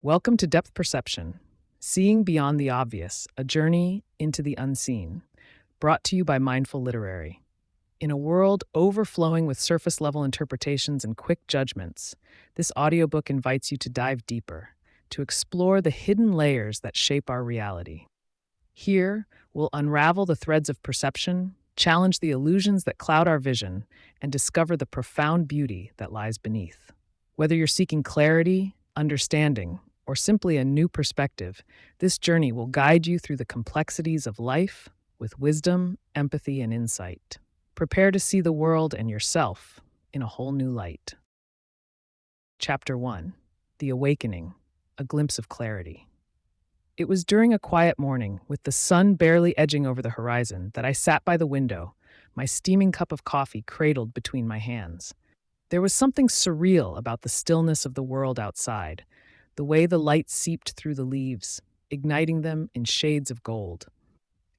Welcome to Depth Perception, Seeing Beyond the Obvious, a journey into the unseen, brought to you by Mindful Literary. In a world overflowing with surface level interpretations and quick judgments, this audiobook invites you to dive deeper, to explore the hidden layers that shape our reality. Here, we'll unravel the threads of perception, challenge the illusions that cloud our vision, and discover the profound beauty that lies beneath. Whether you're seeking clarity, understanding, or simply a new perspective, this journey will guide you through the complexities of life with wisdom, empathy, and insight. Prepare to see the world and yourself in a whole new light. Chapter 1: The Awakening, a Glimpse of Clarity. It was during a quiet morning, with the sun barely edging over the horizon, that I sat by the window, my steaming cup of coffee cradled between my hands. There was something surreal about the stillness of the world outside, the way the light seeped through the leaves, igniting them in shades of gold.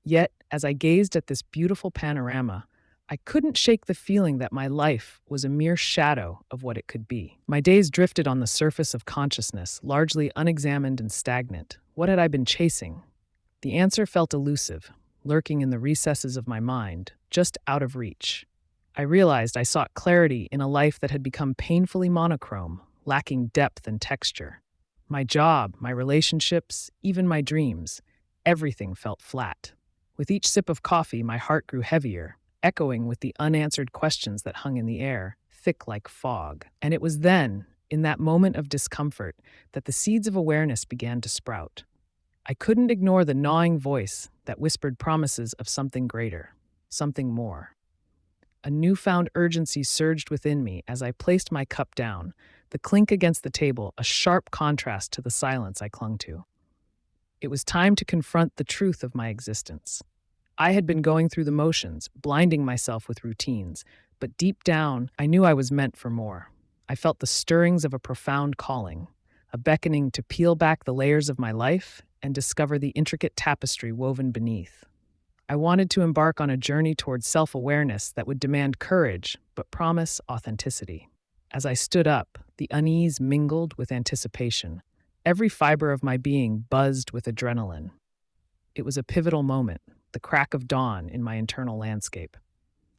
Yet, as I gazed at this beautiful panorama, I couldn't shake the feeling that my life was a mere shadow of what it could be. My days drifted on the surface of consciousness, largely unexamined and stagnant. What had I been chasing? The answer felt elusive, lurking in the recesses of my mind, just out of reach. I realized I sought clarity in a life that had become painfully monochrome, lacking depth and texture. My job, my relationships, even my dreams, everything felt flat. With each sip of coffee, my heart grew heavier, echoing with the unanswered questions that hung in the air, thick like fog. And it was then, in that moment of discomfort, that the seeds of awareness began to sprout. I couldn't ignore the gnawing voice that whispered promises of something greater, something more. A newfound urgency surged within me as I placed my cup down, the clink against the table a sharp contrast to the silence I clung to. It was time to confront the truth of my existence. I had been going through the motions, blinding myself with routines, but deep down, I knew I was meant for more. I felt the stirrings of a profound calling, a beckoning to peel back the layers of my life and discover the intricate tapestry woven beneath. I wanted to embark on a journey towards self-awareness that would demand courage, but promise authenticity. As I stood up, the unease mingled with anticipation. Every fiber of my being buzzed with adrenaline. It was a pivotal moment, the crack of dawn in my internal landscape.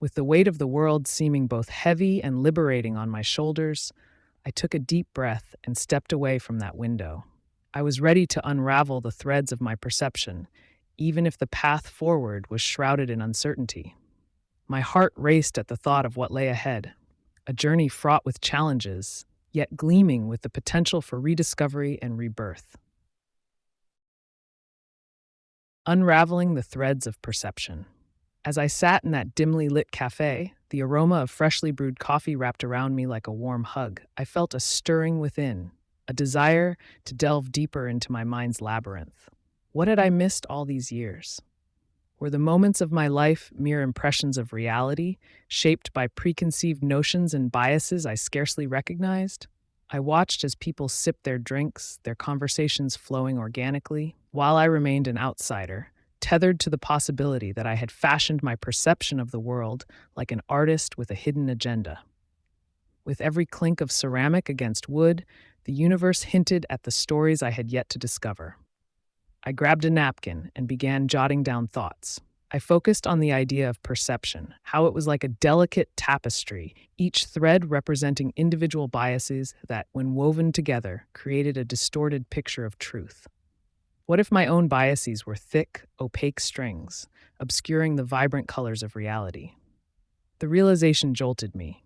With the weight of the world seeming both heavy and liberating on my shoulders, I took a deep breath and stepped away from that window. I was ready to unravel the threads of my perception, even if the path forward was shrouded in uncertainty. My heart raced at the thought of what lay ahead, a journey fraught with challenges, yet gleaming with the potential for rediscovery and rebirth. Unraveling the threads of perception. As I sat in that dimly lit cafe, the aroma of freshly brewed coffee wrapped around me like a warm hug, I felt a stirring within, a desire to delve deeper into my mind's labyrinth. What had I missed all these years? Were the moments of my life mere impressions of reality, shaped by preconceived notions and biases I scarcely recognized? I watched as people sipped their drinks, their conversations flowing organically, while I remained an outsider, tethered to the possibility that I had fashioned my perception of the world like an artist with a hidden agenda. With every clink of ceramic against wood, the universe hinted at the stories I had yet to discover. I grabbed a napkin and began jotting down thoughts. I focused on the idea of perception, how it was like a delicate tapestry, each thread representing individual biases that, when woven together, created a distorted picture of truth. What if my own biases were thick, opaque strings, obscuring the vibrant colors of reality? The realization jolted me.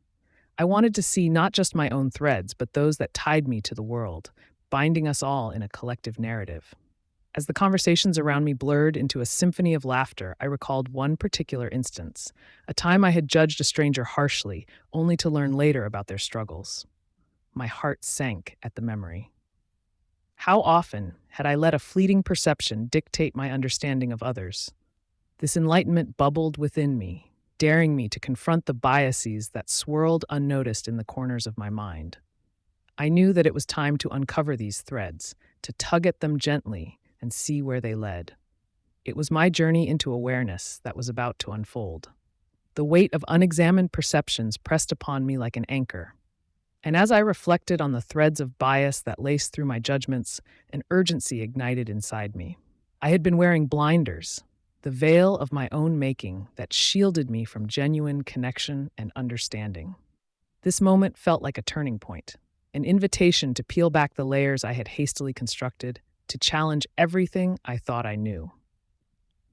I wanted to see not just my own threads, but those that tied me to the world, binding us all in a collective narrative. As the conversations around me blurred into a symphony of laughter, I recalled one particular instance, a time I had judged a stranger harshly, only to learn later about their struggles. My heart sank at the memory. How often had I let a fleeting perception dictate my understanding of others? This enlightenment bubbled within me, daring me to confront the biases that swirled unnoticed in the corners of my mind. I knew that it was time to uncover these threads, to tug at them gently, and see where they led. It was my journey into awareness that was about to unfold. The weight of unexamined perceptions pressed upon me like an anchor, And as I reflected on the threads of bias that laced through my judgments, an urgency ignited inside me. I had been wearing blinders, the veil of my own making that shielded me from genuine connection and understanding. This moment felt like a turning point, an invitation to peel back the layers I had hastily constructed, to challenge everything I thought I knew.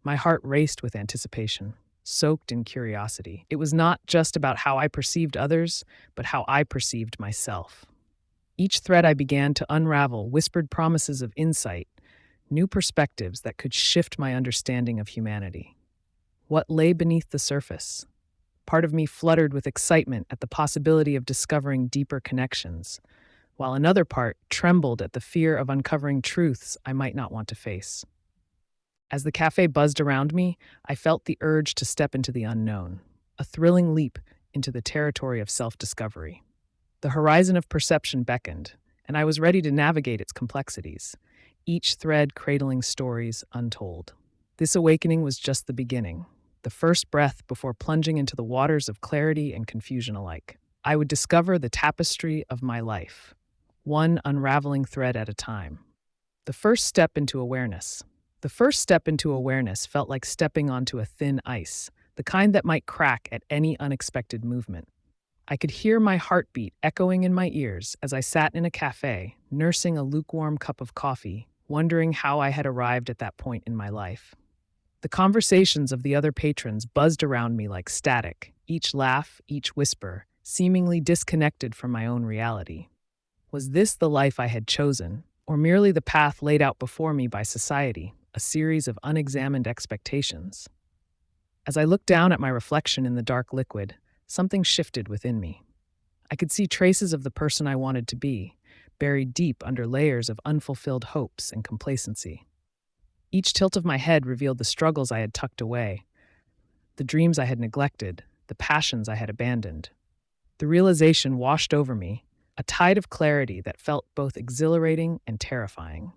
My heart raced with anticipation, soaked in curiosity. It was not just about how I perceived others, but how I perceived myself. Each thread I began to unravel whispered promises of insight, new perspectives that could shift my understanding of humanity. What lay beneath the surface? Part of me fluttered with excitement at the possibility of discovering deeper connections, while another part trembled at the fear of uncovering truths I might not want to face. As the cafe buzzed around me, I felt the urge to step into the unknown, a thrilling leap into the territory of self-discovery. The horizon of perception beckoned, and I was ready to navigate its complexities, each thread cradling stories untold. This awakening was just the beginning, the first breath before plunging into the waters of clarity and confusion alike. I would discover the tapestry of my life, one unraveling thread at a time. The first step into awareness. The first step into awareness felt like stepping onto a thin ice, the kind that might crack at any unexpected movement. I could hear my heartbeat echoing in my ears as I sat in a cafe, nursing a lukewarm cup of coffee, wondering how I had arrived at that point in my life. The conversations of the other patrons buzzed around me like static, each laugh, each whisper, seemingly disconnected from my own reality. Was this the life I had chosen, or merely the path laid out before me by society, a series of unexamined expectations? As I looked down at my reflection in the dark liquid, something shifted within me. I could see traces of the person I wanted to be, buried deep under layers of unfulfilled hopes and complacency. Each tilt of my head revealed the struggles I had tucked away, the dreams I had neglected, the passions I had abandoned. The realization washed over me, a tide of clarity that felt both exhilarating and terrifying.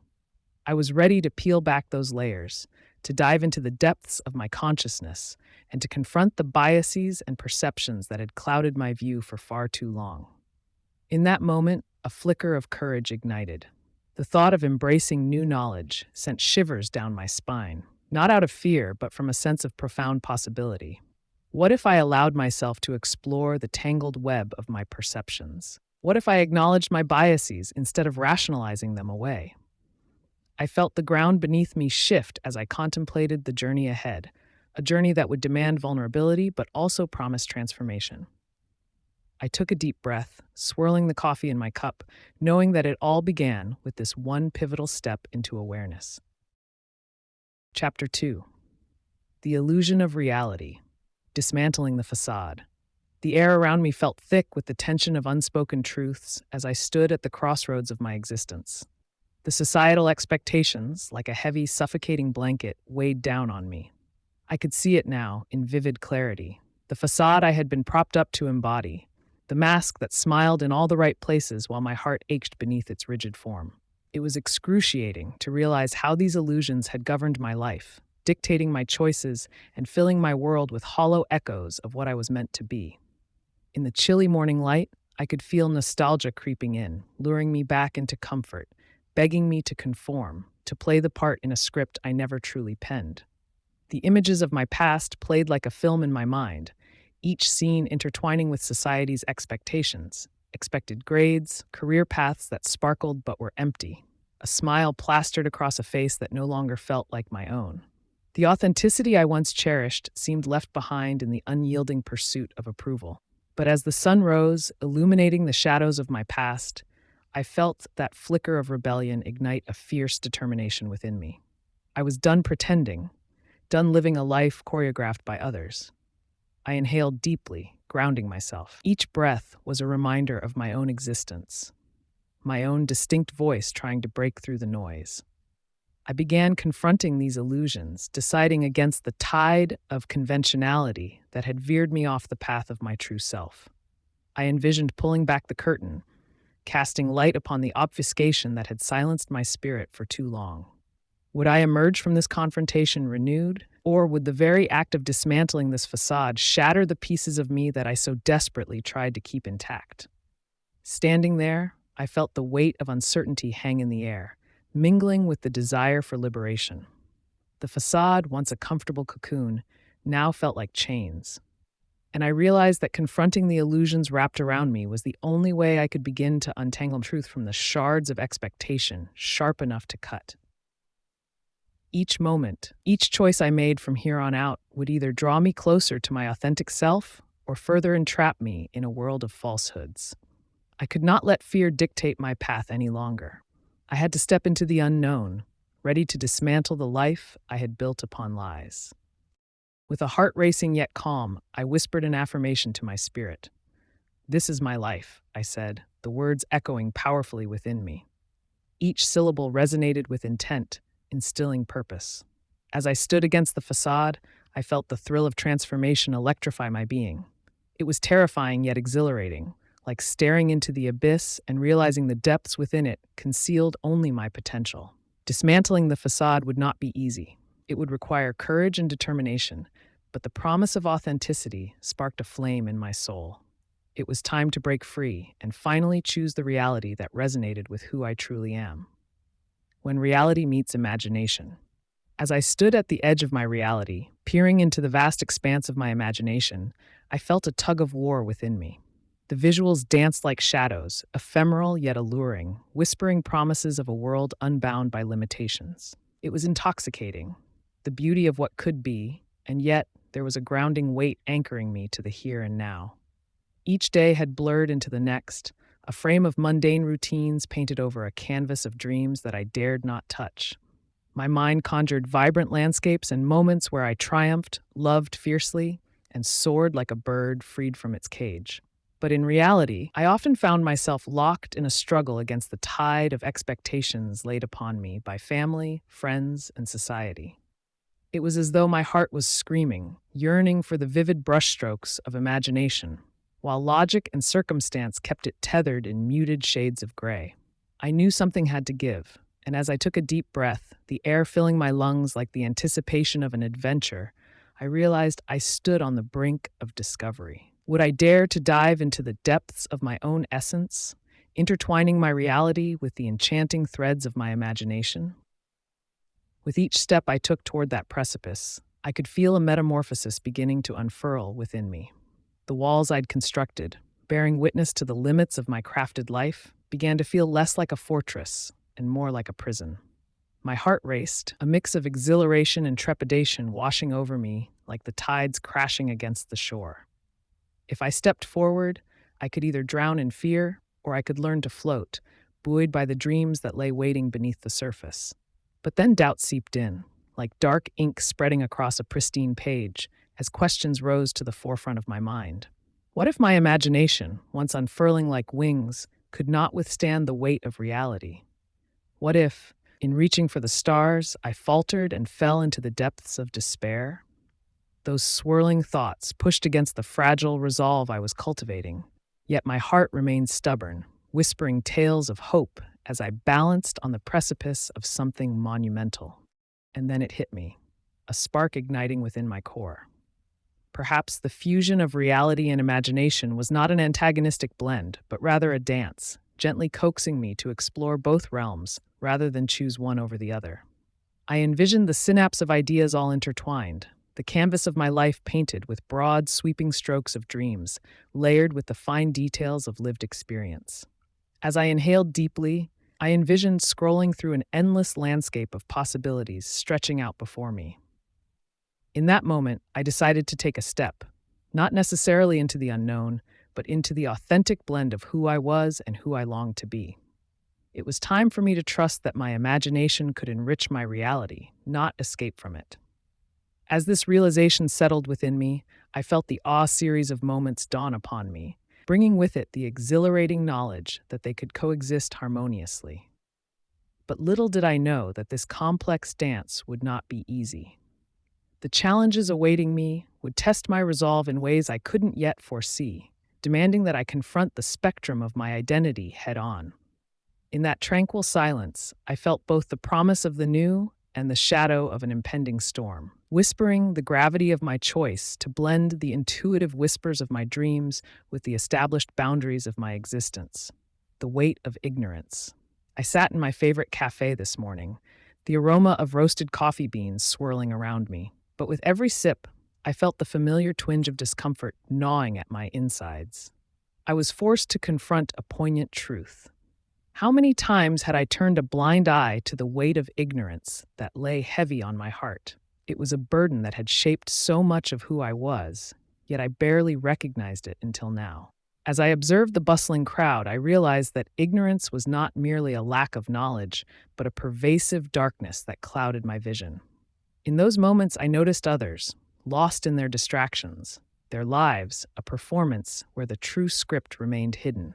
I was ready to peel back those layers, to dive into the depths of my consciousness, and to confront the biases and perceptions that had clouded my view for far too long. In that moment, a flicker of courage ignited. The thought of embracing new knowledge sent shivers down my spine, not out of fear, but from a sense of profound possibility. What if I allowed myself to explore the tangled web of my perceptions? What if I acknowledged my biases instead of rationalizing them away? I felt the ground beneath me shift as I contemplated the journey ahead, a journey that would demand vulnerability but also promise transformation. I took a deep breath, swirling the coffee in my cup, knowing that it all began with this one pivotal step into awareness. Chapter 2. The Illusion of Reality. Dismantling the Facade. The air around me felt thick with the tension of unspoken truths as I stood at the crossroads of my existence. The societal expectations, like a heavy, suffocating blanket, weighed down on me. I could see it now, in vivid clarity. The facade I had been propped up to embody. The mask that smiled in all the right places while my heart ached beneath its rigid form. It was excruciating to realize how these illusions had governed my life, dictating my choices and filling my world with hollow echoes of what I was meant to be. In the chilly morning light, I could feel nostalgia creeping in, luring me back into comfort, begging me to conform, to play the part in a script I never truly penned. The images of my past played like a film in my mind, each scene intertwining with society's expectations, expected grades, career paths that sparkled but were empty, a smile plastered across a face that no longer felt like my own. The authenticity I once cherished seemed left behind in the unyielding pursuit of approval. But as the sun rose, illuminating the shadows of my past, I felt that flicker of rebellion ignite a fierce determination within me. I was done pretending, done living a life choreographed by others. I inhaled deeply, grounding myself. Each breath was a reminder of my own existence, my own distinct voice trying to break through the noise. I began confronting these illusions, deciding against the tide of conventionality that had veered me off the path of my true self. I envisioned pulling back the curtain, casting light upon the obfuscation that had silenced my spirit for too long. Would I emerge from this confrontation renewed, or would the very act of dismantling this facade shatter the pieces of me that I so desperately tried to keep intact? Standing there, I felt the weight of uncertainty hang in the air, mingling with the desire for liberation. The facade, once a comfortable cocoon, now felt like chains. And I realized that confronting the illusions wrapped around me was the only way I could begin to untangle truth from the shards of expectation, sharp enough to cut. Each moment, each choice I made from here on out would either draw me closer to my authentic self or further entrap me in a world of falsehoods. I could not let fear dictate my path any longer. I had to step into the unknown, ready to dismantle the life I had built upon lies. With a heart racing yet calm, I whispered an affirmation to my spirit. "This is my life," I said, the words echoing powerfully within me. Each syllable resonated with intent, instilling purpose. As I stood against the facade, I felt the thrill of transformation electrify my being. It was terrifying yet exhilarating, like staring into the abyss and realizing the depths within it concealed only my potential. Dismantling the facade would not be easy. It would require courage and determination, but the promise of authenticity sparked a flame in my soul. It was time to break free and finally choose the reality that resonated with who I truly am. When reality meets imagination. As I stood at the edge of my reality, peering into the vast expanse of my imagination, I felt a tug of war within me. The visuals danced like shadows, ephemeral yet alluring, whispering promises of a world unbound by limitations. It was intoxicating, the beauty of what could be, and yet there was a grounding weight anchoring me to the here and now. Each day had blurred into the next, a frame of mundane routines painted over a canvas of dreams that I dared not touch. My mind conjured vibrant landscapes and moments where I triumphed, loved fiercely, and soared like a bird freed from its cage. But in reality, I often found myself locked in a struggle against the tide of expectations laid upon me by family, friends, and society. It was as though my heart was screaming, yearning for the vivid brushstrokes of imagination, while logic and circumstance kept it tethered in muted shades of gray. I knew something had to give, and as I took a deep breath, the air filling my lungs like the anticipation of an adventure, I realized I stood on the brink of discovery. Would I dare to dive into the depths of my own essence, intertwining my reality with the enchanting threads of my imagination? With each step I took toward that precipice, I could feel a metamorphosis beginning to unfurl within me. The walls I'd constructed, bearing witness to the limits of my crafted life, began to feel less like a fortress and more like a prison. My heart raced, a mix of exhilaration and trepidation washing over me like the tides crashing against the shore. If I stepped forward, I could either drown in fear or I could learn to float, buoyed by the dreams that lay waiting beneath the surface. But then doubt seeped in, like dark ink spreading across a pristine page, as questions rose to the forefront of my mind. What if my imagination, once unfurling like wings, could not withstand the weight of reality? What if, in reaching for the stars, I faltered and fell into the depths of despair? Those swirling thoughts pushed against the fragile resolve I was cultivating, yet my heart remained stubborn, whispering tales of hope as I balanced on the precipice of something monumental. And then it hit me, a spark igniting within my core. Perhaps the fusion of reality and imagination was not an antagonistic blend, but rather a dance, gently coaxing me to explore both realms rather than choose one over the other. I envisioned the synapse of ideas all intertwined, the canvas of my life painted with broad, sweeping strokes of dreams, layered with the fine details of lived experience. As I inhaled deeply, I envisioned scrolling through an endless landscape of possibilities stretching out before me. In that moment, I decided to take a step, not necessarily into the unknown, but into the authentic blend of who I was and who I longed to be. It was time for me to trust that my imagination could enrich my reality, not escape from it. As this realization settled within me, I felt the awe series of moments dawn upon me, bringing with it the exhilarating knowledge that they could coexist harmoniously. But little did I know that this complex dance would not be easy. The challenges awaiting me would test my resolve in ways I couldn't yet foresee, demanding that I confront the spectrum of my identity head-on. In that tranquil silence, I felt both the promise of the new and the shadow of an impending storm. whispering the gravity of my choice to blend the intuitive whispers of my dreams with the established boundaries of my existence. The weight of ignorance. I sat in my favorite cafe this morning, the aroma of roasted coffee beans swirling around me. But with every sip, I felt the familiar twinge of discomfort gnawing at my insides. I was forced to confront a poignant truth. How many times had I turned a blind eye to the weight of ignorance that lay heavy on my heart? It was a burden that had shaped so much of who I was, yet I barely recognized it until now. As I observed the bustling crowd, I realized that ignorance was not merely a lack of knowledge, but a pervasive darkness that clouded my vision. In those moments, I noticed others, lost in their distractions, their lives a performance where the true script remained hidden.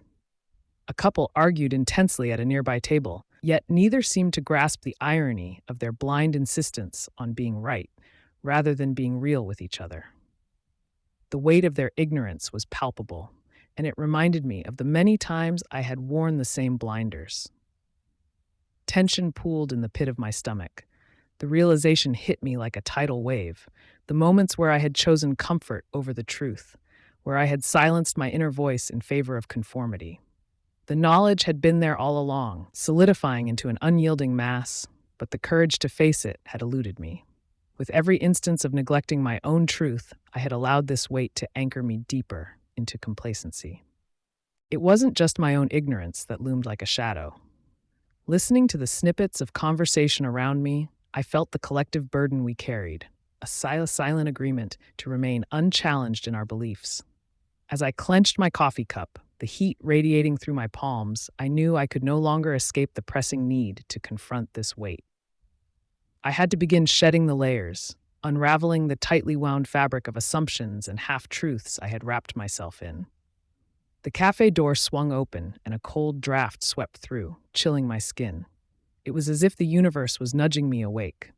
A couple argued intensely at a nearby table, yet neither seemed to grasp the irony of their blind insistence on being right, rather than being real with each other. The weight of their ignorance was palpable, and it reminded me of the many times I had worn the same blinders. Tension pooled in the pit of my stomach. The realization hit me like a tidal wave, the moments where I had chosen comfort over the truth, where I had silenced my inner voice in favor of conformity. The knowledge had been there all along, solidifying into an unyielding mass, but the courage to face it had eluded me. With every instance of neglecting my own truth, I had allowed this weight to anchor me deeper into complacency. It wasn't just my own ignorance that loomed like a shadow. Listening to the snippets of conversation around me, I felt the collective burden we carried, a silent agreement to remain unchallenged in our beliefs. As I clenched my coffee cup, the heat radiating through my palms, I knew I could no longer escape the pressing need to confront this weight. I had to begin shedding the layers, unraveling the tightly wound fabric of assumptions and half-truths I had wrapped myself in. The cafe door swung open and a cold draft swept through, chilling my skin. It was as if the universe was nudging me awake.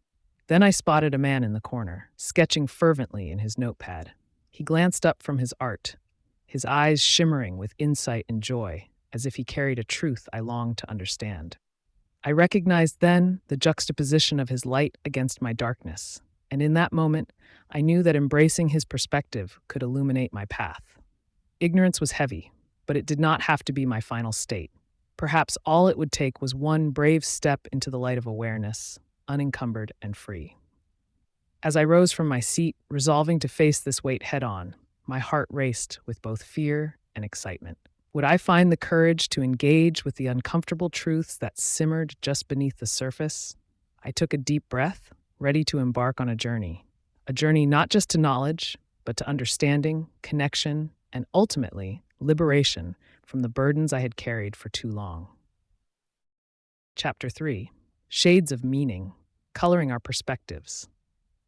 Then I spotted a man in the corner, sketching fervently in his notepad. He glanced up from his art, his eyes shimmering with insight and joy, as if he carried a truth I longed to understand. I recognized then the juxtaposition of his light against my darkness, and in that moment, I knew that embracing his perspective could illuminate my path. Ignorance was heavy, but it did not have to be my final state. Perhaps all it would take was one brave step into the light of awareness, unencumbered and free. As I rose from my seat, resolving to face this weight head-on, my heart raced with both fear and excitement. Would I find the courage to engage with the uncomfortable truths that simmered just beneath the surface? I took a deep breath, ready to embark on a journey not just to knowledge, but to understanding, connection, and ultimately, liberation from the burdens I had carried for too long. Chapter 3. Shades of Meaning, Coloring Our Perspectives.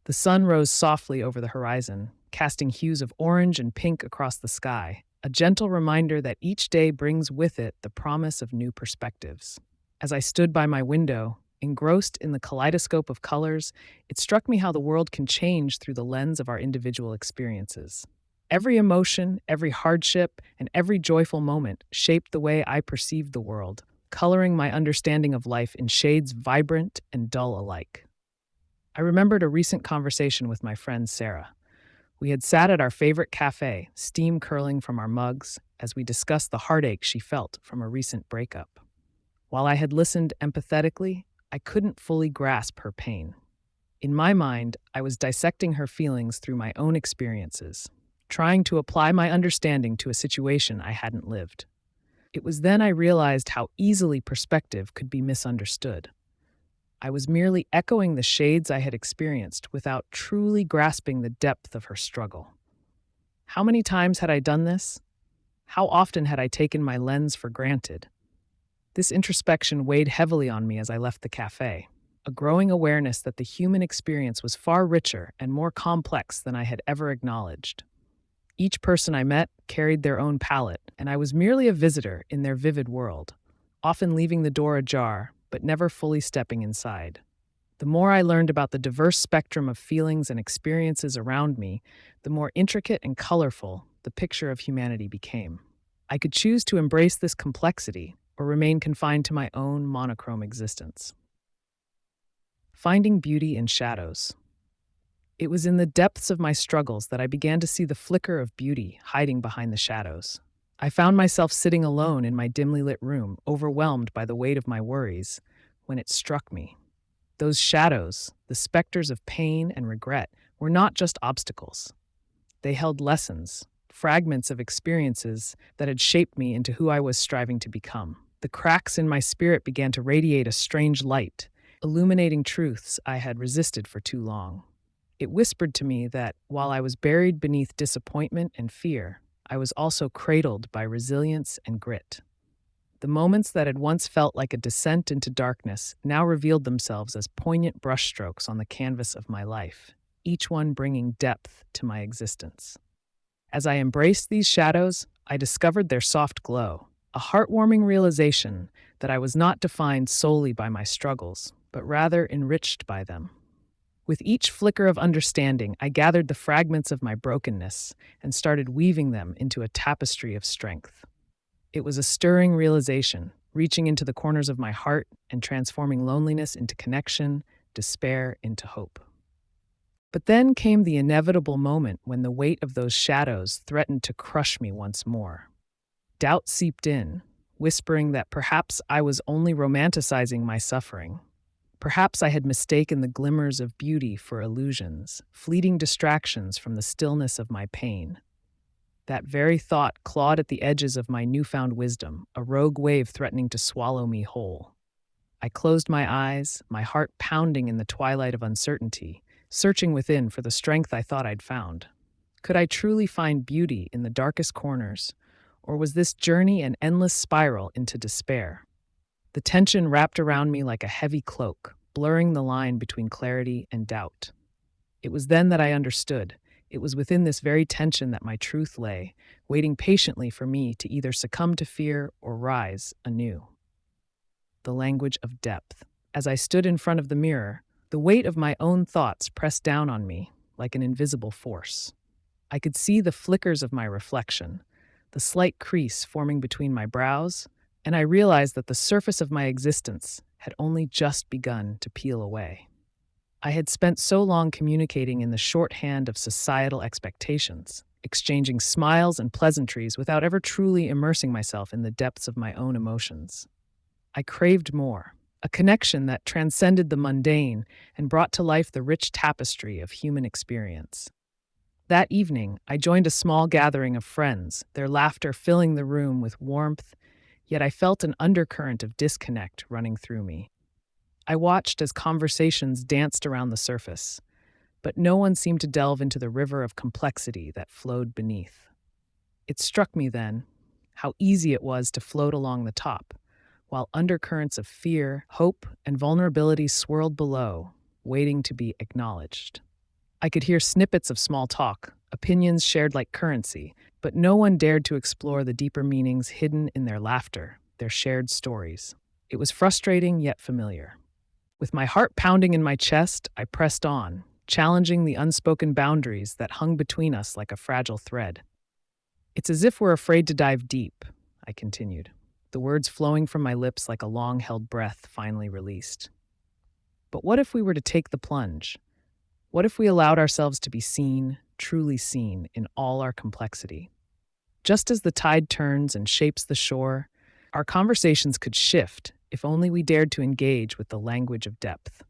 The sun rose softly over the horizon, casting hues of orange and pink across the sky, a gentle reminder that each day brings with it the promise of new perspectives. As I stood by my window, engrossed in the kaleidoscope of colors, it struck me how the world can change through the lens of our individual experiences. Every emotion, every hardship, and every joyful moment shaped the way I perceived the world, coloring my understanding of life in shades vibrant and dull alike. I remembered a recent conversation with my friend Sarah. We had sat at our favorite cafe, steam curling from our mugs, as we discussed the heartache she felt from a recent breakup. While I had listened empathetically, I couldn't fully grasp her pain. In my mind, I was dissecting her feelings through my own experiences, trying to apply my understanding to a situation I hadn't lived. It was then I realized how easily perspective could be misunderstood. I was merely echoing the shades I had experienced without truly grasping the depth of her struggle. How many times had I done this? How often had I taken my lens for granted? This introspection weighed heavily on me as I left the cafe, a growing awareness that the human experience was far richer and more complex than I had ever acknowledged. Each person I met carried their own palette, and I was merely a visitor in their vivid world, often leaving the door ajar, but never fully stepping inside. The more I learned about the diverse spectrum of feelings and experiences around me, the more intricate and colorful the picture of humanity became. I could choose to embrace this complexity or remain confined to my own monochrome existence. Finding beauty in shadows. It was in the depths of my struggles that I began to see the flicker of beauty hiding behind the shadows. I found myself sitting alone in my dimly lit room, overwhelmed by the weight of my worries, when it struck me. Those shadows, the specters of pain and regret, were not just obstacles. They held lessons, fragments of experiences that had shaped me into who I was striving to become. The cracks in my spirit began to radiate a strange light, illuminating truths I had resisted for too long. It whispered to me that while I was buried beneath disappointment and fear, I was also cradled by resilience and grit. The moments that had once felt like a descent into darkness now revealed themselves as poignant brushstrokes on the canvas of my life, each one bringing depth to my existence. As I embraced these shadows, I discovered their soft glow, a heartwarming realization that I was not defined solely by my struggles, but rather enriched by them. With each flicker of understanding, I gathered the fragments of my brokenness and started weaving them into a tapestry of strength. It was a stirring realization, reaching into the corners of my heart and transforming loneliness into connection, despair into hope. But then came the inevitable moment when the weight of those shadows threatened to crush me once more. Doubt seeped in, whispering that perhaps I was only romanticizing my suffering. Perhaps I had mistaken the glimmers of beauty for illusions, fleeting distractions from the stillness of my pain. That very thought clawed at the edges of my newfound wisdom, a rogue wave threatening to swallow me whole. I closed my eyes, my heart pounding in the twilight of uncertainty, searching within for the strength I thought I'd found. Could I truly find beauty in the darkest corners, or was this journey an endless spiral into despair? The tension wrapped around me like a heavy cloak, blurring the line between clarity and doubt. It was then that I understood. It was within this very tension that my truth lay, waiting patiently for me to either succumb to fear or rise anew. The language of depth. As I stood in front of the mirror, the weight of my own thoughts pressed down on me like an invisible force. I could see the flickers of my reflection, the slight crease forming between my brows, and I realized that the surface of my existence had only just begun to peel away. I had spent so long communicating in the shorthand of societal expectations, exchanging smiles and pleasantries without ever truly immersing myself in the depths of my own emotions. I craved more, a connection that transcended the mundane and brought to life the rich tapestry of human experience. That evening, I joined a small gathering of friends, their laughter filling the room with warmth, yet I felt an undercurrent of disconnect running through me. I watched as conversations danced around the surface, but no one seemed to delve into the river of complexity that flowed beneath. It struck me then how easy it was to float along the top, while undercurrents of fear, hope, and vulnerability swirled below, waiting to be acknowledged. I could hear snippets of small talk, opinions shared like currency, but no one dared to explore the deeper meanings hidden in their laughter, their shared stories. It was frustrating yet familiar. With my heart pounding in my chest, I pressed on, challenging the unspoken boundaries that hung between us like a fragile thread. "It's as if we're afraid to dive deep," I continued, the words flowing from my lips like a long-held breath finally released. "But what if we were to take the plunge? What if we allowed ourselves to be seen, truly seen, in all our complexity? Just as the tide turns and shapes the shore, our conversations could shift if only we dared to engage with the language of depth."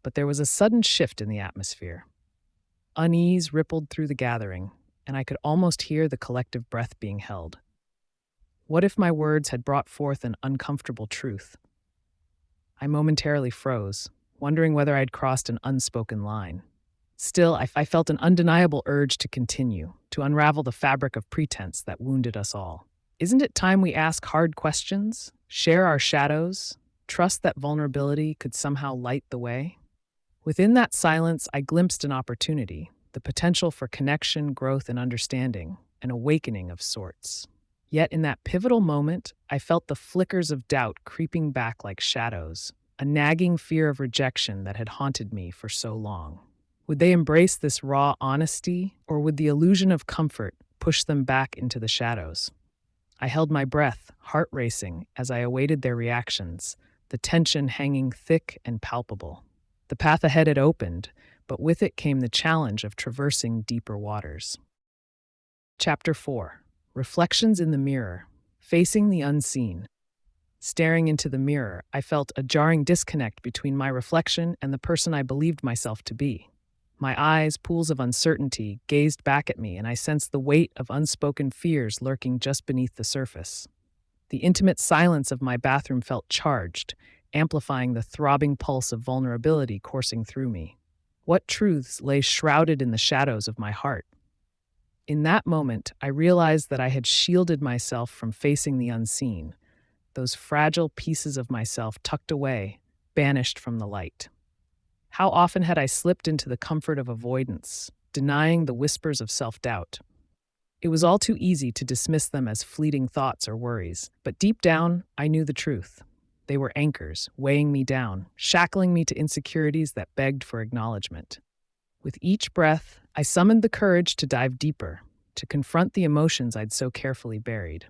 But there was a sudden shift in the atmosphere. Unease rippled through the gathering, and I could almost hear the collective breath being held. What if my words had brought forth an uncomfortable truth? I momentarily froze, wondering whether I'd crossed an unspoken line. Still, I felt an undeniable urge to continue, to unravel the fabric of pretense that wounded us all. Isn't it time we ask hard questions, share our shadows, trust that vulnerability could somehow light the way? Within that silence, I glimpsed an opportunity, the potential for connection, growth, and understanding, an awakening of sorts. Yet in that pivotal moment, I felt the flickers of doubt creeping back like shadows, a nagging fear of rejection that had haunted me for so long. Would they embrace this raw honesty, or would the illusion of comfort push them back into the shadows? I held my breath, heart racing, as I awaited their reactions, the tension hanging thick and palpable. The path ahead had opened, but with it came the challenge of traversing deeper waters. Chapter 4: Reflections in the Mirror. Facing the Unseen. Staring into the mirror, I felt a jarring disconnect between my reflection and the person I believed myself to be. My eyes, pools of uncertainty, gazed back at me, and I sensed the weight of unspoken fears lurking just beneath the surface. The intimate silence of my bathroom felt charged, amplifying the throbbing pulse of vulnerability coursing through me. What truths lay shrouded in the shadows of my heart? In that moment, I realized that I had shielded myself from facing the unseen, those fragile pieces of myself tucked away, banished from the light. How often had I slipped into the comfort of avoidance, denying the whispers of self-doubt? It was all too easy to dismiss them as fleeting thoughts or worries, but deep down, I knew the truth. They were anchors, weighing me down, shackling me to insecurities that begged for acknowledgement. With each breath, I summoned the courage to dive deeper, to confront the emotions I'd so carefully buried.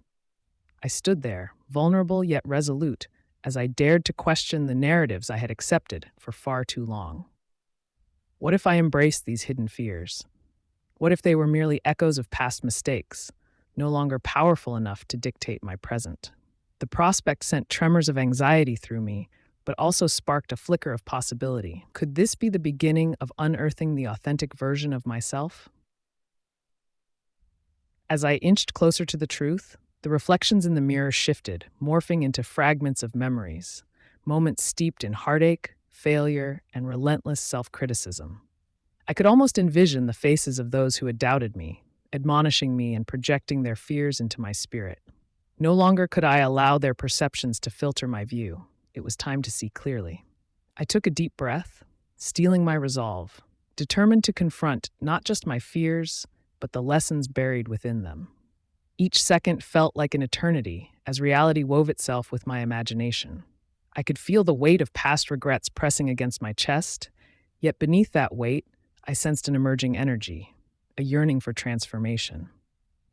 I stood there, vulnerable yet resolute, as I dared to question the narratives I had accepted for far too long. What if I embraced these hidden fears? What if they were merely echoes of past mistakes, no longer powerful enough to dictate my present? The prospect sent tremors of anxiety through me, but also sparked a flicker of possibility. Could this be the beginning of unearthing the authentic version of myself? As I inched closer to the truth, the reflections in the mirror shifted, morphing into fragments of memories, moments steeped in heartache, failure, and relentless self-criticism. I could almost envision the faces of those who had doubted me, admonishing me and projecting their fears into my spirit. No longer could I allow their perceptions to filter my view. It was time to see clearly. I took a deep breath, steeling my resolve, determined to confront not just my fears, but the lessons buried within them. Each second felt like an eternity as reality wove itself with my imagination. I could feel the weight of past regrets pressing against my chest, yet beneath that weight, I sensed an emerging energy, a yearning for transformation.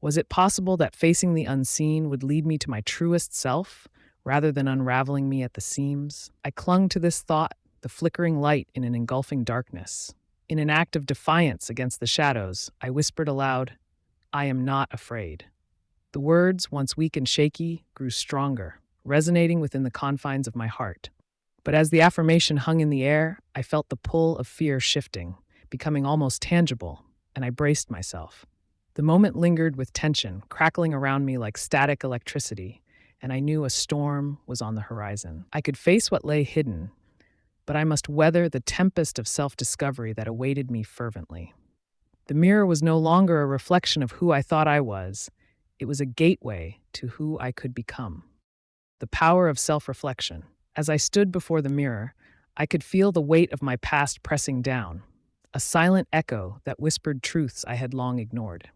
Was it possible that facing the unseen would lead me to my truest self, rather than unraveling me at the seams? I clung to this thought, the flickering light in an engulfing darkness. In an act of defiance against the shadows, I whispered aloud, "I am not afraid." The words, once weak and shaky, grew stronger, resonating within the confines of my heart. But as the affirmation hung in the air, I felt the pull of fear shifting, becoming almost tangible, and I braced myself. The moment lingered with tension, crackling around me like static electricity, and I knew a storm was on the horizon. I could face what lay hidden, but I must weather the tempest of self-discovery that awaited me fervently. The mirror was no longer a reflection of who I thought I was. It was a gateway to who I could become. The power of self-reflection. As I stood before the mirror, I could feel the weight of my past pressing down, a silent echo that whispered truths I had long ignored.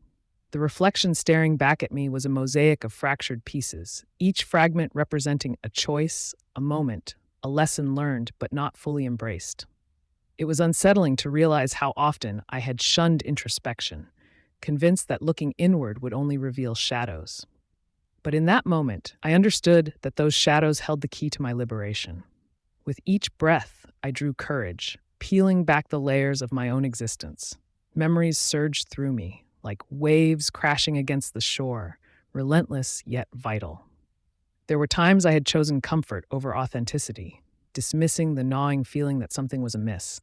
The reflection staring back at me was a mosaic of fractured pieces, each fragment representing a choice, a moment, a lesson learned but not fully embraced. It was unsettling to realize how often I had shunned introspection, convinced that looking inward would only reveal shadows. But in that moment, I understood that those shadows held the key to my liberation. With each breath, I drew courage, peeling back the layers of my own existence. Memories surged through me, like waves crashing against the shore, relentless yet vital. There were times I had chosen comfort over authenticity, dismissing the gnawing feeling that something was amiss.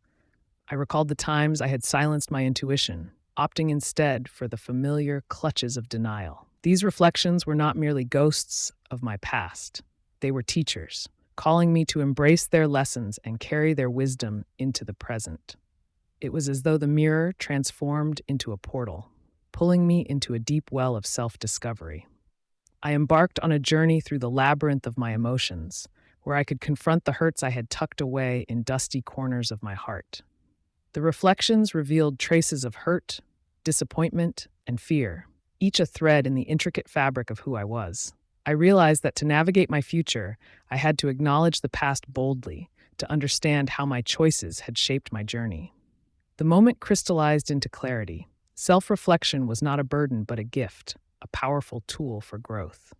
I recalled the times I had silenced my intuition, opting instead for the familiar clutches of denial. These reflections were not merely ghosts of my past. They were teachers, calling me to embrace their lessons and carry their wisdom into the present. It was as though the mirror transformed into a portal, pulling me into a deep well of self-discovery. I embarked on a journey through the labyrinth of my emotions, where I could confront the hurts I had tucked away in dusty corners of my heart. The reflections revealed traces of hurt, disappointment, and fear, each a thread in the intricate fabric of who I was. I realized that to navigate my future, I had to acknowledge the past boldly, to understand how my choices had shaped my journey. The moment crystallized into clarity. Self-reflection was not a burden but a gift, a powerful tool for growth.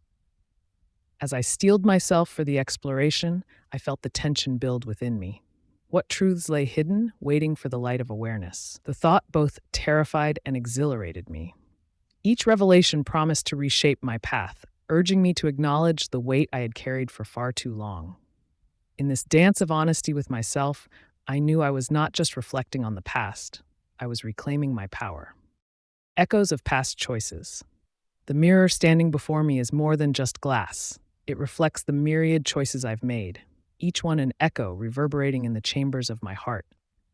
As I steeled myself for the exploration, I felt the tension build within me. What truths lay hidden, waiting for the light of awareness? The thought both terrified and exhilarated me. Each revelation promised to reshape my path, urging me to acknowledge the weight I had carried for far too long. In this dance of honesty with myself, I knew I was not just reflecting on the past, I was reclaiming my power. Echoes of past choices. The mirror standing before me is more than just glass. It reflects the myriad choices I've made, each one an echo reverberating in the chambers of my heart.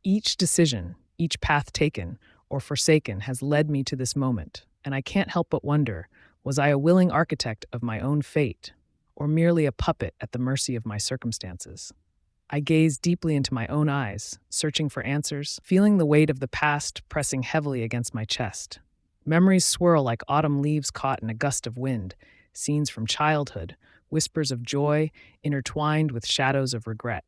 Each decision, each path taken or forsaken has led me to this moment, and I can't help but wonder, was I a willing architect of my own fate, or merely a puppet at the mercy of my circumstances? I gaze deeply into my own eyes, searching for answers, feeling the weight of the past pressing heavily against my chest. Memories swirl like autumn leaves caught in a gust of wind, scenes from childhood, whispers of joy intertwined with shadows of regret.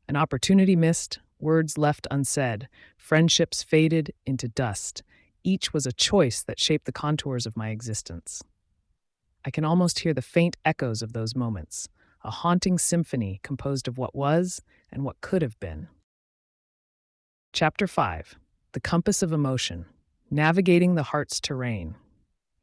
An opportunity missed, words left unsaid, friendships faded into dust. Each was a choice that shaped the contours of my existence. I can almost hear the faint echoes of those moments, a haunting symphony composed of what was and what could have been. Chapter 5. The Compass of Emotion. Navigating the Heart's Terrain.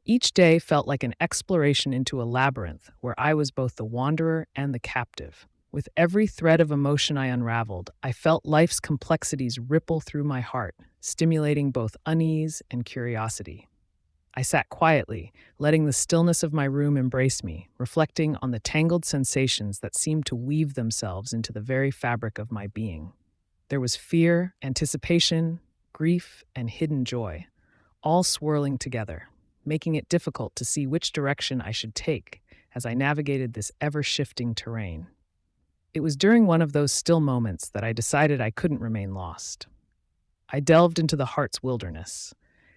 Each day felt like an exploration into a labyrinth where I was both the wanderer and the captive. With every thread of emotion I unraveled, I felt life's complexities ripple through my heart, stimulating both unease and curiosity. I sat quietly, letting the stillness of my room embrace me, reflecting on the tangled sensations that seemed to weave themselves into the very fabric of my being. There was fear, anticipation, grief, and hidden joy, all swirling together, making it difficult to see which direction I should take as I navigated this ever-shifting terrain. It was during one of those still moments that I decided I couldn't remain lost. I delved into the heart's wilderness,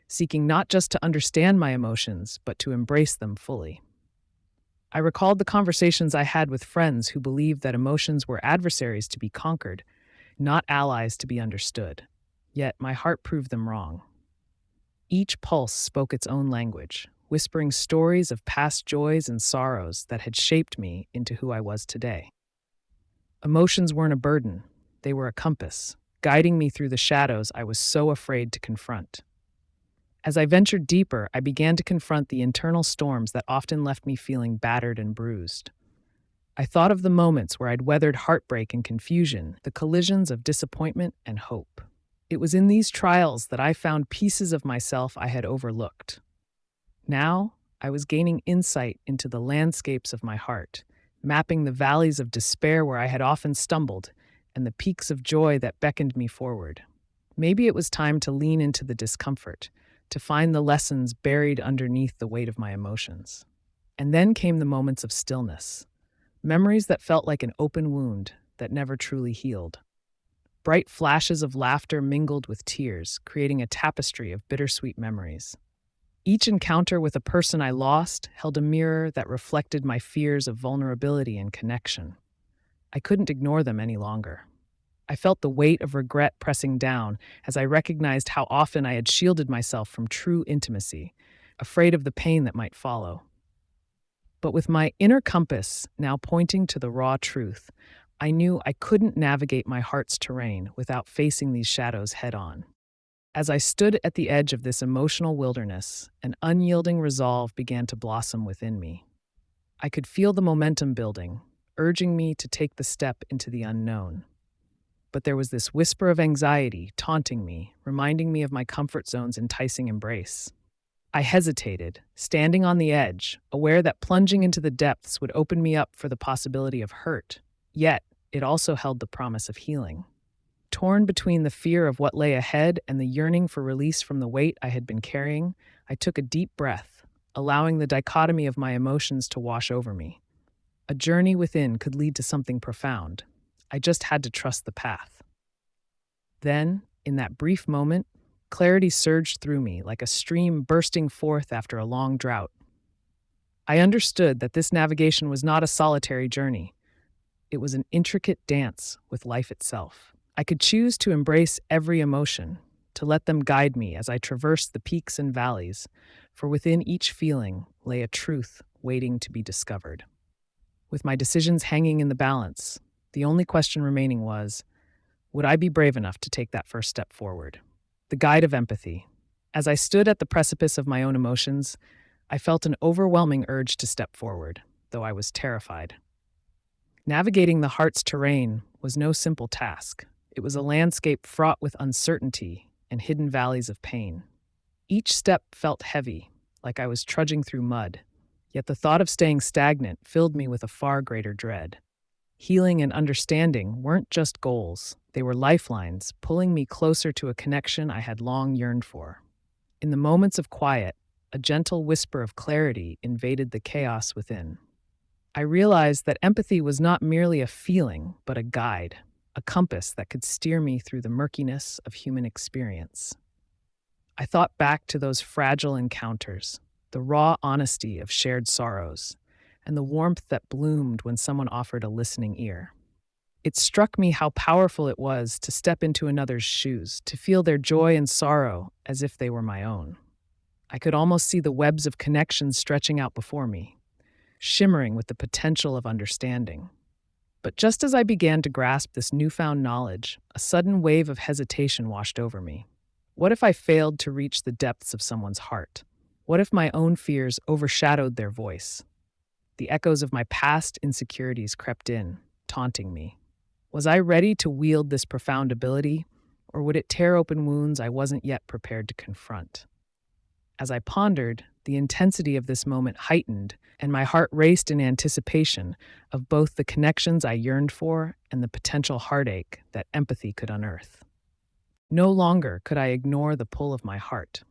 seeking not just to understand my emotions, but to embrace them fully. I recalled the conversations I had with friends who believed that emotions were adversaries to be conquered, not allies to be understood. Yet my heart proved them wrong. Each pulse spoke its own language, whispering stories of past joys and sorrows that had shaped me into who I was today. Emotions weren't a burden, they were a compass, guiding me through the shadows I was so afraid to confront. As I ventured deeper, I began to confront the internal storms that often left me feeling battered and bruised. I thought of the moments where I'd weathered heartbreak and confusion, the collisions of disappointment and hope. It was in these trials that I found pieces of myself I had overlooked. Now, I was gaining insight into the landscapes of my heart, mapping the valleys of despair where I had often stumbled, and the peaks of joy that beckoned me forward. Maybe it was time to lean into the discomfort, to find the lessons buried underneath the weight of my emotions. And then came the moments of stillness, memories that felt like an open wound that never truly healed. Bright flashes of laughter mingled with tears, creating a tapestry of bittersweet memories. Each encounter with a person I lost held a mirror that reflected my fears of vulnerability and connection. I couldn't ignore them any longer. I felt the weight of regret pressing down as I recognized how often I had shielded myself from true intimacy, afraid of the pain that might follow. But with my inner compass now pointing to the raw truth, I knew I couldn't navigate my heart's terrain without facing these shadows head-on. As I stood at the edge of this emotional wilderness, an unyielding resolve began to blossom within me. I could feel the momentum building, urging me to take the step into the unknown. But there was this whisper of anxiety taunting me, reminding me of my comfort zone's enticing embrace. I hesitated, standing on the edge, aware that plunging into the depths would open me up for the possibility of hurt. Yet, it also held the promise of healing. Torn between the fear of what lay ahead and the yearning for release from the weight I had been carrying, I took a deep breath, allowing the dichotomy of my emotions to wash over me. A journey within could lead to something profound. I just had to trust the path. Then, in that brief moment, clarity surged through me like a stream bursting forth after a long drought. I understood that this navigation was not a solitary journey. It was an intricate dance with life itself. I could choose to embrace every emotion, to let them guide me as I traversed the peaks and valleys, for within each feeling lay a truth waiting to be discovered. With my decisions hanging in the balance, the only question remaining was, Would I be brave enough to take that first step forward? The guide of empathy. As I stood at the precipice of my own emotions, I felt an overwhelming urge to step forward, though I was terrified. Navigating the heart's terrain was no simple task. It was a landscape fraught with uncertainty and hidden valleys of pain. Each step felt heavy, like I was trudging through mud, yet the thought of staying stagnant filled me with a far greater dread. Healing and understanding weren't just goals, they were lifelines, pulling me closer to a connection I had long yearned for. In the moments of quiet, a gentle whisper of clarity invaded the chaos within. I realized that empathy was not merely a feeling, but a guide, a compass that could steer me through the murkiness of human experience. I thought back to those fragile encounters, the raw honesty of shared sorrows, and the warmth that bloomed when someone offered a listening ear. It struck me how powerful it was to step into another's shoes, to feel their joy and sorrow as if they were my own. I could almost see the webs of connections stretching out before me, shimmering with the potential of understanding. But just as I began to grasp this newfound knowledge, a sudden wave of hesitation washed over me. What if I failed to reach the depths of someone's heart? What if my own fears overshadowed their voice? The echoes of my past insecurities crept in, taunting me. Was I ready to wield this profound ability, or would it tear open wounds I wasn't yet prepared to confront? As I pondered, the intensity of this moment heightened, and my heart raced in anticipation of both the connections I yearned for and the potential heartache that empathy could unearth. No longer could I ignore the pull of my heart.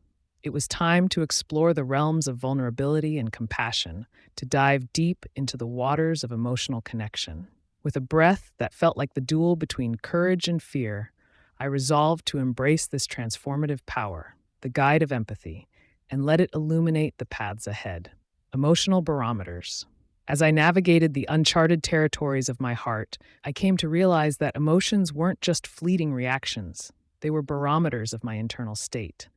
It was time to explore the realms of vulnerability and compassion, to dive deep into the waters of emotional connection. With a breath that felt like the duel between courage and fear, I resolved to embrace this transformative power, the guide of empathy, and let it illuminate the paths ahead. Emotional barometers. As I navigated the uncharted territories of my heart, I came to realize that emotions weren't just fleeting reactions, they were barometers of my internal state.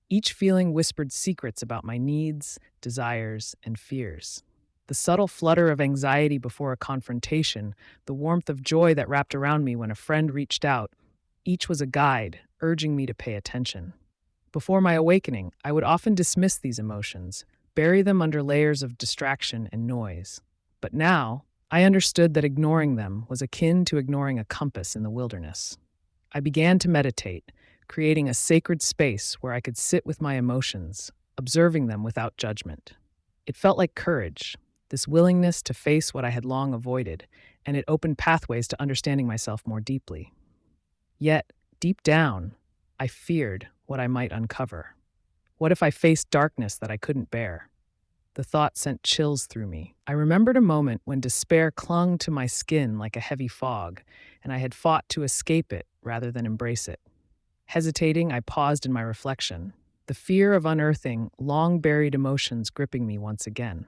Each feeling whispered secrets about my needs, desires, and fears. The subtle flutter of anxiety before a confrontation, the warmth of joy that wrapped around me when a friend reached out, each was a guide, urging me to pay attention. Before my awakening, I would often dismiss these emotions, bury them under layers of distraction and noise. But now, I understood that ignoring them was akin to ignoring a compass in the wilderness. I began to meditate, creating a sacred space where I could sit with my emotions, observing them without judgment. It felt like courage, this willingness to face what I had long avoided, and it opened pathways to understanding myself more deeply. Yet, deep down, I feared what I might uncover. What if I faced darkness that I couldn't bear? The thought sent chills through me. I remembered a moment when despair clung to my skin like a heavy fog, and I had fought to escape it rather than embrace it. Hesitating, I paused in my reflection, the fear of unearthing long-buried emotions gripping me once again.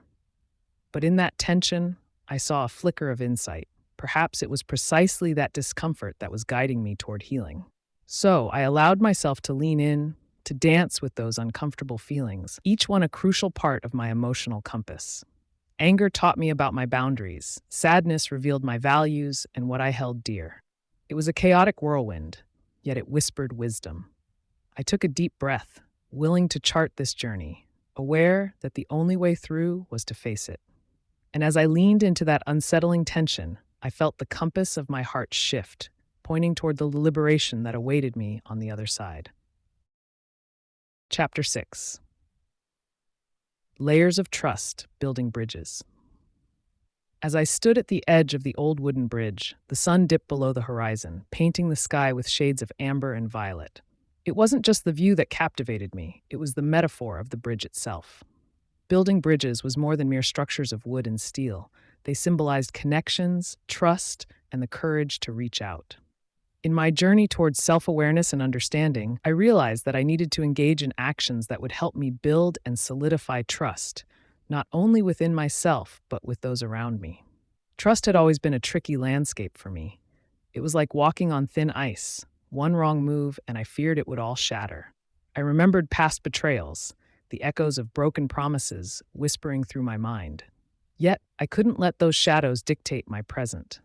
But in that tension, I saw a flicker of insight. Perhaps it was precisely that discomfort that was guiding me toward healing. So I allowed myself to lean in, to dance with those uncomfortable feelings, each one a crucial part of my emotional compass. Anger taught me about my boundaries. Sadness revealed my values and what I held dear. It was a chaotic whirlwind, yet it whispered wisdom. I took a deep breath, willing to chart this journey, aware that the only way through was to face it. And as I leaned into that unsettling tension, I felt the compass of my heart shift, pointing toward the liberation that awaited me on the other side. Chapter 6. Layers of Trust, Building Bridges. As I stood at the edge of the old wooden bridge, the sun dipped below the horizon, painting the sky with shades of amber and violet. It wasn't just the view that captivated me, it was the metaphor of the bridge itself. Building bridges was more than mere structures of wood and steel. They symbolized connections, trust, and the courage to reach out. In my journey towards self-awareness and understanding, I realized that I needed to engage in actions that would help me build and solidify trust, not only within myself, but with those around me. Trust had always been a tricky landscape for me. It was like walking on thin ice. One wrong move, and I feared it would all shatter. I remembered past betrayals, the echoes of broken promises whispering through my mind. Yet, I couldn't let those shadows dictate my present.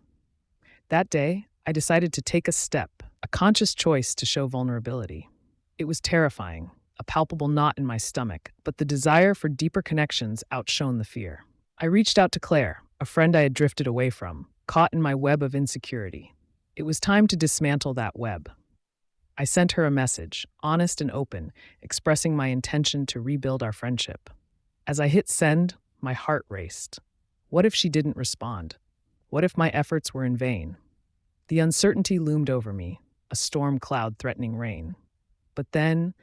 That day, I decided to take a step, a conscious choice to show vulnerability. It was terrifying, a palpable knot in my stomach, but the desire for deeper connections outshone the fear. I reached out to Claire, a friend I had drifted away from, caught in my web of insecurity. It was time to dismantle that web. I sent her a message, honest and open, expressing my intention to rebuild our friendship. As I hit send, my heart raced. What if she didn't respond? What if my efforts were in vain? The uncertainty loomed over me, a storm cloud threatening rain. But then,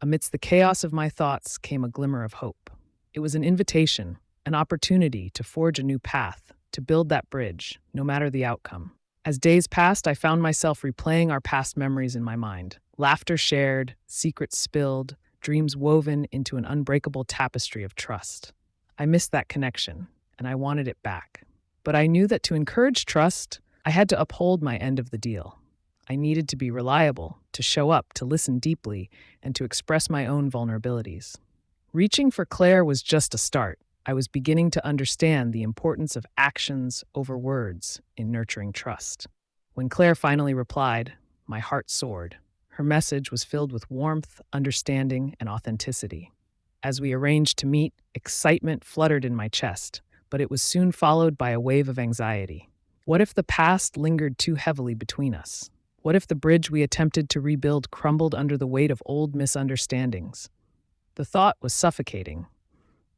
amidst the chaos of my thoughts, came a glimmer of hope. It was an invitation, an opportunity to forge a new path, to build that bridge, no matter the outcome. As days passed, I found myself replaying our past memories in my mind. Laughter shared, secrets spilled, dreams woven into an unbreakable tapestry of trust. I missed that connection, and I wanted it back. But I knew that to encourage trust, I had to uphold my end of the deal. I needed to be reliable, to show up, to listen deeply, and to express my own vulnerabilities. Reaching for Claire was just a start. I was beginning to understand the importance of actions over words in nurturing trust. When Claire finally replied, my heart soared. Her message was filled with warmth, understanding, and authenticity. As we arranged to meet, excitement fluttered in my chest, but it was soon followed by a wave of anxiety. What if the past lingered too heavily between us? What if the bridge we attempted to rebuild crumbled under the weight of old misunderstandings? The thought was suffocating,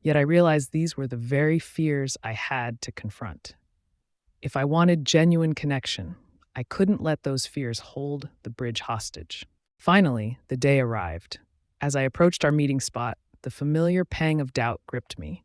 yet I realized these were the very fears I had to confront. If I wanted genuine connection, I couldn't let those fears hold the bridge hostage. Finally, the day arrived. As I approached our meeting spot, the familiar pang of doubt gripped me.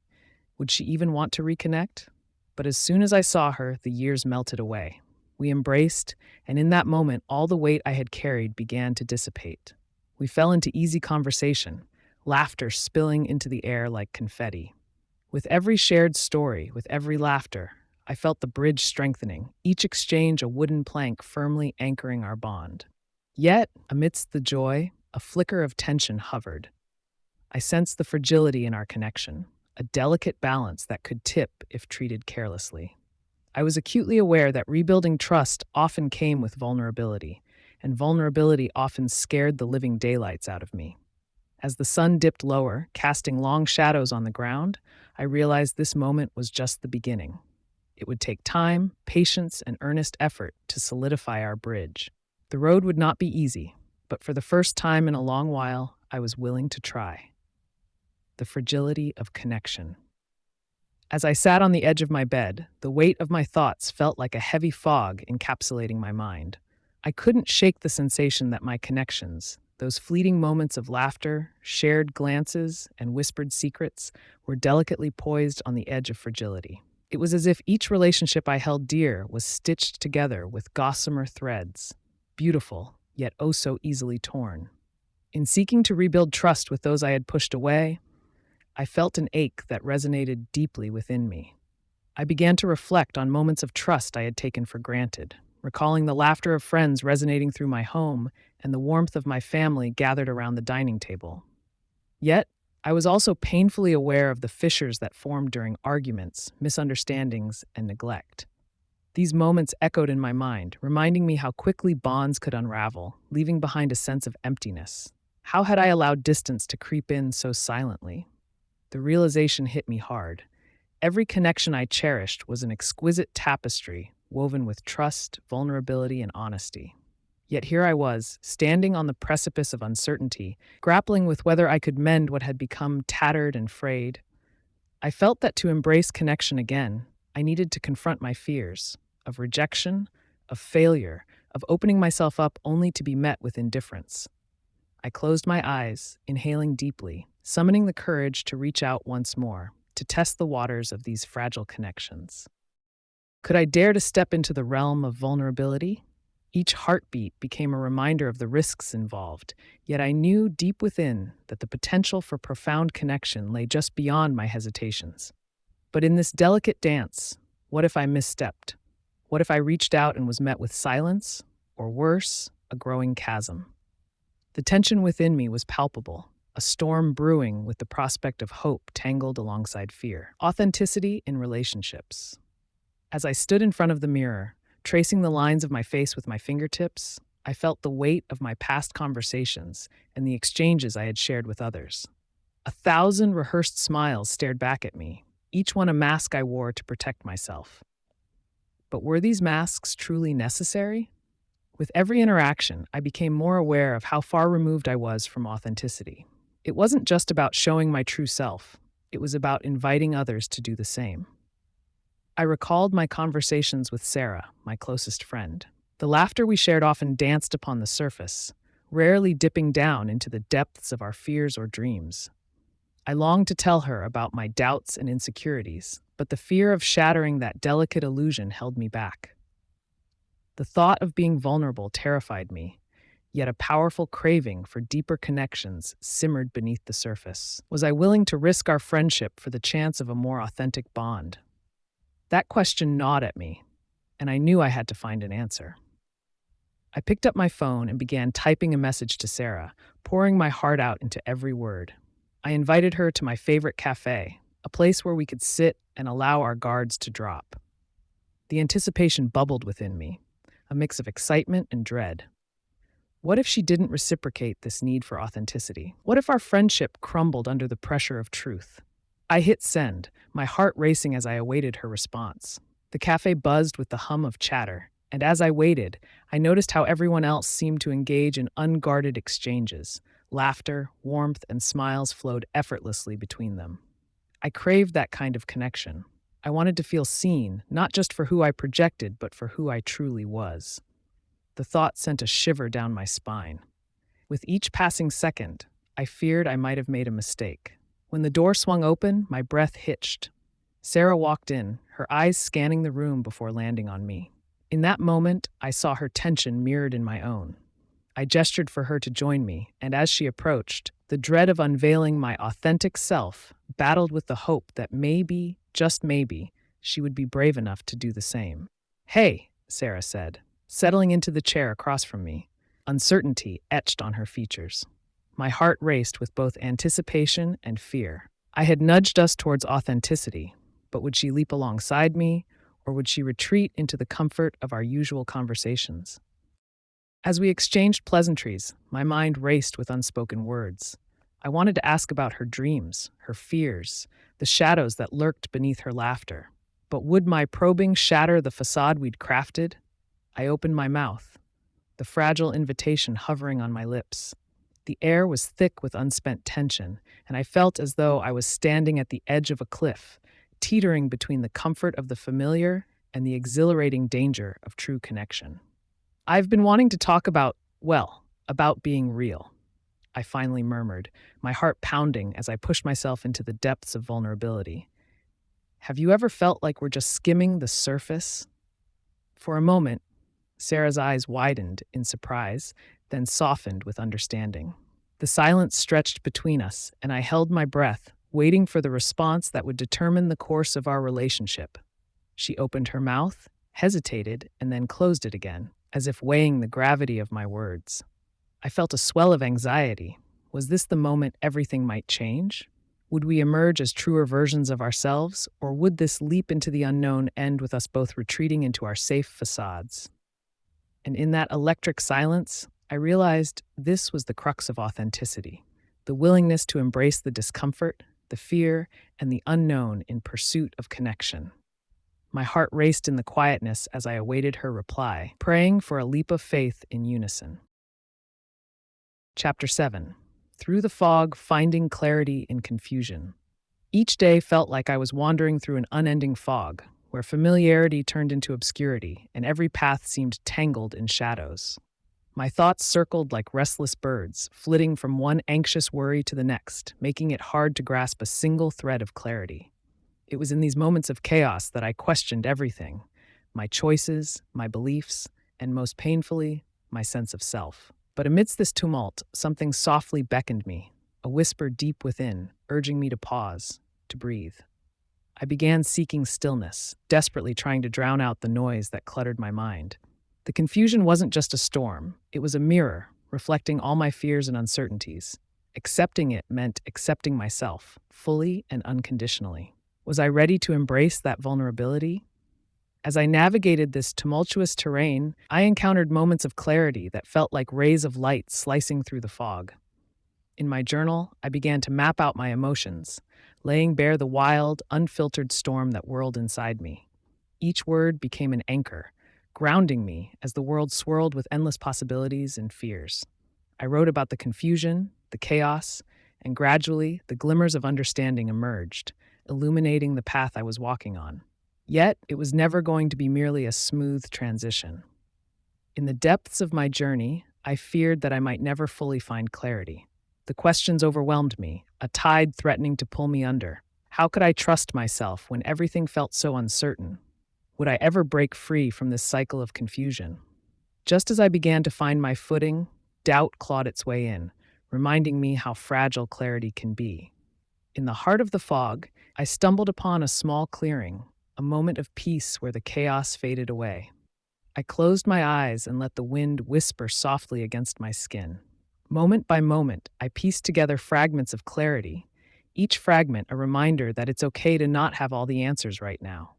Would she even want to reconnect? But as soon as I saw her, the years melted away. We embraced, and in that moment, all the weight I had carried began to dissipate. We fell into easy conversation, laughter spilling into the air like confetti. With every shared story, with every laughter, I felt the bridge strengthening, each exchange a wooden plank firmly anchoring our bond. Yet, amidst the joy, a flicker of tension hovered. I sensed the fragility in our connection, a delicate balance that could tip if treated carelessly. I was acutely aware that rebuilding trust often came with vulnerability, and vulnerability often scared the living daylights out of me. As the sun dipped lower, casting long shadows on the ground, I realized this moment was just the beginning. It would take time, patience, and earnest effort to solidify our bridge. The road would not be easy, but for the first time in a long while, I was willing to try. The fragility of connection. As I sat on the edge of my bed, the weight of my thoughts felt like a heavy fog encapsulating my mind. I couldn't shake the sensation that my connections, those fleeting moments of laughter, shared glances, and whispered secrets, were delicately poised on the edge of fragility. It was as if each relationship I held dear was stitched together with gossamer threads, beautiful, yet oh so easily torn. In seeking to rebuild trust with those I had pushed away, I felt an ache that resonated deeply within me. I began to reflect on moments of trust I had taken for granted, recalling the laughter of friends resonating through my home and the warmth of my family gathered around the dining table. Yet, I was also painfully aware of the fissures that formed during arguments, misunderstandings, and neglect. These moments echoed in my mind, reminding me how quickly bonds could unravel, leaving behind a sense of emptiness. How had I allowed distance to creep in so silently? The realization hit me hard. Every connection I cherished was an exquisite tapestry woven with trust, vulnerability, and honesty. Yet here I was, standing on the precipice of uncertainty, grappling with whether I could mend what had become tattered and frayed. I felt that to embrace connection again, I needed to confront my fears of rejection, of failure, of opening myself up only to be met with indifference. I closed my eyes, inhaling deeply, summoning the courage to reach out once more, to test the waters of these fragile connections. Could I dare to step into the realm of vulnerability? Each heartbeat became a reminder of the risks involved, yet I knew deep within that the potential for profound connection lay just beyond my hesitations. But in this delicate dance, what if I misstepped? What if I reached out and was met with silence, or worse, a growing chasm? The tension within me was palpable, a storm brewing with the prospect of hope tangled alongside fear. Authenticity in relationships. As I stood in front of the mirror, Tracing the lines of my face with my fingertips, I felt the weight of my past conversations and the exchanges I had shared with others. 1,000 rehearsed smiles stared back at me, each one a mask I wore to protect myself. But were these masks truly necessary? With every interaction, I became more aware of how far removed I was from authenticity. It wasn't just about showing my true self, it was about inviting others to do the same. I recalled my conversations with Sarah, my closest friend. The laughter we shared often danced upon the surface, rarely dipping down into the depths of our fears or dreams. I longed to tell her about my doubts and insecurities, but the fear of shattering that delicate illusion held me back. The thought of being vulnerable terrified me, yet a powerful craving for deeper connections simmered beneath the surface. Was I willing to risk our friendship for the chance of a more authentic bond? That question gnawed at me, and I knew I had to find an answer. I picked up my phone and began typing a message to Sarah, pouring my heart out into every word. I invited her to my favorite cafe, a place where we could sit and allow our guards to drop. The anticipation bubbled within me, a mix of excitement and dread. What if she didn't reciprocate this need for authenticity? What if our friendship crumbled under the pressure of truth? I hit send, my heart racing as I awaited her response. The cafe buzzed with the hum of chatter, and as I waited, I noticed how everyone else seemed to engage in unguarded exchanges. Laughter, warmth, and smiles flowed effortlessly between them. I craved that kind of connection. I wanted to feel seen, not just for who I projected, but for who I truly was. The thought sent a shiver down my spine. With each passing second, I feared I might have made a mistake. When the door swung open, my breath hitched. Sarah walked in, her eyes scanning the room before landing on me. In that moment, I saw her tension mirrored in my own. I gestured for her to join me, and as she approached, the dread of unveiling my authentic self battled with the hope that maybe, just maybe, she would be brave enough to do the same. "Hey," Sarah said, settling into the chair across from me, uncertainty etched on her features. My heart raced with both anticipation and fear. I had nudged us towards authenticity, but would she leap alongside me, or would she retreat into the comfort of our usual conversations? As we exchanged pleasantries, my mind raced with unspoken words. I wanted to ask about her dreams, her fears, the shadows that lurked beneath her laughter. But would my probing shatter the facade we'd crafted? I opened my mouth, the fragile invitation hovering on my lips. The air was thick with unspent tension, and I felt as though I was standing at the edge of a cliff, teetering between the comfort of the familiar and the exhilarating danger of true connection. "I've been wanting to talk about being real," I finally murmured, my heart pounding as I pushed myself into the depths of vulnerability. "Have you ever felt like we're just skimming the surface?" For a moment, Sarah's eyes widened in surprise, then softened with understanding. The silence stretched between us, and I held my breath, waiting for the response that would determine the course of our relationship. She opened her mouth, hesitated, and then closed it again, as if weighing the gravity of my words. I felt a swell of anxiety. Was this the moment everything might change? Would we emerge as truer versions of ourselves, or would this leap into the unknown end with us both retreating into our safe facades? And in that electric silence, I realized this was the crux of authenticity, the willingness to embrace the discomfort, the fear, and the unknown in pursuit of connection. My heart raced in the quietness as I awaited her reply, praying for a leap of faith in unison. Chapter 7. Through the Fog, Finding Clarity in Confusion. Each day felt like I was wandering through an unending fog, where familiarity turned into obscurity and every path seemed tangled in shadows. My thoughts circled like restless birds, flitting from one anxious worry to the next, making it hard to grasp a single thread of clarity. It was in these moments of chaos that I questioned everything, my choices, my beliefs, and most painfully, my sense of self. But amidst this tumult, something softly beckoned me, a whisper deep within, urging me to pause, to breathe. I began seeking stillness, desperately trying to drown out the noise that cluttered my mind. The confusion wasn't just a storm, it was a mirror, reflecting all my fears and uncertainties. Accepting it meant accepting myself, fully and unconditionally. Was I ready to embrace that vulnerability? As I navigated this tumultuous terrain, I encountered moments of clarity that felt like rays of light slicing through the fog. In my journal, I began to map out my emotions, laying bare the wild, unfiltered storm that whirled inside me. Each word became an anchor, grounding me as the world swirled with endless possibilities and fears. I wrote about the confusion, the chaos, and gradually the glimmers of understanding emerged, illuminating the path I was walking on. Yet, it was never going to be merely a smooth transition. In the depths of my journey, I feared that I might never fully find clarity. The questions overwhelmed me, a tide threatening to pull me under. How could I trust myself when everything felt so uncertain? Would I ever break free from this cycle of confusion? Just as I began to find my footing, doubt clawed its way in, reminding me how fragile clarity can be. In the heart of the fog, I stumbled upon a small clearing, a moment of peace where the chaos faded away. I closed my eyes and let the wind whisper softly against my skin. Moment by moment, I pieced together fragments of clarity, each fragment a reminder that it's okay to not have all the answers right now.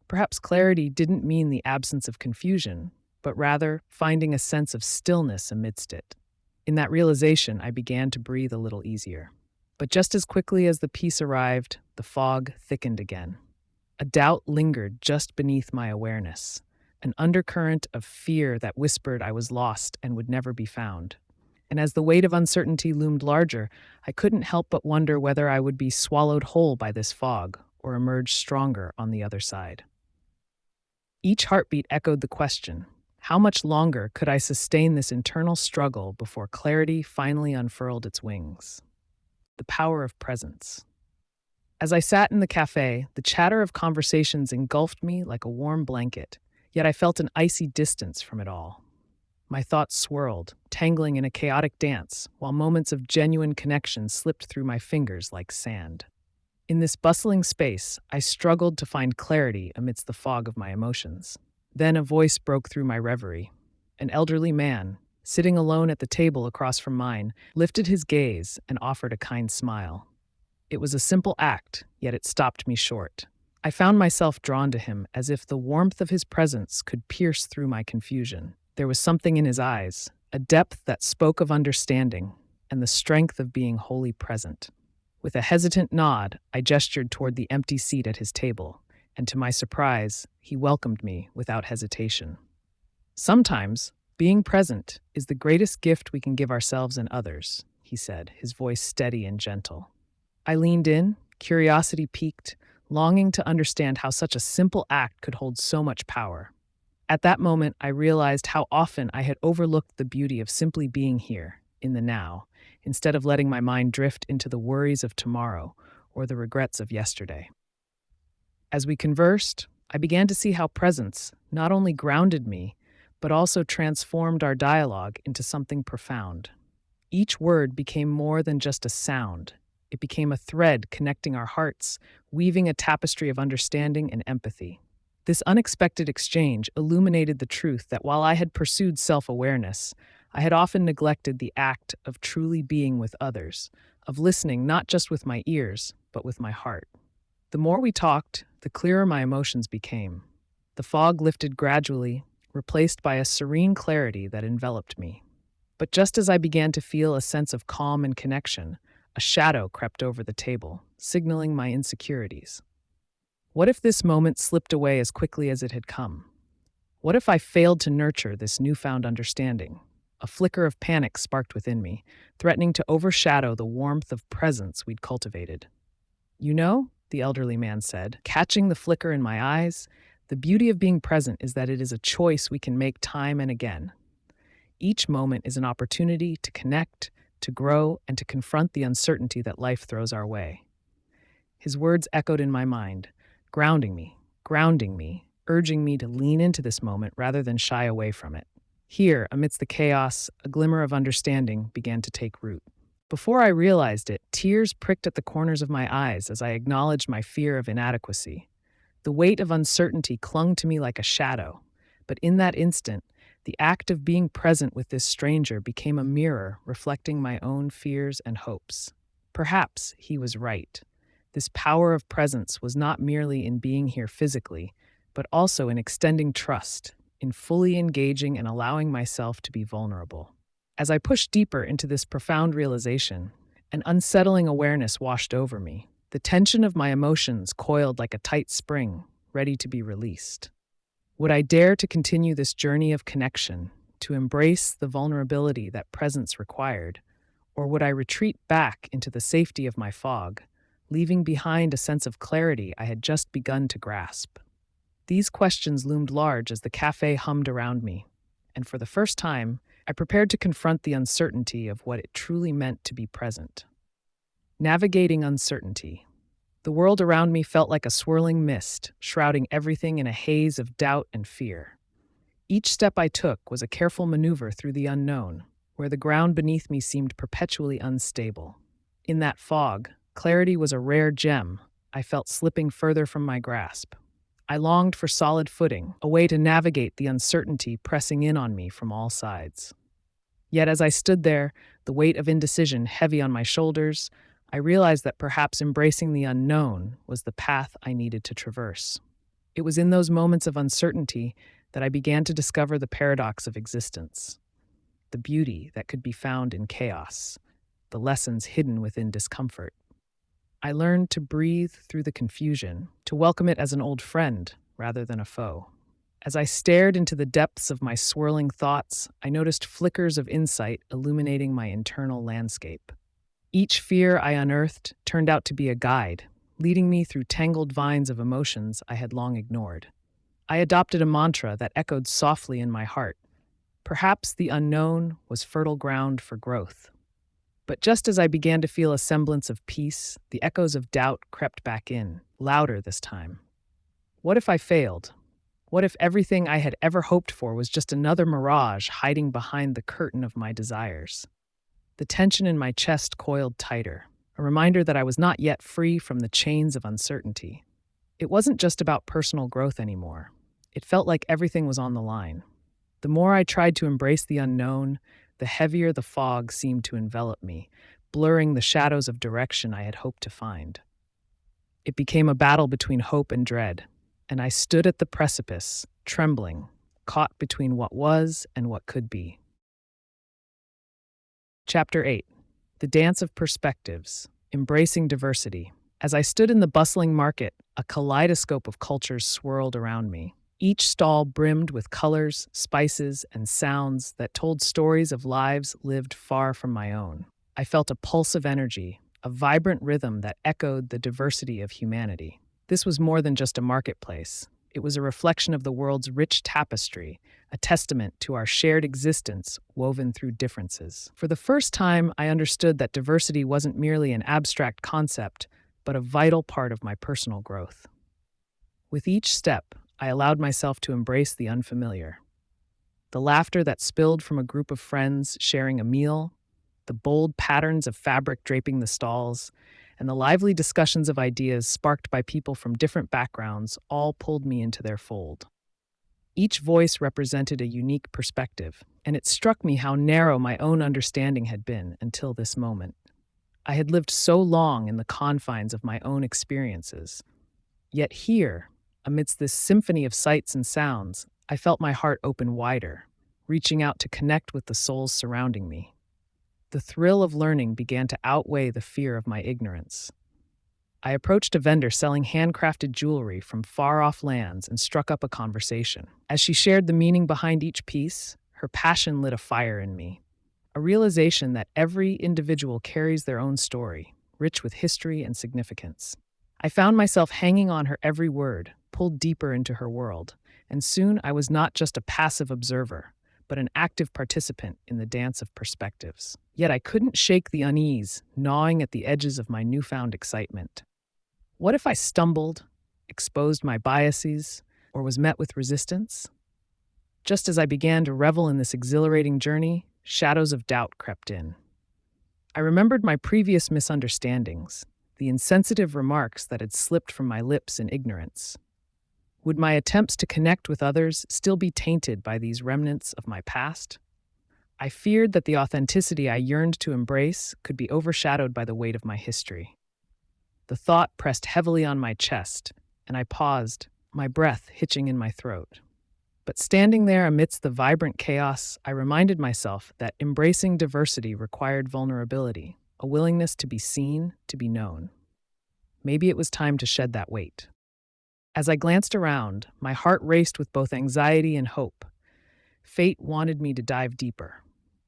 Perhaps clarity didn't mean the absence of confusion, but rather finding a sense of stillness amidst it. In that realization, I began to breathe a little easier. But just as quickly as the peace arrived, the fog thickened again. A doubt lingered just beneath my awareness, an undercurrent of fear that whispered I was lost and would never be found. And as the weight of uncertainty loomed larger, I couldn't help but wonder whether I would be swallowed whole by this fog or emerge stronger on the other side. Each heartbeat echoed the question, how much longer could I sustain this internal struggle before clarity finally unfurled its wings? The power of presence. As I sat in the cafe, the chatter of conversations engulfed me like a warm blanket, yet I felt an icy distance from it all. My thoughts swirled, tangling in a chaotic dance, while moments of genuine connection slipped through my fingers like sand. In this bustling space, I struggled to find clarity amidst the fog of my emotions. Then a voice broke through my reverie. An elderly man, sitting alone at the table across from mine, lifted his gaze and offered a kind smile. It was a simple act, yet it stopped me short. I found myself drawn to him as if the warmth of his presence could pierce through my confusion. There was something in his eyes, a depth that spoke of understanding and the strength of being wholly present. With a hesitant nod, I gestured toward the empty seat at his table, and to my surprise, he welcomed me without hesitation. Sometimes, being present is the greatest gift we can give ourselves and others, he said, his voice steady and gentle. I leaned in, curiosity piqued, longing to understand how such a simple act could hold so much power. At that moment, I realized how often I had overlooked the beauty of simply being here, in the now, instead of letting my mind drift into the worries of tomorrow or the regrets of yesterday. As we conversed, I began to see how presence not only grounded me, but also transformed our dialogue into something profound. Each word became more than just a sound. It became a thread connecting our hearts, weaving a tapestry of understanding and empathy. This unexpected exchange illuminated the truth that while I had pursued self-awareness, I had often neglected the act of truly being with others, of listening not just with my ears, but with my heart. The more we talked, the clearer my emotions became. The fog lifted gradually, replaced by a serene clarity that enveloped me. But just as I began to feel a sense of calm and connection, a shadow crept over the table, signaling my insecurities. What if this moment slipped away as quickly as it had come? What if I failed to nurture this newfound understanding? A flicker of panic sparked within me, threatening to overshadow the warmth of presence we'd cultivated. You know, the elderly man said, catching the flicker in my eyes, the beauty of being present is that it is a choice we can make time and again. Each moment is an opportunity to connect, to grow, and to confront the uncertainty that life throws our way. His words echoed in my mind, grounding me, urging me to lean into this moment rather than shy away from it. Here, amidst the chaos, a glimmer of understanding began to take root. Before I realized it, tears pricked at the corners of my eyes as I acknowledged my fear of inadequacy. The weight of uncertainty clung to me like a shadow, but in that instant, the act of being present with this stranger became a mirror reflecting my own fears and hopes. Perhaps he was right. This power of presence was not merely in being here physically, but also in extending trust, in fully engaging and allowing myself to be vulnerable. As I pushed deeper into this profound realization, an unsettling awareness washed over me. The tension of my emotions coiled like a tight spring, ready to be released. Would I dare to continue this journey of connection, to embrace the vulnerability that presence required, or would I retreat back into the safety of my fog, leaving behind a sense of clarity I had just begun to grasp? These questions loomed large as the cafe hummed around me, and for the first time, I prepared to confront the uncertainty of what it truly meant to be present. Navigating uncertainty. The world around me felt like a swirling mist, shrouding everything in a haze of doubt and fear. Each step I took was a careful maneuver through the unknown, where the ground beneath me seemed perpetually unstable. In that fog, clarity was a rare gem I felt slipping further from my grasp. I longed for solid footing, a way to navigate the uncertainty pressing in on me from all sides. Yet as I stood there, the weight of indecision heavy on my shoulders, I realized that perhaps embracing the unknown was the path I needed to traverse. It was in those moments of uncertainty that I began to discover the paradox of existence, the beauty that could be found in chaos, the lessons hidden within discomfort. I learned to breathe through the confusion, to welcome it as an old friend rather than a foe. As I stared into the depths of my swirling thoughts, I noticed flickers of insight illuminating my internal landscape. Each fear I unearthed turned out to be a guide, leading me through tangled vines of emotions I had long ignored. I adopted a mantra that echoed softly in my heart. Perhaps the unknown was fertile ground for growth. But just as I began to feel a semblance of peace, the echoes of doubt crept back in, louder this time. What if I failed? What if everything I had ever hoped for was just another mirage hiding behind the curtain of my desires? The tension in my chest coiled tighter, a reminder that I was not yet free from the chains of uncertainty. It wasn't just about personal growth anymore. It felt like everything was on the line. The more I tried to embrace the unknown, the heavier the fog seemed to envelop me, blurring the shadows of direction I had hoped to find. It became a battle between hope and dread, and I stood at the precipice, trembling, caught between what was and what could be. Chapter 8. The Dance of Perspectives, Embracing Diversity. As I stood in the bustling market, a kaleidoscope of cultures swirled around me. Each stall brimmed with colors, spices, and sounds that told stories of lives lived far from my own. I felt a pulse of energy, a vibrant rhythm that echoed the diversity of humanity. This was more than just a marketplace. It was a reflection of the world's rich tapestry, a testament to our shared existence woven through differences. For the first time, I understood that diversity wasn't merely an abstract concept, but a vital part of my personal growth. With each step, I allowed myself to embrace the unfamiliar. The laughter that spilled from a group of friends sharing a meal, the bold patterns of fabric draping the stalls, and the lively discussions of ideas sparked by people from different backgrounds all pulled me into their fold. Each voice represented a unique perspective, and it struck me how narrow my own understanding had been until this moment. I had lived so long in the confines of my own experiences. Yet here, amidst this symphony of sights and sounds, I felt my heart open wider, reaching out to connect with the souls surrounding me. The thrill of learning began to outweigh the fear of my ignorance. I approached a vendor selling handcrafted jewelry from far-off lands and struck up a conversation. As she shared the meaning behind each piece, her passion lit a fire in me. A realization that every individual carries their own story, rich with history and significance. I found myself hanging on her every word, pulled deeper into her world, and soon I was not just a passive observer, but an active participant in the dance of perspectives. Yet I couldn't shake the unease, gnawing at the edges of my newfound excitement. What if I stumbled, exposed my biases, or was met with resistance? Just as I began to revel in this exhilarating journey, shadows of doubt crept in. I remembered my previous misunderstandings, the insensitive remarks that had slipped from my lips in ignorance. Would my attempts to connect with others still be tainted by these remnants of my past? I feared that the authenticity I yearned to embrace could be overshadowed by the weight of my history. The thought pressed heavily on my chest, and I paused, my breath hitching in my throat. But standing there amidst the vibrant chaos, I reminded myself that embracing diversity required vulnerability, a willingness to be seen, to be known. Maybe it was time to shed that weight. As I glanced around, my heart raced with both anxiety and hope. Fate wanted me to dive deeper.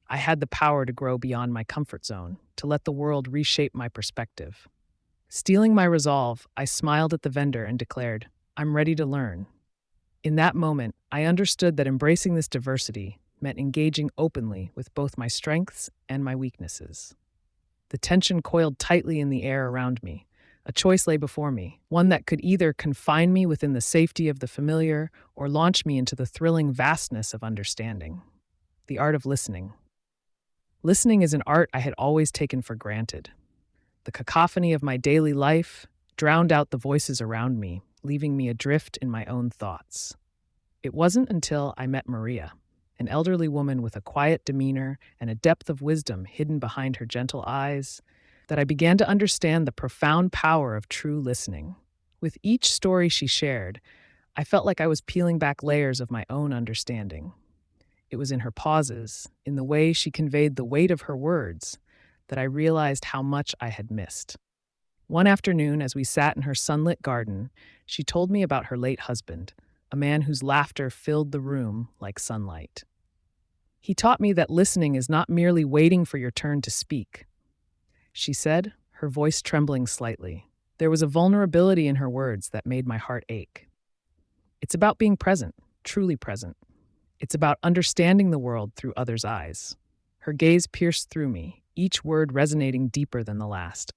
I had the power to grow beyond my comfort zone, to let the world reshape my perspective. Steeling my resolve, I smiled at the vendor and declared, "I'm ready to learn." In that moment, I understood that embracing this diversity meant engaging openly with both my strengths and my weaknesses. The tension coiled tightly in the air around me. A choice lay before me, one that could either confine me within the safety of the familiar or launch me into the thrilling vastness of understanding. The art of listening. Listening is an art I had always taken for granted. The cacophony of my daily life drowned out the voices around me, leaving me adrift in my own thoughts. It wasn't until I met Maria, an elderly woman with a quiet demeanor and a depth of wisdom hidden behind her gentle eyes, that I began to understand the profound power of true listening. With each story she shared, I felt like I was peeling back layers of my own understanding. It was in her pauses, in the way she conveyed the weight of her words, that I realized how much I had missed. One afternoon, as we sat in her sunlit garden, she told me about her late husband, a man whose laughter filled the room like sunlight. He taught me that listening is not merely waiting for your turn to speak, she said, her voice trembling slightly. There was a vulnerability in her words that made my heart ache. It's about being present, truly present. It's about understanding the world through others' eyes. Her gaze pierced through me, each word resonating deeper than the last.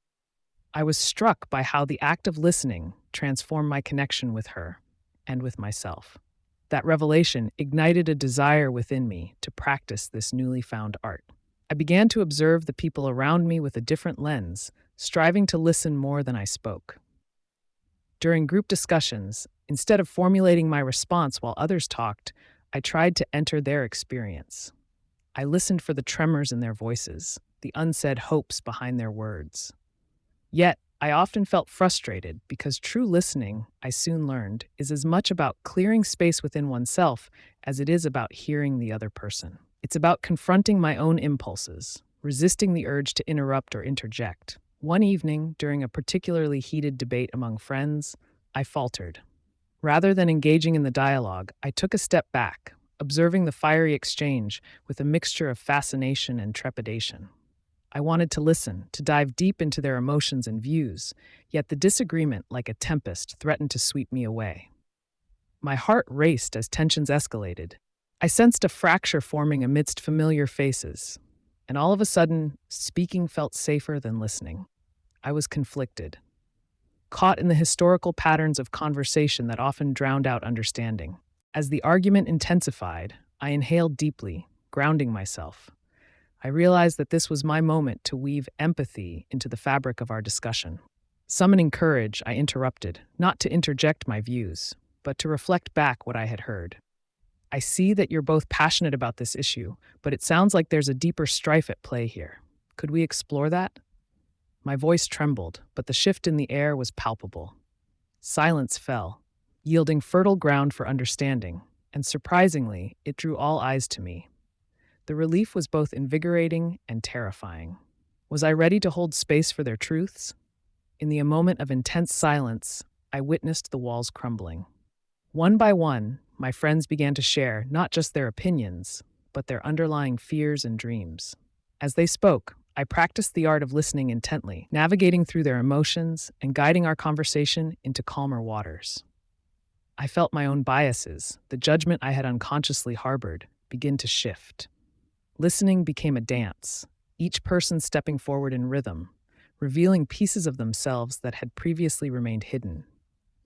I was struck by how the act of listening transformed my connection with her and with myself. That revelation ignited a desire within me to practice this newly found art. I began to observe the people around me with a different lens, striving to listen more than I spoke. During group discussions, instead of formulating my response while others talked, I tried to enter their experience. I listened for the tremors in their voices, the unsaid hopes behind their words. Yet, I often felt frustrated because true listening, I soon learned, is as much about clearing space within oneself as it is about hearing the other person. It's about confronting my own impulses, resisting the urge to interrupt or interject. One evening, during a particularly heated debate among friends, I faltered. Rather than engaging in the dialogue, I took a step back, observing the fiery exchange with a mixture of fascination and trepidation. I wanted to listen, to dive deep into their emotions and views, yet the disagreement, like a tempest, threatened to sweep me away. My heart raced as tensions escalated. I sensed a fracture forming amidst familiar faces, and all of a sudden, speaking felt safer than listening. I was conflicted, caught in the historical patterns of conversation that often drowned out understanding. As the argument intensified, I inhaled deeply, grounding myself. I realized that this was my moment to weave empathy into the fabric of our discussion. Summoning courage, I interrupted, not to interject my views, but to reflect back what I had heard. I see that you're both passionate about this issue, but it sounds like there's a deeper strife at play here. Could we explore that? My voice trembled, but the shift in the air was palpable. Silence fell, yielding fertile ground for understanding, and surprisingly, it drew all eyes to me. The relief was both invigorating and terrifying. Was I ready to hold space for their truths? In the moment of intense silence, I witnessed the walls crumbling. One by one, my friends began to share not just their opinions, but their underlying fears and dreams. As they spoke, I practiced the art of listening intently, navigating through their emotions and guiding our conversation into calmer waters. I felt my own biases, the judgment I had unconsciously harbored, begin to shift. Listening became a dance, each person stepping forward in rhythm, revealing pieces of themselves that had previously remained hidden.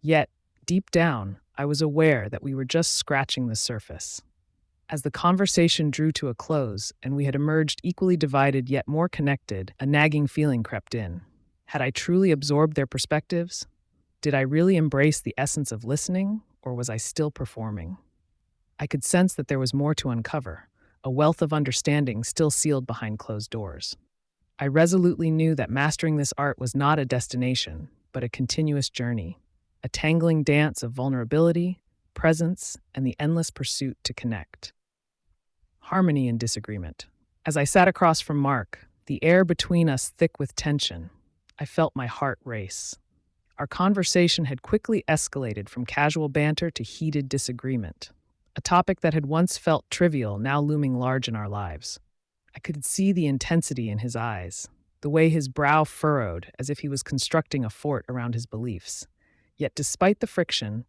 Yet, deep down, I was aware that we were just scratching the surface. As the conversation drew to a close and we had emerged equally divided yet more connected, a nagging feeling crept in. Had I truly absorbed their perspectives? Did I really embrace the essence of listening, or was I still performing? I could sense that there was more to uncover, a wealth of understanding still sealed behind closed doors. I resolutely knew that mastering this art was not a destination, but a continuous journey. a tangling dance of vulnerability, presence, and the endless pursuit to connect. Harmony and disagreement. As I sat across from Mark, the air between us thick with tension, I felt my heart race. Our conversation had quickly escalated from casual banter to heated disagreement, a topic that had once felt trivial now looming large in our lives. I could see the intensity in his eyes, the way his brow furrowed as if he was constructing a fort around his beliefs. Yet despite the friction,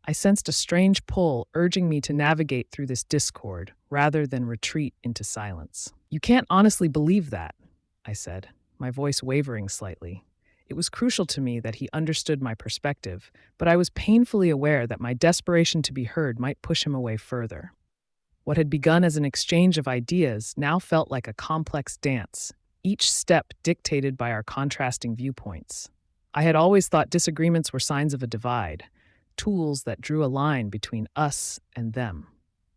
I sensed a strange pull urging me to navigate through this discord rather than retreat into silence. "You can't honestly believe that," I said, my voice wavering slightly. It was crucial to me that he understood my perspective, but I was painfully aware that my desperation to be heard might push him away further. What had begun as an exchange of ideas now felt like a complex dance, each step dictated by our contrasting viewpoints. I had always thought disagreements were signs of a divide, tools that drew a line between us and them.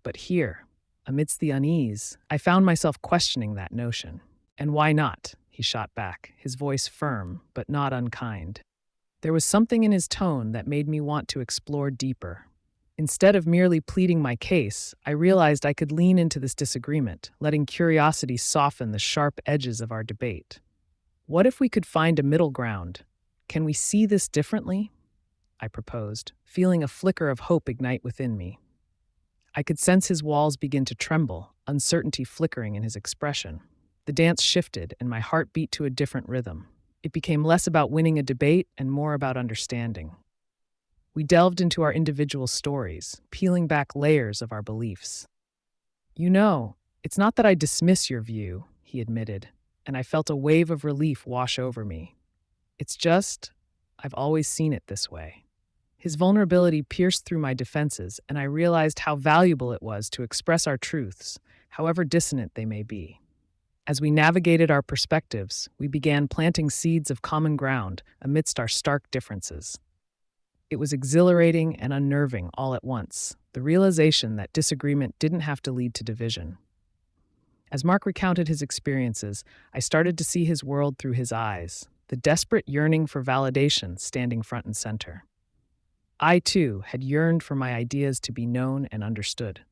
But here, amidst the unease, I found myself questioning that notion. "And why not?" he shot back, his voice firm but not unkind. There was something in his tone that made me want to explore deeper. Instead of merely pleading my case, I realized I could lean into this disagreement, letting curiosity soften the sharp edges of our debate. "What if we could find a middle ground? Can we see this differently?" I proposed, feeling a flicker of hope ignite within me. I could sense his walls begin to tremble, uncertainty flickering in his expression. The dance shifted, and my heart beat to a different rhythm. It became less about winning a debate and more about understanding. We delved into our individual stories, peeling back layers of our beliefs. "You know, it's not that I dismiss your view," he admitted, and I felt a wave of relief wash over me. "It's just, I've always seen it this way." His vulnerability pierced through my defenses, and I realized how valuable it was to express our truths, however dissonant they may be. As we navigated our perspectives, we began planting seeds of common ground amidst our stark differences. It was exhilarating and unnerving all at once, the realization that disagreement didn't have to lead to division. As Mark recounted his experiences, I started to see his world through his eyes, the desperate yearning for validation standing front and center. I, too, had yearned for my ideas to be known and understood.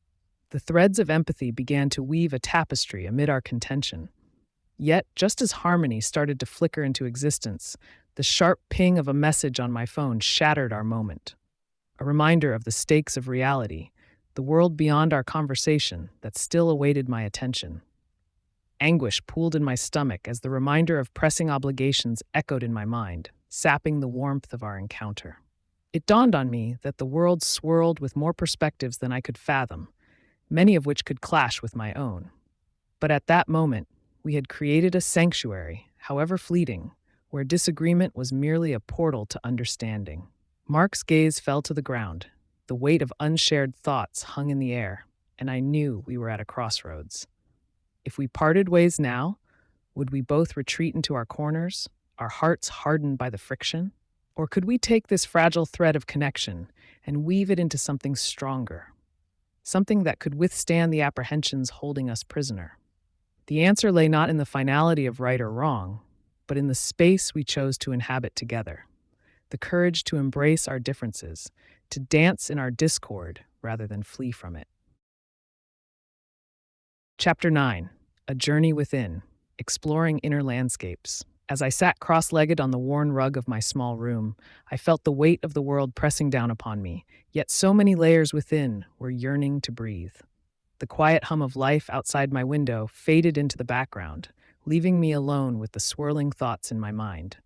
The threads of empathy began to weave a tapestry amid our contention. Yet, just as harmony started to flicker into existence, the sharp ping of a message on my phone shattered our moment. A reminder of the stakes of reality, the world beyond our conversation that still awaited my attention. Anguish pooled in my stomach as the reminder of pressing obligations echoed in my mind, sapping the warmth of our encounter. It dawned on me that the world swirled with more perspectives than I could fathom, many of which could clash with my own. But at that moment, we had created a sanctuary, however fleeting, where disagreement was merely a portal to understanding. Mark's gaze fell to the ground. The weight of unshared thoughts hung in the air, and I knew we were at a crossroads. If we parted ways now, would we both retreat into our corners, our hearts hardened by the friction? Or could we take this fragile thread of connection and weave it into something stronger? Something that could withstand the apprehensions holding us prisoner? The answer lay not in the finality of right or wrong, but in the space we chose to inhabit together. The courage to embrace our differences, to dance in our discord rather than flee from it. Chapter 9. A Journey Within. Exploring Inner Landscapes. As I sat cross-legged on the worn rug of my small room, I felt the weight of the world pressing down upon me, yet so many layers within were yearning to breathe. The quiet hum of life outside my window faded into the background, leaving me alone with the swirling thoughts in my mind.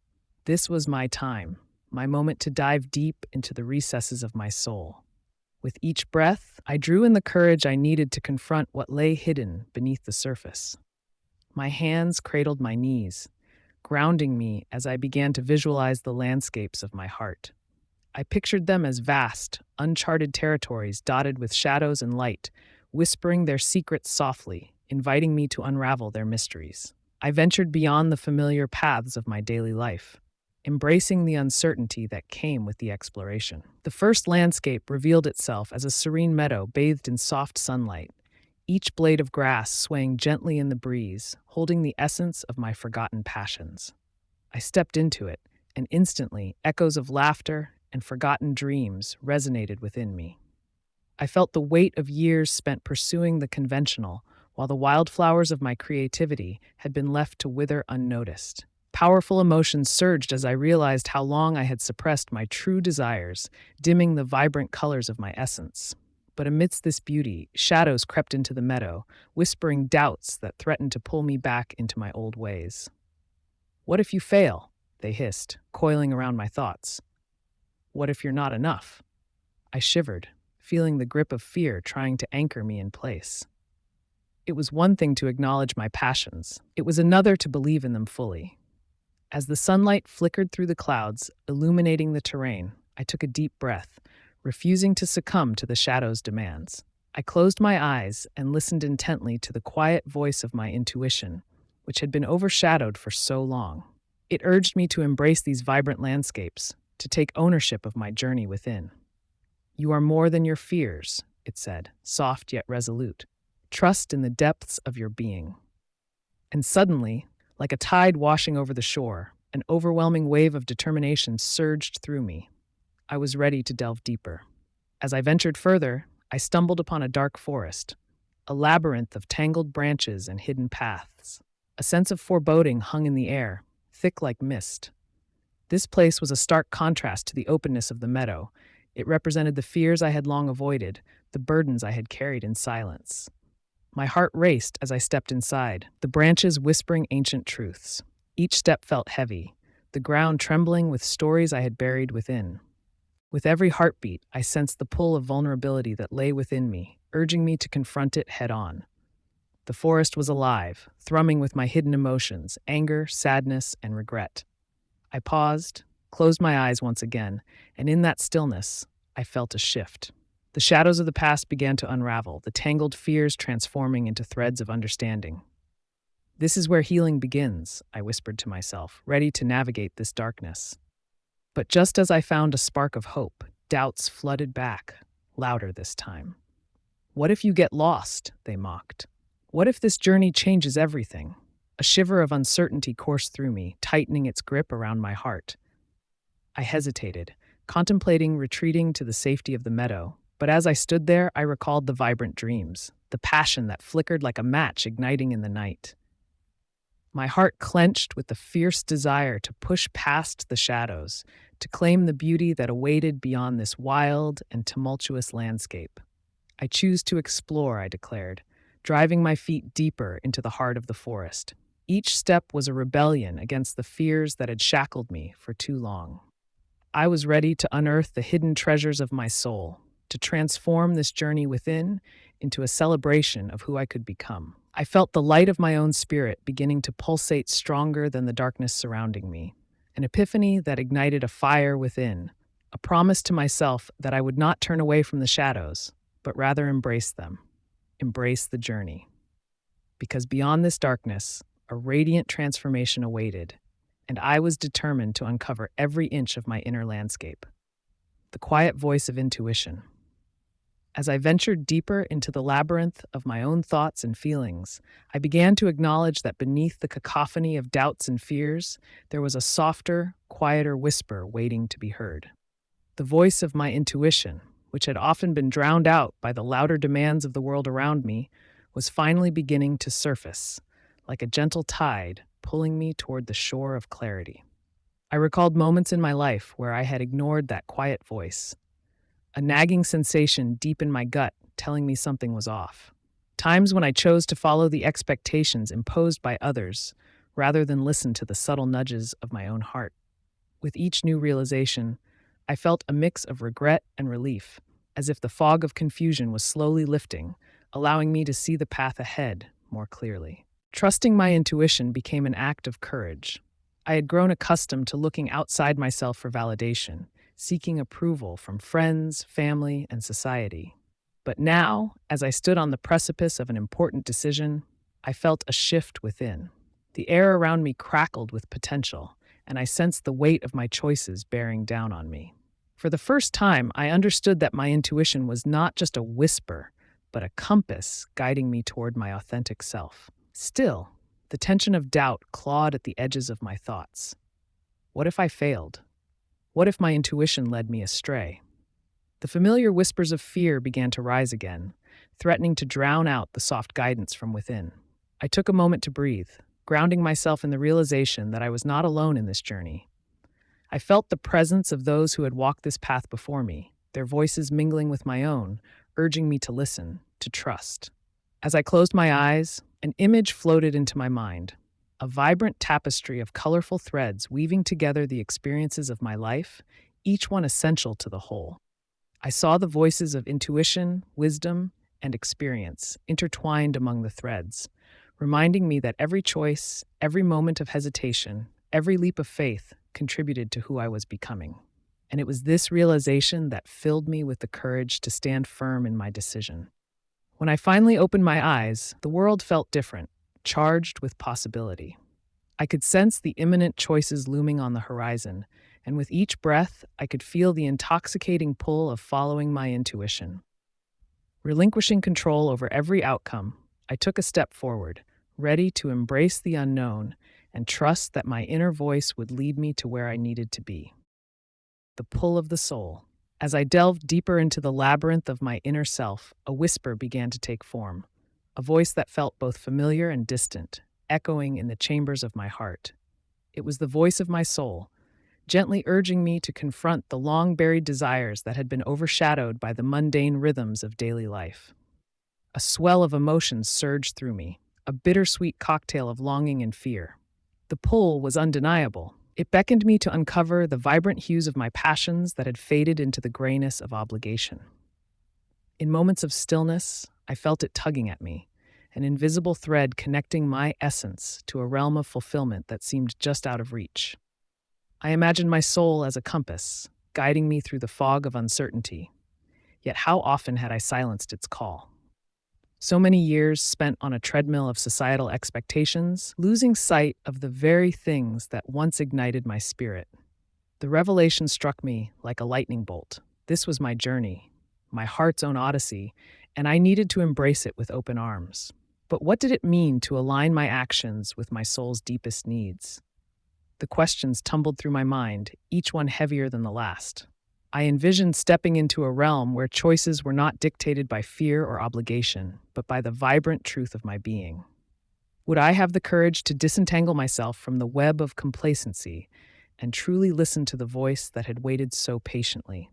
This was my time, my moment to dive deep into the recesses of my soul. With each breath, I drew in the courage I needed to confront what lay hidden beneath the surface. My hands cradled my knees, grounding me as I began to visualize the landscapes of my heart. I pictured them as vast, uncharted territories dotted with shadows and light, whispering their secrets softly, inviting me to unravel their mysteries. I ventured beyond the familiar paths of my daily life, embracing the uncertainty that came with the exploration. The first landscape revealed itself as a serene meadow bathed in soft sunlight, each blade of grass swaying gently in the breeze, holding the essence of my forgotten passions. I stepped into it, and instantly echoes of laughter and forgotten dreams resonated within me. I felt the weight of years spent pursuing the conventional, while the wildflowers of my creativity had been left to wither unnoticed. Powerful emotions surged as I realized how long I had suppressed my true desires, dimming the vibrant colors of my essence. But amidst this beauty, shadows crept into the meadow, whispering doubts that threatened to pull me back into my old ways. "What if you fail?" they hissed, coiling around my thoughts. "What if you're not enough?" I shivered, feeling the grip of fear trying to anchor me in place. It was one thing to acknowledge my passions, it was another to believe in them fully. As the sunlight flickered through the clouds, illuminating the terrain, I took a deep breath, refusing to succumb to the shadow's demands. I closed my eyes and listened intently to the quiet voice of my intuition, which had been overshadowed for so long. It urged me to embrace these vibrant landscapes, to take ownership of my journey within. "You are more than your fears," it said, soft yet resolute. "Trust in the depths of your being." And suddenly, like a tide washing over the shore, an overwhelming wave of determination surged through me. I was ready to delve deeper. As I ventured further, I stumbled upon a dark forest, a labyrinth of tangled branches and hidden paths. A sense of foreboding hung in the air, thick like mist. This place was a stark contrast to the openness of the meadow. It represented the fears I had long avoided, the burdens I had carried in silence. My heart raced as I stepped inside, the branches whispering ancient truths. Each step felt heavy, the ground trembling with stories I had buried within. With every heartbeat, I sensed the pull of vulnerability that lay within me, urging me to confront it head on. The forest was alive, thrumming with my hidden emotions, anger, sadness, and regret. I paused, closed my eyes once again, and in that stillness, I felt a shift. The shadows of the past began to unravel, the tangled fears transforming into threads of understanding. "This is where healing begins," I whispered to myself, ready to navigate this darkness. But just as I found a spark of hope, doubts flooded back, louder this time. "What if you get lost?" they mocked. "What if this journey changes everything?" A shiver of uncertainty coursed through me, tightening its grip around my heart. I hesitated, contemplating retreating to the safety of the meadow. But as I stood there, I recalled the vibrant dreams, the passion that flickered like a match igniting in the night. My heart clenched with the fierce desire to push past the shadows, to claim the beauty that awaited beyond this wild and tumultuous landscape. "I choose to explore," I declared, driving my feet deeper into the heart of the forest. Each step was a rebellion against the fears that had shackled me for too long. I was ready to unearth the hidden treasures of my soul, to transform this journey within into a celebration of who I could become. I felt the light of my own spirit beginning to pulsate stronger than the darkness surrounding me, an epiphany that ignited a fire within, a promise to myself that I would not turn away from the shadows, but rather embrace them, embrace the journey. Because beyond this darkness, a radiant transformation awaited, and I was determined to uncover every inch of my inner landscape. The quiet voice of intuition. As I ventured deeper into the labyrinth of my own thoughts and feelings, I began to acknowledge that beneath the cacophony of doubts and fears, there was a softer, quieter whisper waiting to be heard. The voice of my intuition, which had often been drowned out by the louder demands of the world around me, was finally beginning to surface, like a gentle tide pulling me toward the shore of clarity. I recalled moments in my life where I had ignored that quiet voice, a nagging sensation deep in my gut telling me something was off. Times when I chose to follow the expectations imposed by others rather than listen to the subtle nudges of my own heart. With each new realization, I felt a mix of regret and relief, as if the fog of confusion was slowly lifting, allowing me to see the path ahead more clearly. Trusting my intuition became an act of courage. I had grown accustomed to looking outside myself for validation, seeking approval from friends, family, and society. But now, as I stood on the precipice of an important decision, I felt a shift within. The air around me crackled with potential, and I sensed the weight of my choices bearing down on me. For the first time, I understood that my intuition was not just a whisper, but a compass guiding me toward my authentic self. Still, the tension of doubt clawed at the edges of my thoughts. What if I failed? What if my intuition led me astray? The familiar whispers of fear began to rise again, threatening to drown out the soft guidance from within. I took a moment to breathe, grounding myself in the realization that I was not alone in this journey. I felt the presence of those who had walked this path before me, their voices mingling with my own, urging me to listen, to trust. As I closed my eyes, an image floated into my mind, a vibrant tapestry of colorful threads weaving together the experiences of my life, each one essential to the whole. I saw the voices of intuition, wisdom, and experience intertwined among the threads, reminding me that every choice, every moment of hesitation, every leap of faith contributed to who I was becoming. And it was this realization that filled me with the courage to stand firm in my decision. When I finally opened my eyes, the world felt different, charged with possibility. I could sense the imminent choices looming on the horizon, and with each breath, I could feel the intoxicating pull of following my intuition. Relinquishing control over every outcome, I took a step forward, ready to embrace the unknown and trust that my inner voice would lead me to where I needed to be. The pull of the soul. As I delved deeper into the labyrinth of my inner self, a whisper began to take form, a voice that felt both familiar and distant, echoing in the chambers of my heart. It was the voice of my soul, gently urging me to confront the long-buried desires that had been overshadowed by the mundane rhythms of daily life. A swell of emotions surged through me, a bittersweet cocktail of longing and fear. The pull was undeniable. It beckoned me to uncover the vibrant hues of my passions that had faded into the grayness of obligation. In moments of stillness, I felt it tugging at me, an invisible thread connecting my essence to a realm of fulfillment that seemed just out of reach. I imagined my soul as a compass, guiding me through the fog of uncertainty. Yet how often had I silenced its call? So many years spent on a treadmill of societal expectations, losing sight of the very things that once ignited my spirit. The revelation struck me like a lightning bolt. This was my journey, my heart's own odyssey, and I needed to embrace it with open arms. But what did it mean to align my actions with my soul's deepest needs? The questions tumbled through my mind, each one heavier than the last. I envisioned stepping into a realm where choices were not dictated by fear or obligation, but by the vibrant truth of my being. Would I have the courage to disentangle myself from the web of complacency and truly listen to the voice that had waited so patiently?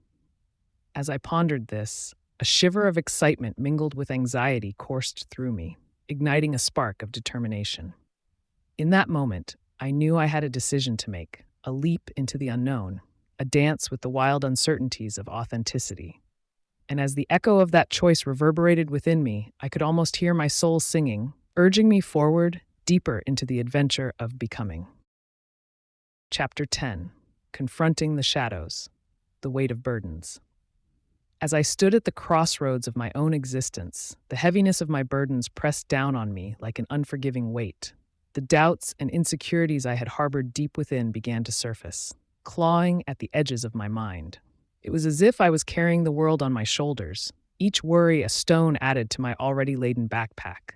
As I pondered this, a shiver of excitement mingled with anxiety coursed through me, igniting a spark of determination. In that moment, I knew I had a decision to make, a leap into the unknown, a dance with the wild uncertainties of authenticity. And as the echo of that choice reverberated within me, I could almost hear my soul singing, urging me forward, deeper into the adventure of becoming. Chapter 10. Confronting the Shadows, the Weight of Burdens. As I stood at the crossroads of my own existence, the heaviness of my burdens pressed down on me like an unforgiving weight. The doubts and insecurities I had harbored deep within began to surface, clawing at the edges of my mind. It was as if I was carrying the world on my shoulders, each worry a stone added to my already laden backpack.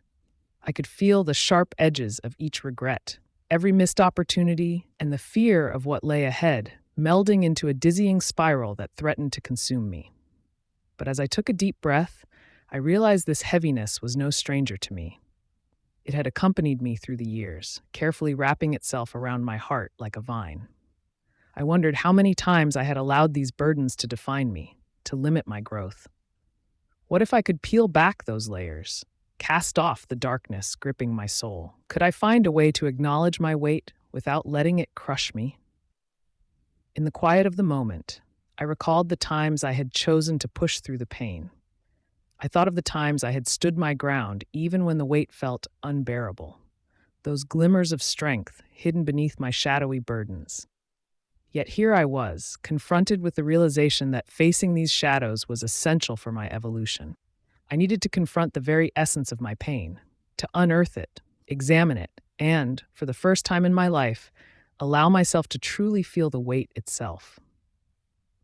I could feel the sharp edges of each regret, every missed opportunity, and the fear of what lay ahead, melding into a dizzying spiral that threatened to consume me. But as I took a deep breath, I realized this heaviness was no stranger to me. It had accompanied me through the years, carefully wrapping itself around my heart like a vine. I wondered how many times I had allowed these burdens to define me, to limit my growth. What if I could peel back those layers, cast off the darkness gripping my soul? Could I find a way to acknowledge my weight without letting it crush me? In the quiet of the moment, I recalled the times I had chosen to push through the pain. I thought of the times I had stood my ground even when the weight felt unbearable, those glimmers of strength hidden beneath my shadowy burdens. Yet here I was, confronted with the realization that facing these shadows was essential for my evolution. I needed to confront the very essence of my pain, to unearth it, examine it, and, for the first time in my life, allow myself to truly feel the weight itself.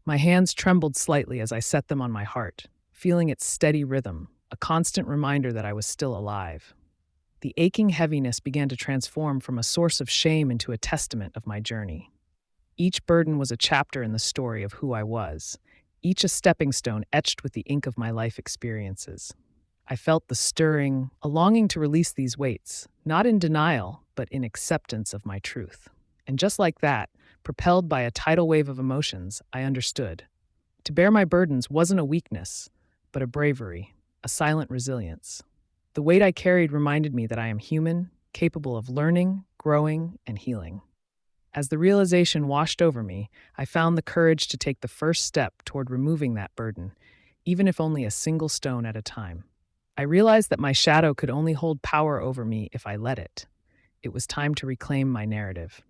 My hands trembled slightly as I set them on my heart, feeling its steady rhythm, a constant reminder that I was still alive. The aching heaviness began to transform from a source of shame into a testament of my journey. Each burden was a chapter in the story of who I was, each a stepping stone etched with the ink of my life experiences. I felt the stirring, a longing to release these weights, not in denial, but in acceptance of my truth. And just like that, propelled by a tidal wave of emotions, I understood. To bear my burdens wasn't a weakness, but a bravery, a silent resilience. The weight I carried reminded me that I am human, capable of learning, growing, and healing. As the realization washed over me, I found the courage to take the first step toward removing that burden, even if only a single stone at a time. I realized that my shadow could only hold power over me if I let it. It was time to reclaim my narrative.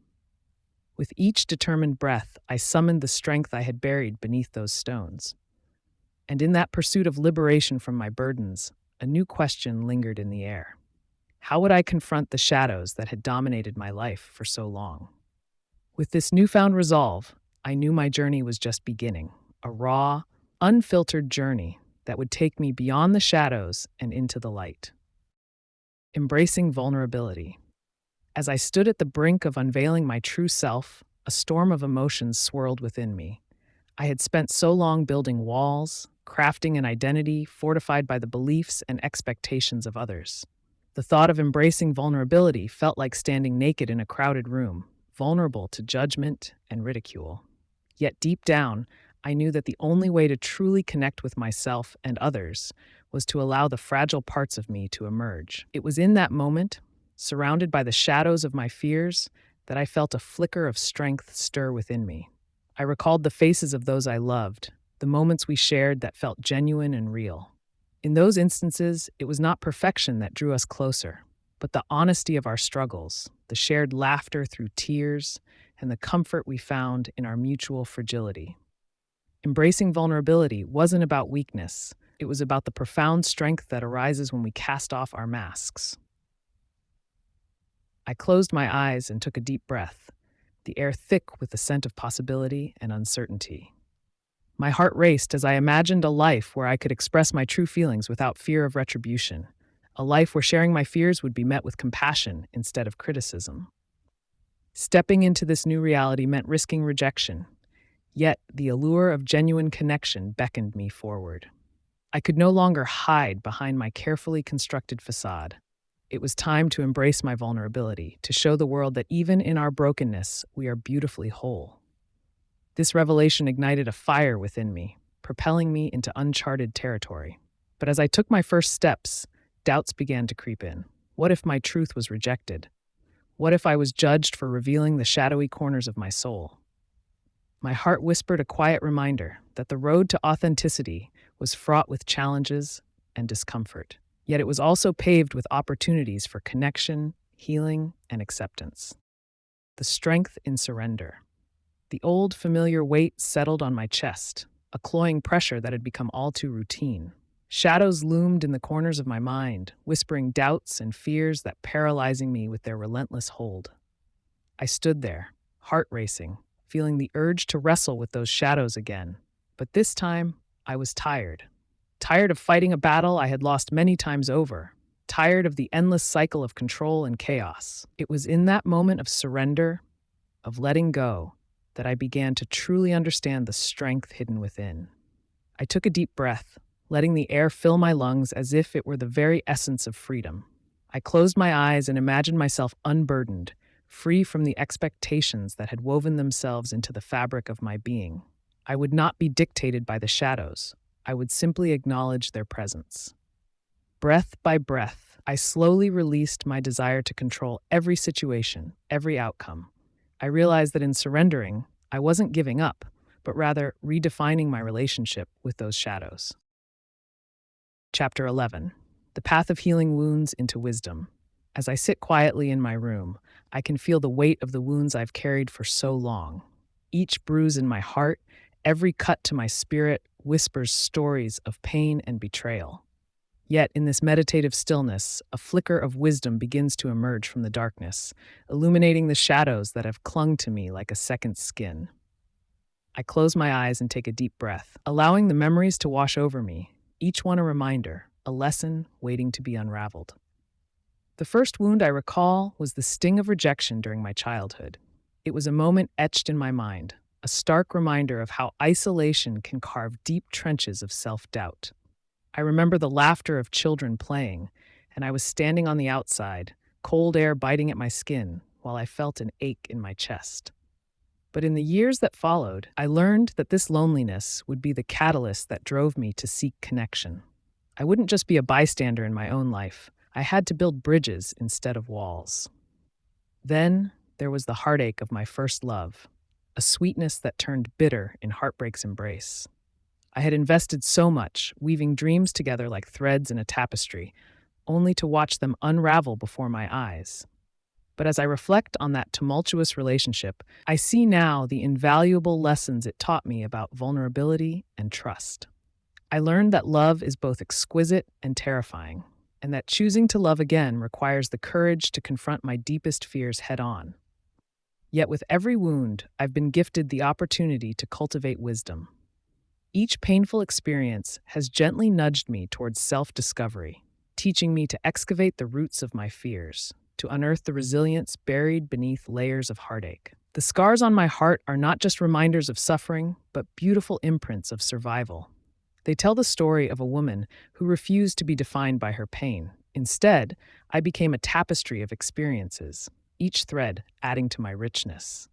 With each determined breath, I summoned the strength I had buried beneath those stones. And in that pursuit of liberation from my burdens, a new question lingered in the air. How would I confront the shadows that had dominated my life for so long? With this newfound resolve, I knew my journey was just beginning, a raw, unfiltered journey that would take me beyond the shadows and into the light. Embracing vulnerability. As I stood at the brink of unveiling my true self, a storm of emotions swirled within me. I had spent so long building walls, crafting an identity fortified by the beliefs and expectations of others. The thought of embracing vulnerability felt like standing naked in a crowded room, vulnerable to judgment and ridicule. Yet deep down, I knew that the only way to truly connect with myself and others was to allow the fragile parts of me to emerge. It was in that moment, surrounded by the shadows of my fears, that I felt a flicker of strength stir within me. I recalled the faces of those I loved, the moments we shared that felt genuine and real. In those instances, it was not perfection that drew us closer, but the honesty of our struggles, the shared laughter through tears, and the comfort we found in our mutual fragility. Embracing vulnerability wasn't about weakness, it was about the profound strength that arises when we cast off our masks. I closed my eyes and took a deep breath, the air thick with the scent of possibility and uncertainty. My heart raced as I imagined a life where I could express my true feelings without fear of retribution, a life where sharing my fears would be met with compassion instead of criticism. Stepping into this new reality meant risking rejection, yet the allure of genuine connection beckoned me forward. I could no longer hide behind my carefully constructed facade. It was time to embrace my vulnerability, to show the world that even in our brokenness, we are beautifully whole. This revelation ignited a fire within me, propelling me into uncharted territory. But as I took my first steps, doubts began to creep in. What if my truth was rejected? What if I was judged for revealing the shadowy corners of my soul? My heart whispered a quiet reminder that the road to authenticity was fraught with challenges and discomfort. Yet it was also paved with opportunities for connection, healing, and acceptance. The strength in surrender. The old familiar weight settled on my chest, a cloying pressure that had become all too routine. Shadows loomed in the corners of my mind, whispering doubts and fears that paralyzing me with their relentless hold. I stood there, heart racing, feeling the urge to wrestle with those shadows again. But this time, I was tired. Tired of fighting a battle I had lost many times over. Tired of the endless cycle of control and chaos. It was in that moment of surrender, of letting go, that I began to truly understand the strength hidden within. I took a deep breath, letting the air fill my lungs as if it were the very essence of freedom. I closed my eyes and imagined myself unburdened, free from the expectations that had woven themselves into the fabric of my being. I would not be dictated by the shadows. I would simply acknowledge their presence. Breath by breath, I slowly released my desire to control every situation, every outcome. I realized that in surrendering, I wasn't giving up, but rather redefining my relationship with those shadows. Chapter 11. The Path of Healing Wounds into Wisdom. As I sit quietly in my room, I can feel the weight of the wounds I've carried for so long. Each bruise in my heart, every cut to my spirit, whispers stories of pain and betrayal. Yet, in this meditative stillness, a flicker of wisdom begins to emerge from the darkness, illuminating the shadows that have clung to me like a second skin. I close my eyes and take a deep breath, allowing the memories to wash over me, each one a reminder, a lesson waiting to be unraveled. The first wound I recall was the sting of rejection during my childhood. It was a moment etched in my mind, a stark reminder of how isolation can carve deep trenches of self-doubt. I remember the laughter of children playing, and I was standing on the outside, cold air biting at my skin, while I felt an ache in my chest. But in the years that followed, I learned that this loneliness would be the catalyst that drove me to seek connection. I wouldn't just be a bystander in my own life. I had to build bridges instead of walls. Then there was the heartache of my first love, a sweetness that turned bitter in heartbreak's embrace. I had invested so much, weaving dreams together like threads in a tapestry, only to watch them unravel before my eyes. But as I reflect on that tumultuous relationship, I see now the invaluable lessons it taught me about vulnerability and trust. I learned that love is both exquisite and terrifying, and that choosing to love again requires the courage to confront my deepest fears head on. Yet with every wound, I've been gifted the opportunity to cultivate wisdom. Each painful experience has gently nudged me towards self-discovery, teaching me to excavate the roots of my fears, to unearth the resilience buried beneath layers of heartache. The scars on my heart are not just reminders of suffering, but beautiful imprints of survival. They tell the story of a woman who refused to be defined by her pain. Instead, I became a tapestry of experiences, each thread adding to my richness.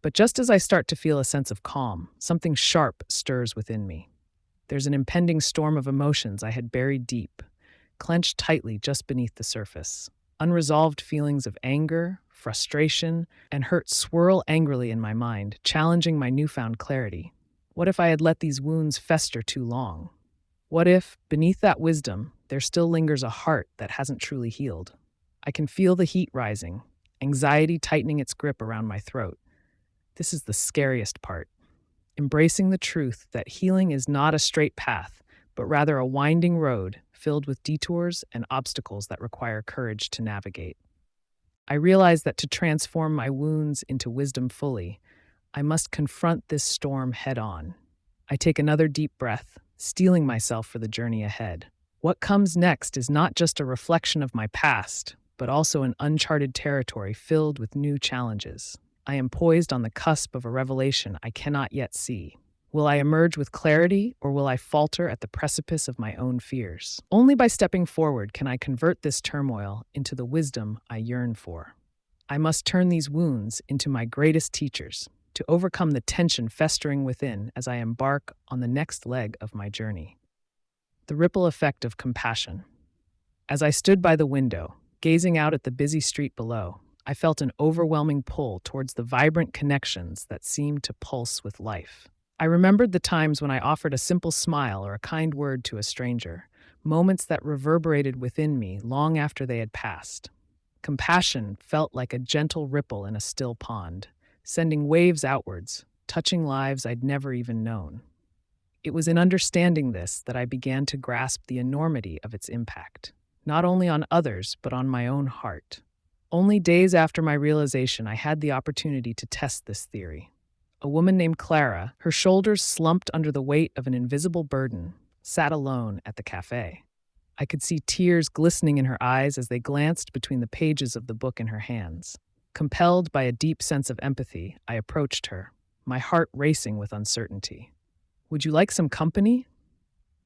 But just as I start to feel a sense of calm, something sharp stirs within me. There's an impending storm of emotions I had buried deep, clenched tightly just beneath the surface. Unresolved feelings of anger, frustration, and hurt swirl angrily in my mind, challenging my newfound clarity. What if I had let these wounds fester too long? What if, beneath that wisdom, there still lingers a heart that hasn't truly healed? I can feel the heat rising, anxiety tightening its grip around my throat. This is the scariest part. Embracing the truth that healing is not a straight path, but rather a winding road filled with detours and obstacles that require courage to navigate. I realize that to transform my wounds into wisdom fully, I must confront this storm head on. I take another deep breath, steeling myself for the journey ahead. What comes next is not just a reflection of my past, but also an uncharted territory filled with new challenges. I am poised on the cusp of a revelation I cannot yet see. Will I emerge with clarity, or will I falter at the precipice of my own fears? Only by stepping forward can I convert this turmoil into the wisdom I yearn for. I must turn these wounds into my greatest teachers, to overcome the tension festering within as I embark on the next leg of my journey. The ripple effect of compassion. As I stood by the window, gazing out at the busy street below, I felt an overwhelming pull towards the vibrant connections that seemed to pulse with life. I remembered the times when I offered a simple smile or a kind word to a stranger, moments that reverberated within me long after they had passed. Compassion felt like a gentle ripple in a still pond, sending waves outwards, touching lives I'd never even known. It was in understanding this that I began to grasp the enormity of its impact, not only on others, but on my own heart. Only days after my realization, I had the opportunity to test this theory. A woman named Clara, her shoulders slumped under the weight of an invisible burden, sat alone at the cafe. I could see tears glistening in her eyes as they glanced between the pages of the book in her hands. Compelled by a deep sense of empathy, I approached her, my heart racing with uncertainty. "Would you like some company?"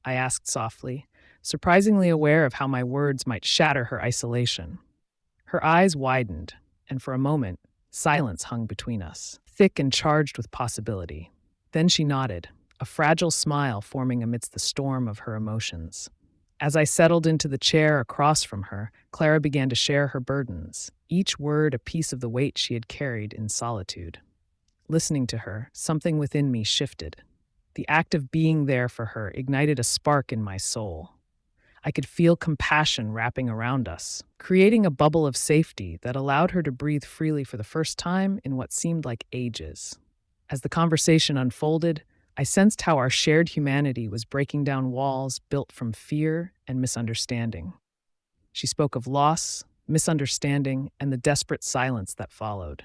I asked softly, surprisingly aware of how my words might shatter her isolation. Her eyes widened, and for a moment, silence hung between us, thick and charged with possibility. Then she nodded, a fragile smile forming amidst the storm of her emotions. As I settled into the chair across from her, Clara began to share her burdens, each word a piece of the weight she had carried in solitude. Listening to her, something within me shifted. The act of being there for her ignited a spark in my soul. I could feel compassion wrapping around us, creating a bubble of safety that allowed her to breathe freely for the first time in what seemed like ages. As the conversation unfolded, I sensed how our shared humanity was breaking down walls built from fear and misunderstanding. She spoke of loss, misunderstanding, and the desperate silence that followed.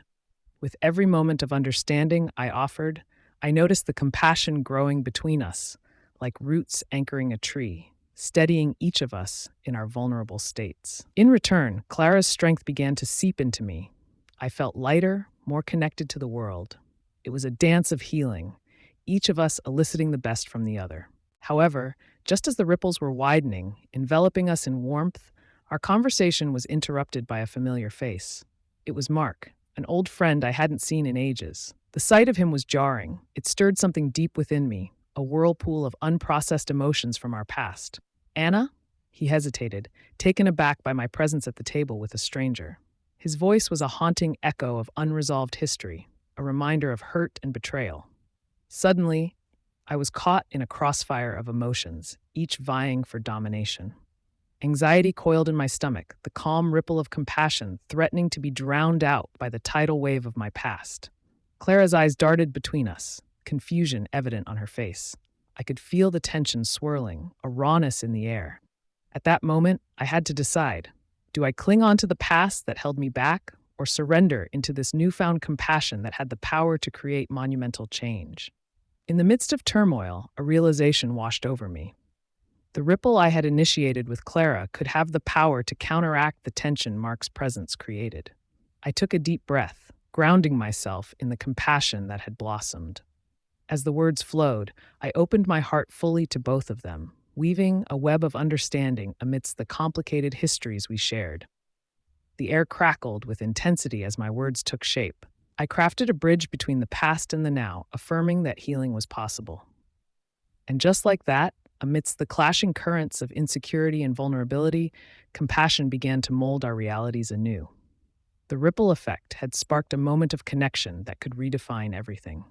With every moment of understanding I offered, I noticed the compassion growing between us, like roots anchoring a tree, steadying each of us in our vulnerable states. In return, Clara's strength began to seep into me, I felt lighter, more connected to the world. It was a dance of healing, each of us eliciting the best from the other. However, just as the ripples were widening, enveloping us in warmth, our conversation was interrupted by a familiar face. It was Mark, an old friend I hadn't seen in ages. The sight of him was jarring. It stirred something deep within me, a whirlpool of unprocessed emotions from our past. Anna? He hesitated, taken aback by my presence at the table with a stranger. His voice was a haunting echo of unresolved history, a reminder of hurt and betrayal. Suddenly, I was caught in a crossfire of emotions, each vying for domination. Anxiety coiled in my stomach, the calm ripple of compassion threatening to be drowned out by the tidal wave of my past. Clara's eyes darted between us, confusion evident on her face. I could feel the tension swirling, a rawness in the air. At that moment, I had to decide. Do I cling on to the past that held me back, or surrender into this newfound compassion that had the power to create monumental change? In the midst of turmoil, a realization washed over me. The ripple I had initiated with Clara could have the power to counteract the tension Mark's presence created. I took a deep breath, grounding myself in the compassion that had blossomed. As the words flowed, I opened my heart fully to both of them, weaving a web of understanding amidst the complicated histories we shared. The air crackled with intensity as my words took shape. I crafted a bridge between the past and the now, affirming that healing was possible. And just like that, amidst the clashing currents of insecurity and vulnerability, compassion began to mold our realities anew. The ripple effect had sparked a moment of connection that could redefine everything.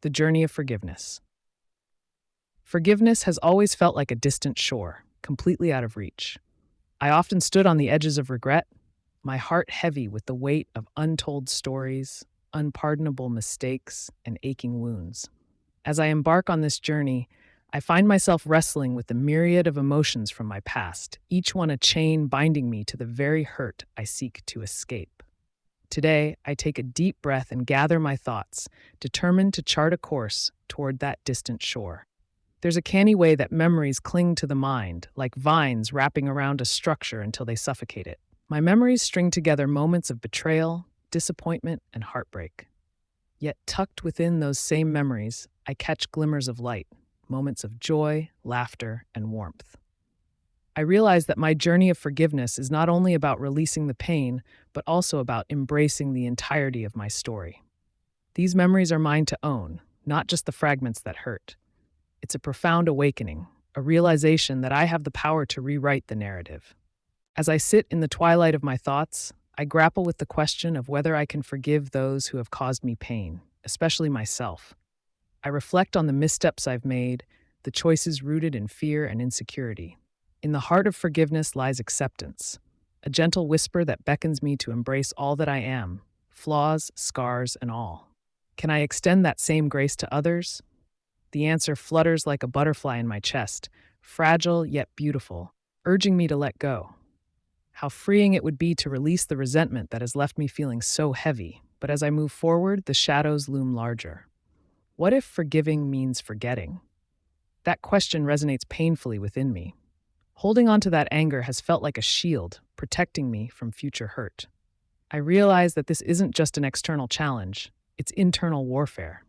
The journey of forgiveness. Forgiveness has always felt like a distant shore, completely out of reach. I often stood on the edges of regret, my heart heavy with the weight of untold stories, unpardonable mistakes, and aching wounds. As I embark on this journey, I find myself wrestling with the myriad of emotions from my past, each one a chain binding me to the very hurt I seek to escape. Today, I take a deep breath and gather my thoughts, determined to chart a course toward that distant shore. There's a canny way that memories cling to the mind, like vines wrapping around a structure until they suffocate it. My memories string together moments of betrayal, disappointment, and heartbreak. Yet tucked within those same memories, I catch glimmers of light, moments of joy, laughter, and warmth. I realize that my journey of forgiveness is not only about releasing the pain, but also about embracing the entirety of my story. These memories are mine to own, not just the fragments that hurt. It's a profound awakening, a realization that I have the power to rewrite the narrative. As I sit in the twilight of my thoughts, I grapple with the question of whether I can forgive those who have caused me pain, especially myself. I reflect on the missteps I've made, the choices rooted in fear and insecurity. In the heart of forgiveness lies acceptance, a gentle whisper that beckons me to embrace all that I am, flaws, scars, and all. Can I extend that same grace to others? The answer flutters like a butterfly in my chest, fragile yet beautiful, urging me to let go. How freeing it would be to release the resentment that has left me feeling so heavy, but as I move forward, the shadows loom larger. What if forgiving means forgetting? That question resonates painfully within me. Holding on to that anger has felt like a shield, protecting me from future hurt. I realize that this isn't just an external challenge, it's internal warfare.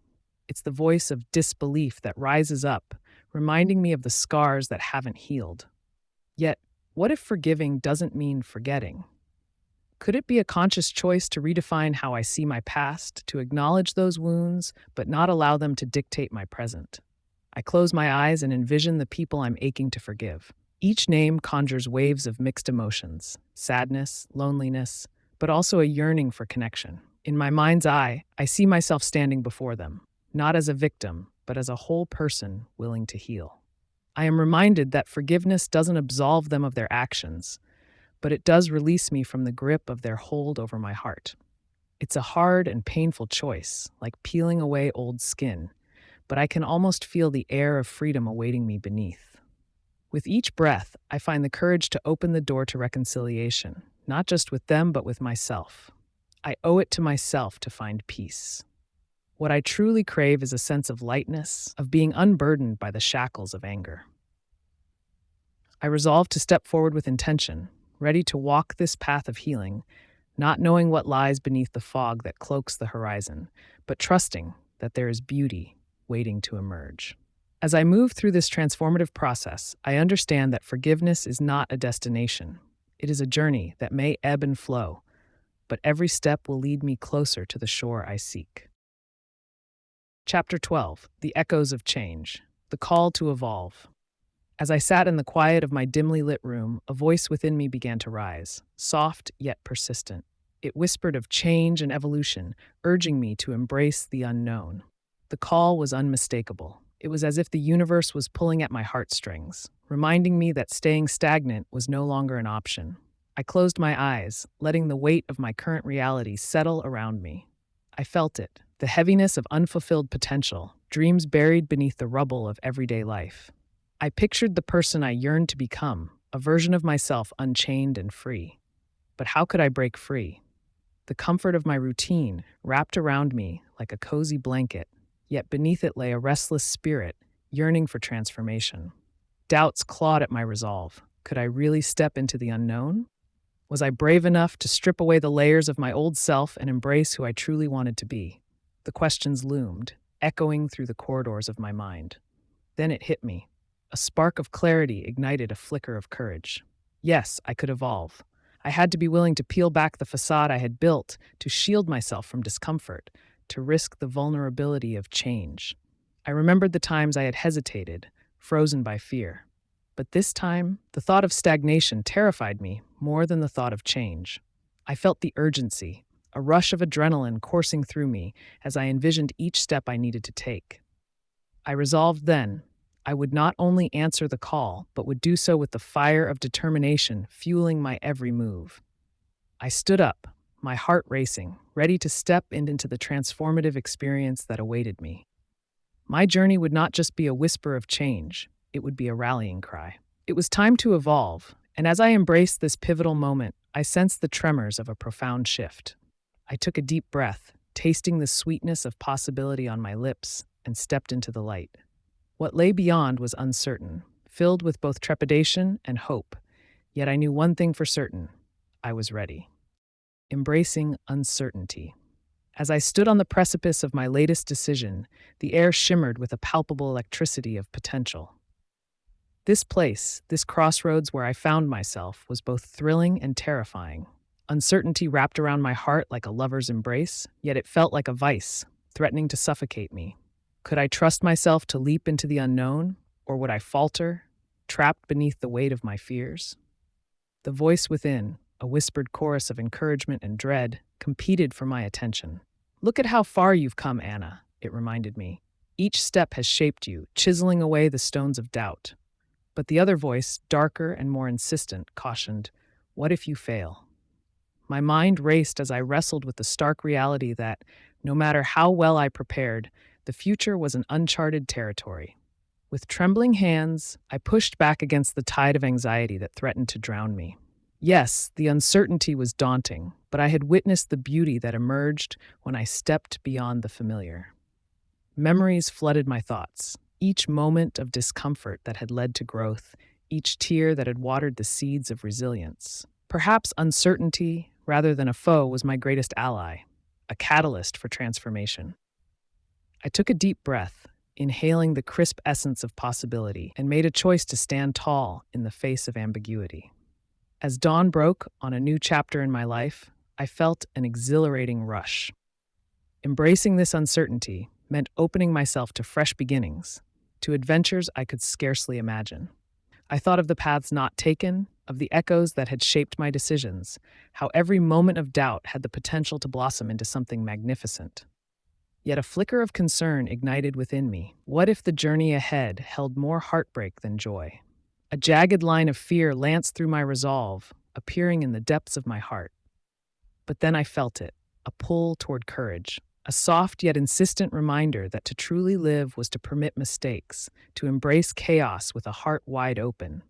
It's the voice of disbelief that rises up, reminding me of the scars that haven't healed. Yet, what if forgiving doesn't mean forgetting? Could it be a conscious choice to redefine how I see my past, to acknowledge those wounds, but not allow them to dictate my present? I close my eyes and envision the people I'm aching to forgive. Each name conjures waves of mixed emotions, sadness, loneliness, but also a yearning for connection. In my mind's eye, I see myself standing before them, not as a victim, but as a whole person willing to heal. I am reminded that forgiveness doesn't absolve them of their actions, but it does release me from the grip of their hold over my heart. It's a hard and painful choice, like peeling away old skin, but I can almost feel the air of freedom awaiting me beneath. With each breath, I find the courage to open the door to reconciliation, not just with them, but with myself. I owe it to myself to find peace. What I truly crave is a sense of lightness, of being unburdened by the shackles of anger. I resolve to step forward with intention, ready to walk this path of healing, not knowing what lies beneath the fog that cloaks the horizon, but trusting that there is beauty waiting to emerge. As I move through this transformative process, I understand that forgiveness is not a destination. It is a journey that may ebb and flow, but every step will lead me closer to the shore I seek. Chapter 12: The Echoes of Change, the Call to Evolve. As I sat in the quiet of my dimly lit room, a voice within me began to rise, soft yet persistent. It whispered of change and evolution, urging me to embrace the unknown. The call was unmistakable. It was as if the universe was pulling at my heartstrings, reminding me that staying stagnant was no longer an option. I closed my eyes, letting the weight of my current reality settle around me. I felt it, the heaviness of unfulfilled potential, dreams buried beneath the rubble of everyday life. I pictured the person I yearned to become, a version of myself unchained and free. But how could I break free? The comfort of my routine wrapped around me like a cozy blanket, yet beneath it lay a restless spirit, yearning for transformation. Doubts clawed at my resolve. Could I really step into the unknown? Was I brave enough to strip away the layers of my old self and embrace who I truly wanted to be? The questions loomed, echoing through the corridors of my mind. Then it hit me. A spark of clarity ignited a flicker of courage. Yes, I could evolve. I had to be willing to peel back the facade I had built, to shield myself from discomfort, to risk the vulnerability of change. I remembered the times I had hesitated, frozen by fear. But this time, the thought of stagnation terrified me more than the thought of change. I felt the urgency, a rush of adrenaline coursing through me as I envisioned each step I needed to take. I resolved then, I would not only answer the call, but would do so with the fire of determination fueling my every move. I stood up, my heart racing, ready to step into the transformative experience that awaited me. My journey would not just be a whisper of change, it would be a rallying cry. It was time to evolve, and as I embraced this pivotal moment, I sensed the tremors of a profound shift. I took a deep breath, tasting the sweetness of possibility on my lips, and stepped into the light. What lay beyond was uncertain, filled with both trepidation and hope, yet I knew one thing for certain: I was ready. Embracing uncertainty. As I stood on the precipice of my latest decision, the air shimmered with a palpable electricity of potential. This place, this crossroads where I found myself, was both thrilling and terrifying. Uncertainty wrapped around my heart like a lover's embrace, yet it felt like a vice, threatening to suffocate me. Could I trust myself to leap into the unknown, or would I falter, trapped beneath the weight of my fears? The voice within, a whispered chorus of encouragement and dread, competed for my attention. "Look at how far you've come, Anna," it reminded me. "Each step has shaped you, chiseling away the stones of doubt." But the other voice, darker and more insistent, cautioned, "What if you fail?" My mind raced as I wrestled with the stark reality that, no matter how well I prepared, the future was an uncharted territory. With trembling hands, I pushed back against the tide of anxiety that threatened to drown me. Yes, the uncertainty was daunting, but I had witnessed the beauty that emerged when I stepped beyond the familiar. Memories flooded my thoughts, each moment of discomfort that had led to growth, each tear that had watered the seeds of resilience. Perhaps uncertainty, rather than a foe, was my greatest ally, a catalyst for transformation. I took a deep breath, inhaling the crisp essence of possibility, and made a choice to stand tall in the face of ambiguity. As dawn broke on a new chapter in my life, I felt an exhilarating rush. Embracing this uncertainty meant opening myself to fresh beginnings, to adventures I could scarcely imagine. I thought of the paths not taken, of the echoes that had shaped my decisions, how every moment of doubt had the potential to blossom into something magnificent. Yet a flicker of concern ignited within me. What if the journey ahead held more heartbreak than joy? A jagged line of fear lanced through my resolve, appearing in the depths of my heart. But then I felt it, a pull toward courage, a soft yet insistent reminder that to truly live was to permit mistakes, to embrace chaos with a heart wide open.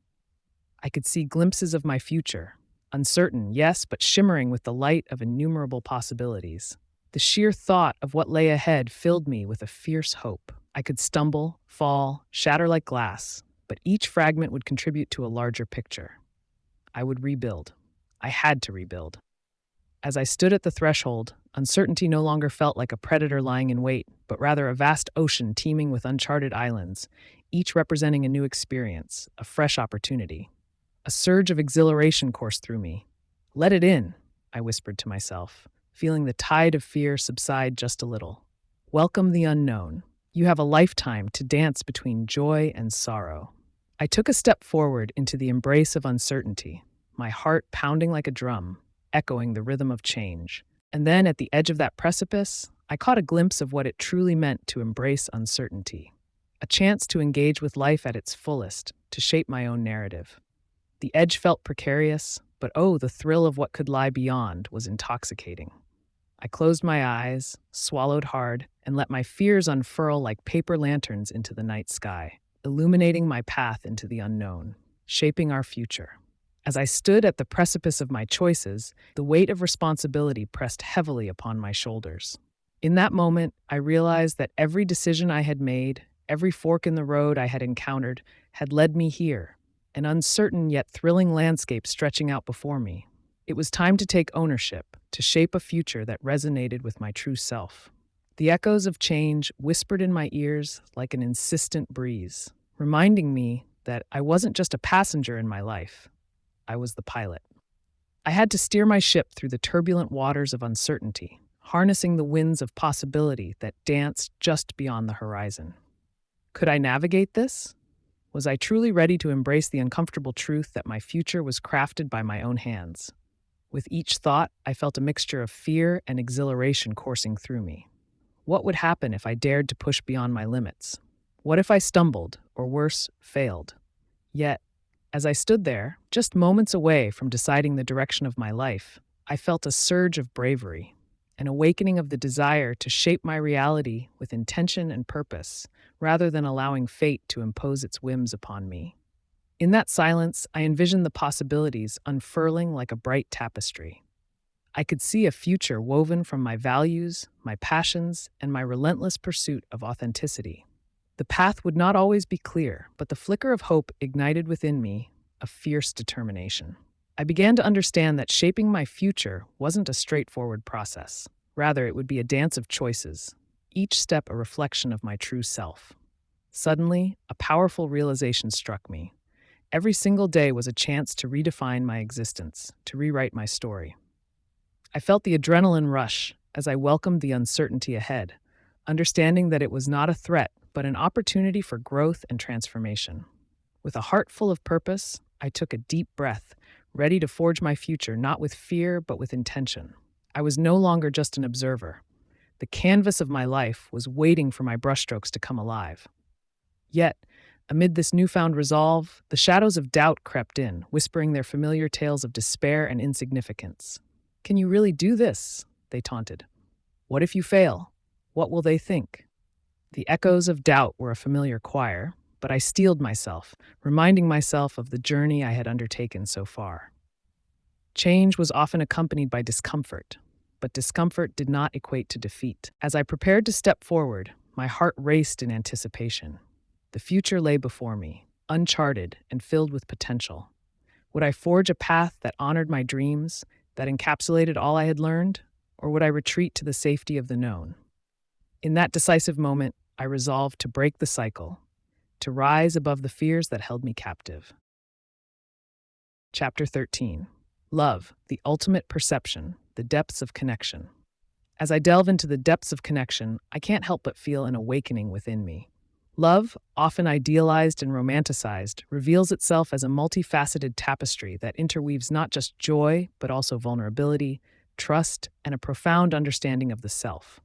I could see glimpses of my future, uncertain, yes, but shimmering with the light of innumerable possibilities. The sheer thought of what lay ahead filled me with a fierce hope. I could stumble, fall, shatter like glass, but each fragment would contribute to a larger picture. I would rebuild. I had to rebuild. As I stood at the threshold, uncertainty no longer felt like a predator lying in wait, but rather a vast ocean teeming with uncharted islands, each representing a new experience, a fresh opportunity. A surge of exhilaration coursed through me. "Let it in," I whispered to myself, feeling the tide of fear subside just a little. "Welcome the unknown. You have a lifetime to dance between joy and sorrow." I took a step forward into the embrace of uncertainty, my heart pounding like a drum, echoing the rhythm of change. And then, at the edge of that precipice, I caught a glimpse of what it truly meant to embrace uncertainty. A chance to engage with life at its fullest, to shape my own narrative. The edge felt precarious, but oh, the thrill of what could lie beyond was intoxicating. I closed my eyes, swallowed hard, and let my fears unfurl like paper lanterns into the night sky, illuminating my path into the unknown, shaping our future. As I stood at the precipice of my choices, the weight of responsibility pressed heavily upon my shoulders. In that moment, I realized that every decision I had made, every fork in the road I had encountered, had led me here, an uncertain yet thrilling landscape stretching out before me. It was time to take ownership, to shape a future that resonated with my true self. The echoes of change whispered in my ears like an insistent breeze, reminding me that I wasn't just a passenger in my life. I was the pilot. I had to steer my ship through the turbulent waters of uncertainty, harnessing the winds of possibility that danced just beyond the horizon. Could I navigate this? Was I truly ready to embrace the uncomfortable truth that my future was crafted by my own hands? With each thought, I felt a mixture of fear and exhilaration coursing through me. What would happen if I dared to push beyond my limits? What if I stumbled, or worse, failed? Yet, as I stood there, just moments away from deciding the direction of my life, I felt a surge of bravery, an awakening of the desire to shape my reality with intention and purpose, rather than allowing fate to impose its whims upon me. In that silence, I envisioned the possibilities unfurling like a bright tapestry. I could see a future woven from my values, my passions, and my relentless pursuit of authenticity. The path would not always be clear, but the flicker of hope ignited within me a fierce determination. I began to understand that shaping my future wasn't a straightforward process. Rather, it would be a dance of choices, each step a reflection of my true self. Suddenly, a powerful realization struck me. Every single day was a chance to redefine my existence, to rewrite my story. I felt the adrenaline rush as I welcomed the uncertainty ahead, understanding that it was not a threat, but an opportunity for growth and transformation. With a heart full of purpose, I took a deep breath, ready to forge my future not with fear, but with intention. I was no longer just an observer. The canvas of my life was waiting for my brushstrokes to come alive. Yet, amid this newfound resolve, the shadows of doubt crept in, whispering their familiar tales of despair and insignificance. "Can you really do this?" they taunted. "What if you fail? What will they think?" The echoes of doubt were a familiar choir, but I steeled myself, reminding myself of the journey I had undertaken so far. Change was often accompanied by discomfort, but discomfort did not equate to defeat. As I prepared to step forward, my heart raced in anticipation. The future lay before me, uncharted and filled with potential. Would I forge a path that honored my dreams, that encapsulated all I had learned, or would I retreat to the safety of the known? In that decisive moment, I resolved to break the cycle, to rise above the fears that held me captive. Chapter 13. Love, the ultimate perception, the depths of connection. As I delve into the depths of connection, I can't help but feel an awakening within me. Love, often idealized and romanticized, reveals itself as a multifaceted tapestry that interweaves not just joy, but also vulnerability, trust, and a profound understanding of the self.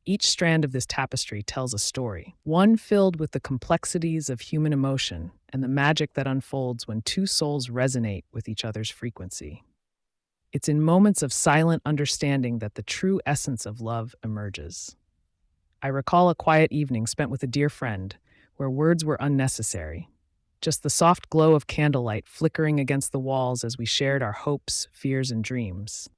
Each strand of this tapestry tells a story, one filled with the complexities of human emotion and the magic that unfolds when two souls resonate with each other's frequency. It's in moments of silent understanding that the true essence of love emerges. I recall a quiet evening spent with a dear friend, where words were unnecessary. Just the soft glow of candlelight flickering against the walls as we shared our hopes, fears, and dreams.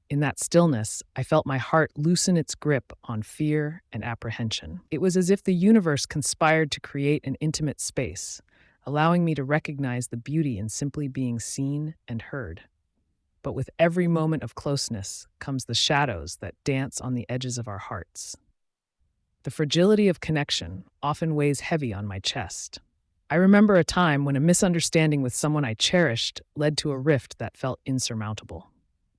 In that stillness, I felt my heart loosen its grip on fear and apprehension. It was as if the universe conspired to create an intimate space, allowing me to recognize the beauty in simply being seen and heard. but with every moment of closeness comes the shadows that dance on the edges of our hearts. The fragility of connection often weighs heavy on my chest. I remember a time when a misunderstanding with someone I cherished led to a rift that felt insurmountable.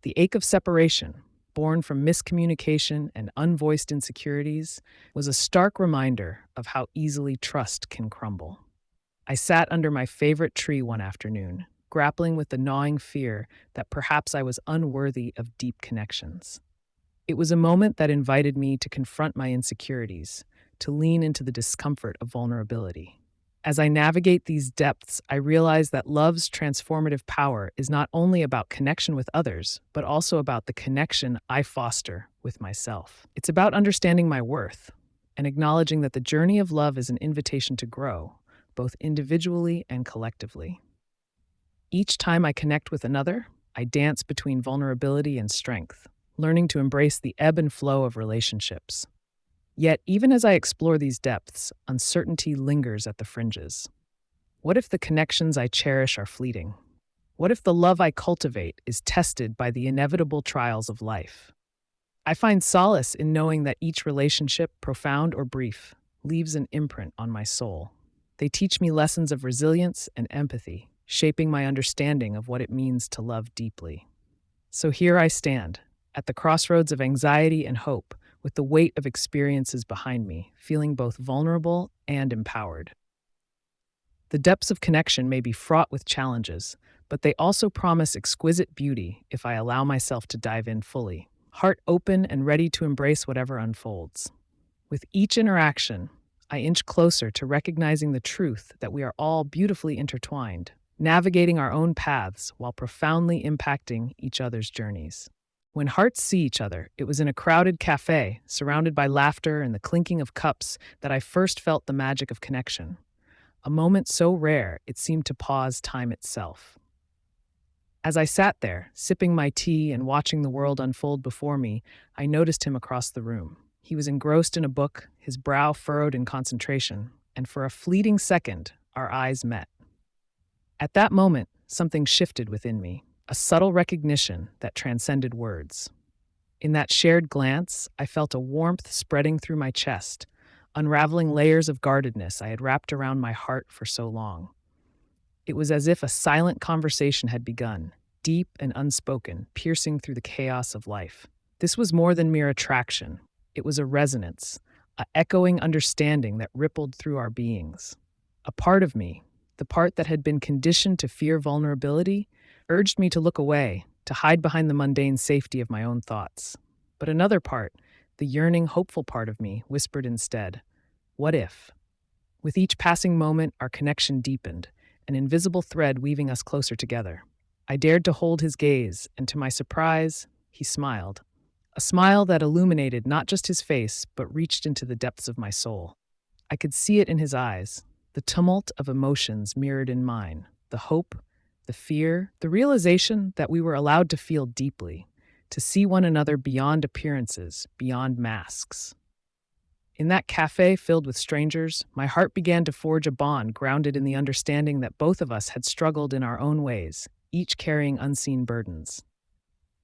The ache of separation, born from miscommunication and unvoiced insecurities, was a stark reminder of how easily trust can crumble. I sat under my favorite tree one afternoon, grappling with the gnawing fear that perhaps I was unworthy of deep connections. It was a moment that invited me to confront my insecurities, to lean into the discomfort of vulnerability. As I navigate these depths, I realize that love's transformative power is not only about connection with others, but also about the connection I foster with myself. It's about understanding my worth and acknowledging that the journey of love is an invitation to grow, both individually and collectively. Each time I connect with another, I dance between vulnerability and strength, learning to embrace the ebb and flow of relationships. Yet, even as I explore these depths, uncertainty lingers at the fringes. What if the connections I cherish are fleeting? What if the love I cultivate is tested by the inevitable trials of life? I find solace in knowing that each relationship, profound or brief, leaves an imprint on my soul. They teach me lessons of resilience and empathy, shaping my understanding of what it means to love deeply. So here I stand, at the crossroads of anxiety and hope, with the weight of experiences behind me, feeling both vulnerable and empowered. The depths of connection may be fraught with challenges, but they also promise exquisite beauty if I allow myself to dive in fully, heart open and ready to embrace whatever unfolds. With each interaction, I inch closer to recognizing the truth that we are all beautifully intertwined, navigating our own paths while profoundly impacting each other's journeys. When hearts see each other, it was in a crowded cafe, surrounded by laughter and the clinking of cups, that I first felt the magic of connection. A moment so rare it seemed to pause time itself. As I sat there, sipping my tea and watching the world unfold before me, I noticed him across the room. He was engrossed in a book, his brow furrowed in concentration, and for a fleeting second, our eyes met. At that moment, something shifted within me, a subtle recognition that transcended words. In that shared glance, I felt a warmth spreading through my chest, unraveling layers of guardedness I had wrapped around my heart for so long. It was as if a silent conversation had begun, deep and unspoken, piercing through the chaos of life. This was more than mere attraction. It was a resonance, a echoing understanding that rippled through our beings. A part of me, the part that had been conditioned to fear vulnerability, urged me to look away, to hide behind the mundane safety of my own thoughts. But another part, the yearning, hopeful part of me, whispered instead, "What if?" With each passing moment, our connection deepened, an invisible thread weaving us closer together. I dared to hold his gaze, and to my surprise, he smiled. A smile that illuminated not just his face, but reached into the depths of my soul. I could see it in his eyes, the tumult of emotions mirrored in mine, the hope, the fear, the realization that we were allowed to feel deeply, to see one another beyond appearances, beyond masks. In that cafe filled with strangers, my heart began to forge a bond grounded in the understanding that both of us had struggled in our own ways, each carrying unseen burdens.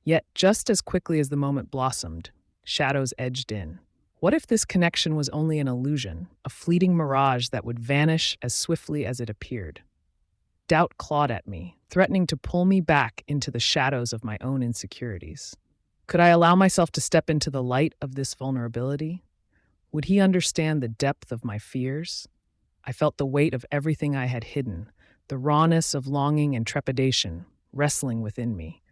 Yet, just as quickly as the moment blossomed, shadows edged in. What if this connection was only an illusion, a fleeting mirage that would vanish as swiftly as it appeared? Doubt clawed at me, threatening to pull me back into the shadows of my own insecurities. Could I allow myself to step into the light of this vulnerability? Would he understand the depth of my fears? I felt the weight of everything I had hidden, the rawness of longing and trepidation wrestling within me.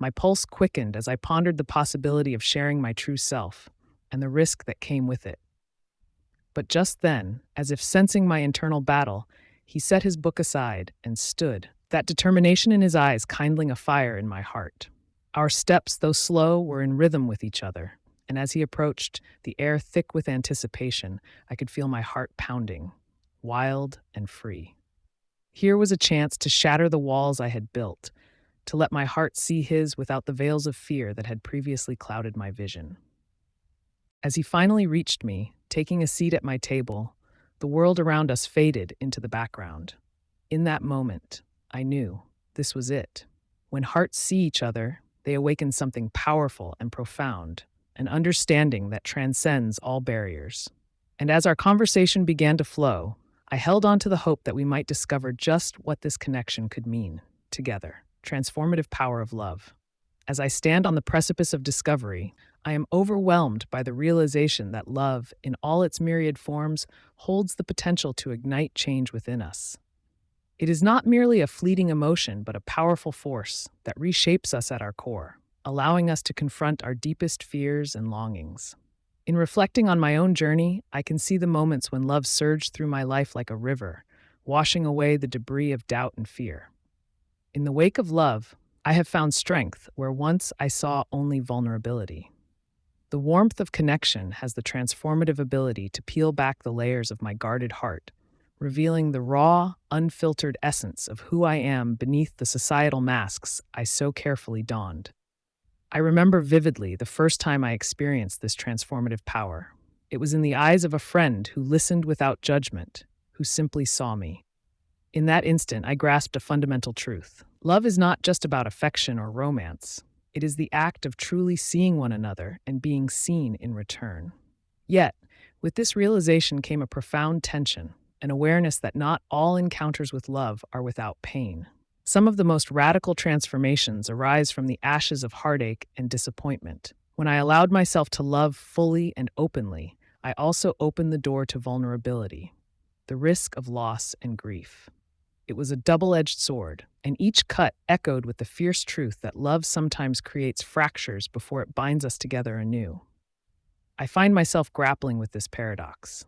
My pulse quickened as I pondered the possibility of sharing my true self and the risk that came with it. But just then, as if sensing my internal battle, he set his book aside and stood, that determination in his eyes kindling a fire in my heart. Our steps, though slow, were in rhythm with each other, and as he approached, the air thick with anticipation, I could feel my heart pounding, wild and free. Here was a chance to shatter the walls I had built, to let my heart see his without the veils of fear that had previously clouded my vision. As he finally reached me, taking a seat at my table, the world around us faded into the background. In that moment, I knew this was it. When hearts see each other, they awaken something powerful and profound, an understanding that transcends all barriers. And as our conversation began to flow, I held on to the hope that we might discover just what this connection could mean together. Transformative power of love. As I stand on the precipice of discovery, I am overwhelmed by the realization that love, in all its myriad forms, holds the potential to ignite change within us. It is not merely a fleeting emotion, but a powerful force that reshapes us at our core, allowing us to confront our deepest fears and longings. In reflecting on my own journey, I can see the moments when love surged through my life like a river, washing away the debris of doubt and fear. In the wake of love, I have found strength where once I saw only vulnerability. The warmth of connection has the transformative ability to peel back the layers of my guarded heart, revealing the raw, unfiltered essence of who I am beneath the societal masks I so carefully donned. I remember vividly the first time I experienced this transformative power. It was in the eyes of a friend who listened without judgment, who simply saw me. In that instant, I grasped a fundamental truth. Love is not just about affection or romance. It is the act of truly seeing one another and being seen in return. Yet, with this realization came a profound tension, an awareness that not all encounters with love are without pain. Some of the most radical transformations arise from the ashes of heartache and disappointment. When I allowed myself to love fully and openly, I also opened the door to vulnerability, the risk of loss and grief. It was a double-edged sword, and each cut echoed with the fierce truth that love sometimes creates fractures before it binds us together anew. I find myself grappling with this paradox.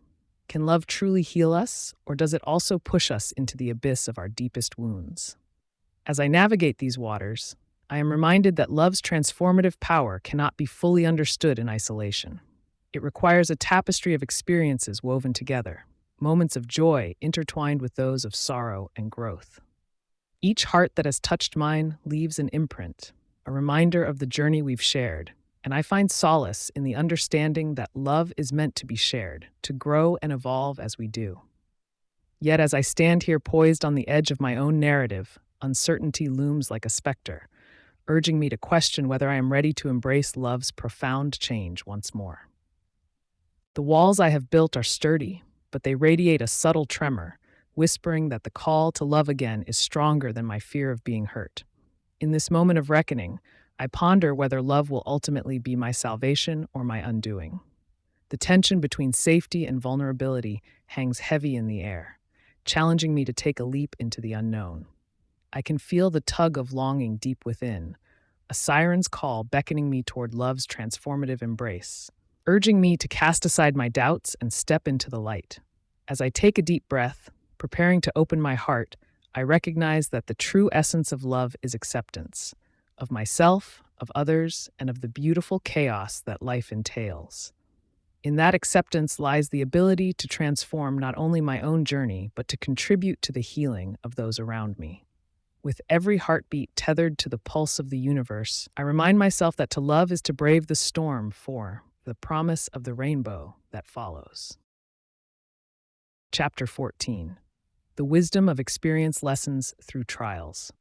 Can love truly heal us, or does it also push us into the abyss of our deepest wounds? As I navigate these waters, I am reminded that love's transformative power cannot be fully understood in isolation. It requires a tapestry of experiences woven together, moments of joy intertwined with those of sorrow and growth. Each heart that has touched mine leaves an imprint, a reminder of the journey we've shared, and I find solace in the understanding that love is meant to be shared, to grow and evolve as we do. Yet as I stand here poised on the edge of my own narrative, uncertainty looms like a specter, urging me to question whether I am ready to embrace love's profound change once more. The walls I have built are sturdy, but they radiate a subtle tremor, whispering that the call to love again is stronger than my fear of being hurt. In this moment of reckoning, I ponder whether love will ultimately be my salvation or my undoing. The tension between safety and vulnerability hangs heavy in the air, challenging me to take a leap into the unknown. I can feel the tug of longing deep within, a siren's call beckoning me toward love's transformative embrace, urging me to cast aside my doubts and step into the light. As I take a deep breath, preparing to open my heart, I recognize that the true essence of love is acceptance, of myself, of others, and of the beautiful chaos that life entails. In that acceptance lies the ability to transform not only my own journey, but to contribute to the healing of those around me. With every heartbeat tethered to the pulse of the universe, I remind myself that to love is to brave the storm for the promise of the rainbow that follows. Chapter 14. The Wisdom of Experience Lessons Through Trials.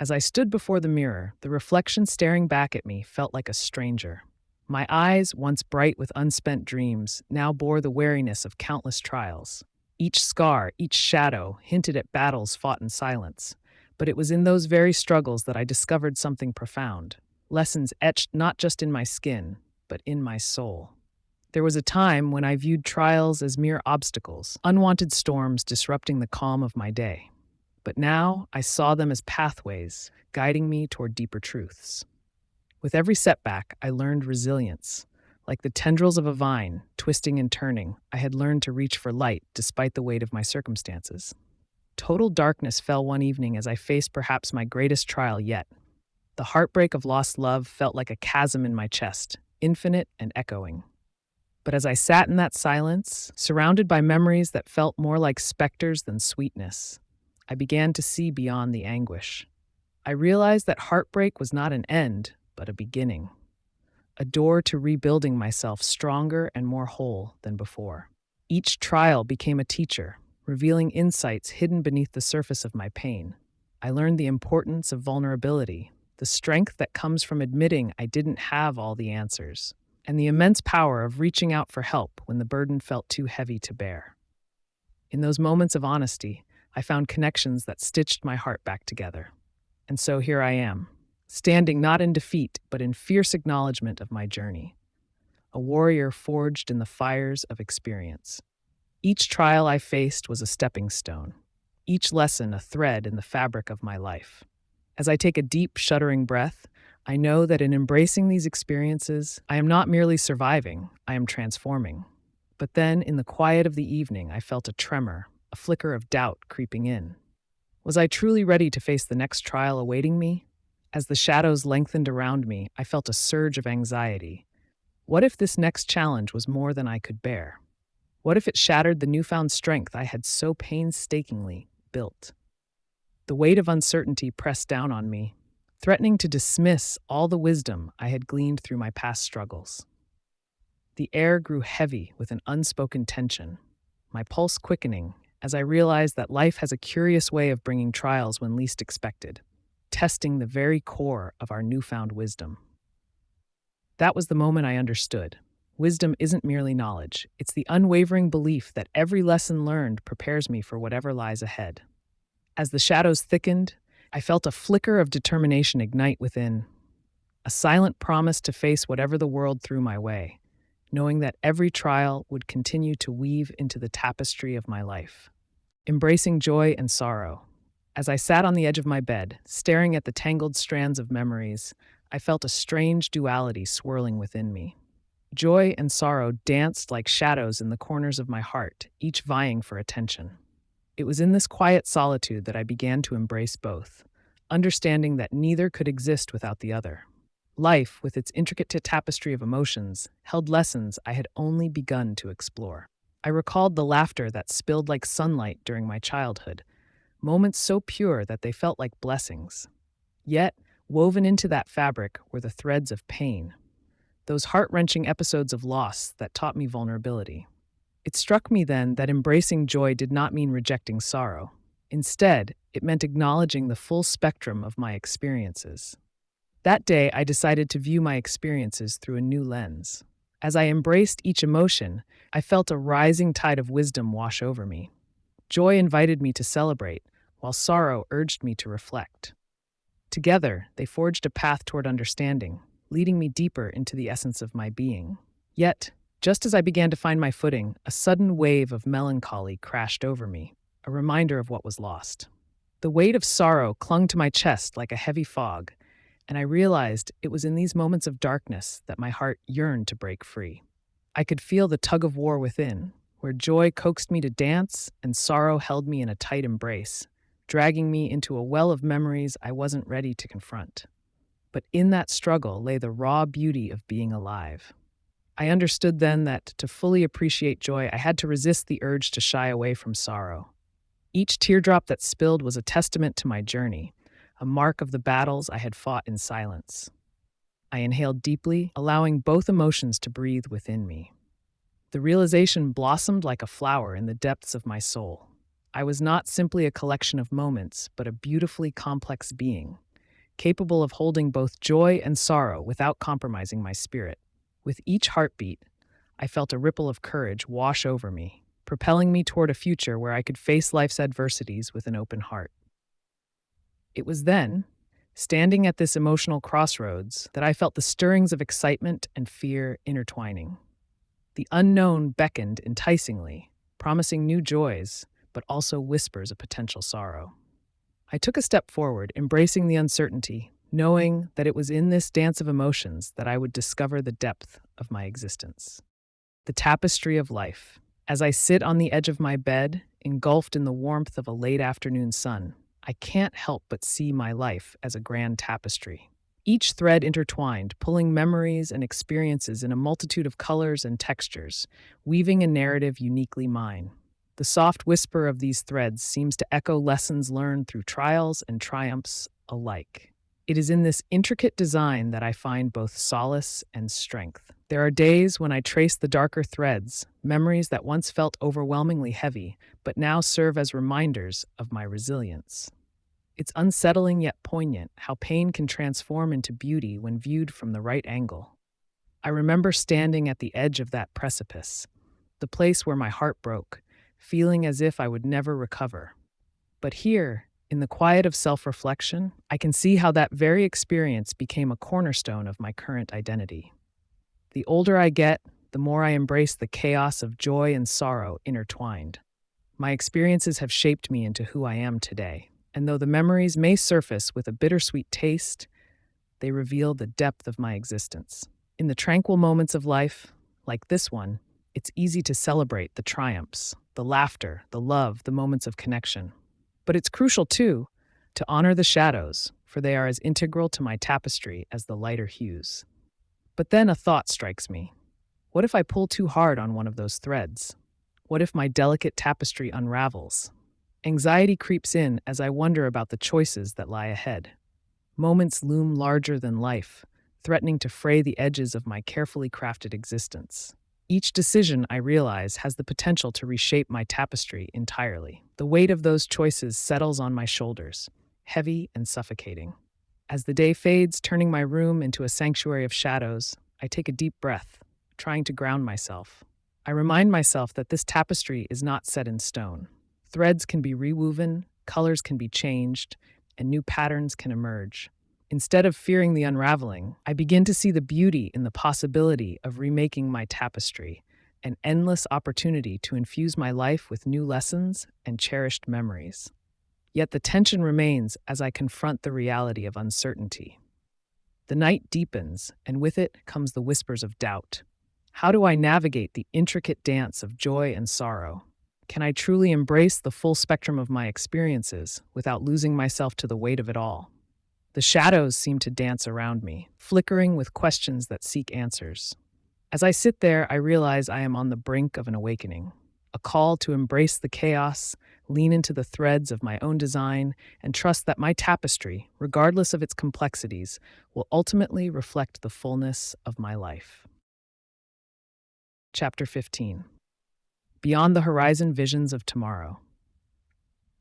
As I stood before the mirror, the reflection staring back at me felt like a stranger. My eyes, once bright with unspent dreams, now bore the wariness of countless trials. Each scar, each shadow, hinted at battles fought in silence. But it was in those very struggles that I discovered something profound, lessons etched not just in my skin, but in my soul. There was a time when I viewed trials as mere obstacles, unwanted storms disrupting the calm of my day. But now I saw them as pathways, guiding me toward deeper truths. With every setback, I learned resilience. Like the tendrils of a vine, twisting and turning, I had learned to reach for light despite the weight of my circumstances. Total darkness fell one evening as I faced perhaps my greatest trial yet. The heartbreak of lost love felt like a chasm in my chest, infinite and echoing. But as I sat in that silence, surrounded by memories that felt more like specters than sweetness, I began to see beyond the anguish. I realized that heartbreak was not an end, but a beginning. A door to rebuilding myself stronger and more whole than before. Each trial became a teacher, revealing insights hidden beneath the surface of my pain. I learned the importance of vulnerability, the strength that comes from admitting I didn't have all the answers, and the immense power of reaching out for help when the burden felt too heavy to bear. In those moments of honesty, I found connections that stitched my heart back together. And so here I am, standing not in defeat, but in fierce acknowledgement of my journey, a warrior forged in the fires of experience. Each trial I faced was a stepping stone, each lesson a thread in the fabric of my life. As I take a deep, shuddering breath, I know that in embracing these experiences, I am not merely surviving, I am transforming. But then, in the quiet of the evening, I felt a tremor, a flicker of doubt creeping in. Was I truly ready to face the next trial awaiting me? As the shadows lengthened around me, I felt a surge of anxiety. What if this next challenge was more than I could bear? What if it shattered the newfound strength I had so painstakingly built? The weight of uncertainty pressed down on me, threatening to dismiss all the wisdom I had gleaned through my past struggles. The air grew heavy with an unspoken tension, my pulse quickening as I realized that life has a curious way of bringing trials when least expected, testing the very core of our newfound wisdom. That was the moment I understood. Wisdom isn't merely knowledge, it's the unwavering belief that every lesson learned prepares me for whatever lies ahead. As the shadows thickened, I felt a flicker of determination ignite within, a silent promise to face whatever the world threw my way, knowing that every trial would continue to weave into the tapestry of my life. Embracing joy and sorrow. As I sat on the edge of my bed, staring at the tangled strands of memories, I felt a strange duality swirling within me. Joy and sorrow danced like shadows in the corners of my heart, each vying for attention. It was in this quiet solitude that I began to embrace both, understanding that neither could exist without the other. Life, with its intricate tapestry of emotions, held lessons I had only begun to explore. I recalled the laughter that spilled like sunlight during my childhood, moments so pure that they felt like blessings. Yet, woven into that fabric were the threads of pain, those heart-wrenching episodes of loss that taught me vulnerability. It struck me then that embracing joy did not mean rejecting sorrow. Instead, it meant acknowledging the full spectrum of my experiences. That day, I decided to view my experiences through a new lens. As I embraced each emotion, I felt a rising tide of wisdom wash over me. Joy invited me to celebrate, while sorrow urged me to reflect. Together, they forged a path toward understanding, leading me deeper into the essence of my being. Yet, just as I began to find my footing, a sudden wave of melancholy crashed over me, a reminder of what was lost. The weight of sorrow clung to my chest like a heavy fog, and I realized it was in these moments of darkness that my heart yearned to break free. I could feel the tug-of-war within, where joy coaxed me to dance and sorrow held me in a tight embrace, dragging me into a well of memories I wasn't ready to confront. But in that struggle lay the raw beauty of being alive. I understood then that to fully appreciate joy, I had to resist the urge to shy away from sorrow. Each teardrop that spilled was a testament to my journey, a mark of the battles I had fought in silence. I inhaled deeply, allowing both emotions to breathe within me. The realization blossomed like a flower in the depths of my soul. I was not simply a collection of moments, but a beautifully complex being, capable of holding both joy and sorrow without compromising my spirit. With each heartbeat, I felt a ripple of courage wash over me, propelling me toward a future where I could face life's adversities with an open heart. It was then, standing at this emotional crossroads, that I felt the stirrings of excitement and fear intertwining. The unknown beckoned enticingly, promising new joys, but also whispers of potential sorrow. I took a step forward, embracing the uncertainty, knowing that it was in this dance of emotions that I would discover the depth of my existence. The tapestry of life. As I sit on the edge of my bed, engulfed in the warmth of a late afternoon sun, I can't help but see my life as a grand tapestry. Each thread intertwined, pulling memories and experiences in a multitude of colors and textures, weaving a narrative uniquely mine. The soft whisper of these threads seems to echo lessons learned through trials and triumphs alike. It is in this intricate design that I find both solace and strength. There are days when I trace the darker threads, memories that once felt overwhelmingly heavy, but now serve as reminders of my resilience. It's unsettling yet poignant how pain can transform into beauty when viewed from the right angle. I remember standing at the edge of that precipice, the place where my heart broke, feeling as if I would never recover. But here, in the quiet of self reflection, I can see how that very experience became a cornerstone of my current identity. The older I get, the more I embrace the chaos of joy and sorrow intertwined. My experiences have shaped me into who I am today, and though the memories may surface with a bittersweet taste, they reveal the depth of my existence. In the tranquil moments of life, like this one, it's easy to celebrate the triumphs, the laughter, the love, the moments of connection. But it's crucial, too, to honor the shadows, for they are as integral to my tapestry as the lighter hues. But then a thought strikes me. What if I pull too hard on one of those threads? What if my delicate tapestry unravels? Anxiety creeps in as I wonder about the choices that lie ahead. Moments loom larger than life, threatening to fray the edges of my carefully crafted existence. Each decision, I realize, has the potential to reshape my tapestry entirely. The weight of those choices settles on my shoulders, heavy and suffocating. As the day fades, turning my room into a sanctuary of shadows, I take a deep breath, trying to ground myself. I remind myself that this tapestry is not set in stone. Threads can be rewoven, colors can be changed, and new patterns can emerge. Instead of fearing the unraveling, I begin to see the beauty in the possibility of remaking my tapestry, an endless opportunity to infuse my life with new lessons and cherished memories. Yet the tension remains as I confront the reality of uncertainty. The night deepens, and with it comes the whispers of doubt. How do I navigate the intricate dance of joy and sorrow? Can I truly embrace the full spectrum of my experiences without losing myself to the weight of it all? The shadows seem to dance around me, flickering with questions that seek answers. As I sit there, I realize I am on the brink of an awakening, a call to embrace the chaos, lean into the threads of my own design, and trust that my tapestry, regardless of its complexities, will ultimately reflect the fullness of my life. Chapter 15. Beyond the Horizon Visions of Tomorrow.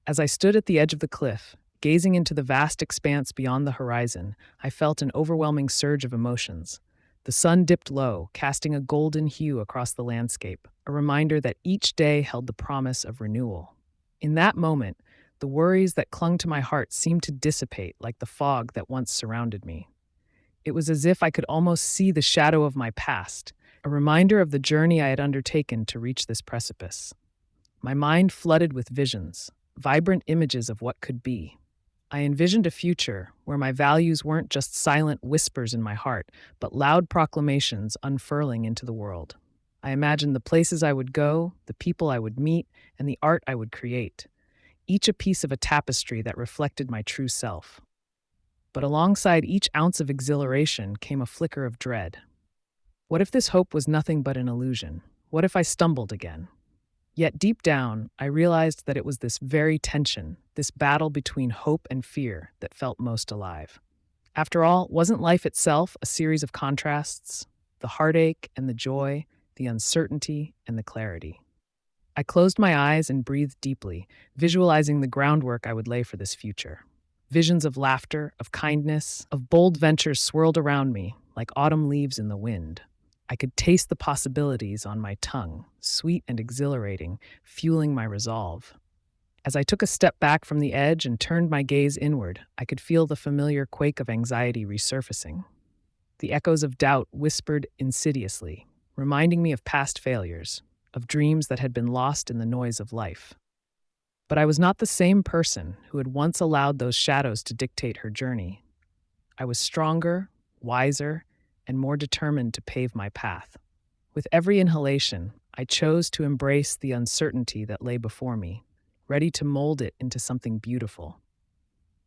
As I stood at the edge of the cliff, gazing into the vast expanse beyond the horizon, I felt an overwhelming surge of emotions. The sun dipped low, casting a golden hue across the landscape, a reminder that each day held the promise of renewal. In that moment, the worries that clung to my heart seemed to dissipate like the fog that once surrounded me. It was as if I could almost see the shadow of my past, a reminder of the journey I had undertaken to reach this precipice. My mind flooded with visions, vibrant images of what could be. I envisioned a future where my values weren't just silent whispers in my heart, but loud proclamations unfurling into the world. I imagined the places I would go, the people I would meet, and the art I would create, each a piece of a tapestry that reflected my true self. But alongside each ounce of exhilaration came a flicker of dread. What if this hope was nothing but an illusion? What if I stumbled again? Yet deep down, I realized that it was this very tension, this battle between hope and fear, that felt most alive. After all, wasn't life itself a series of contrasts? The heartache and the joy, the uncertainty and the clarity. I closed my eyes and breathed deeply, visualizing the groundwork I would lay for this future. Visions of laughter, of kindness, of bold ventures swirled around me, like autumn leaves in the wind. I could taste the possibilities on my tongue, sweet and exhilarating, fueling my resolve. As I took a step back from the edge and turned my gaze inward, I could feel the familiar quake of anxiety resurfacing. The echoes of doubt whispered insidiously, reminding me of past failures, of dreams that had been lost in the noise of life. But I was not the same person who had once allowed those shadows to dictate her journey. I was stronger, wiser, and more determined to pave my path. With every inhalation, I chose to embrace the uncertainty that lay before me, ready to mold it into something beautiful.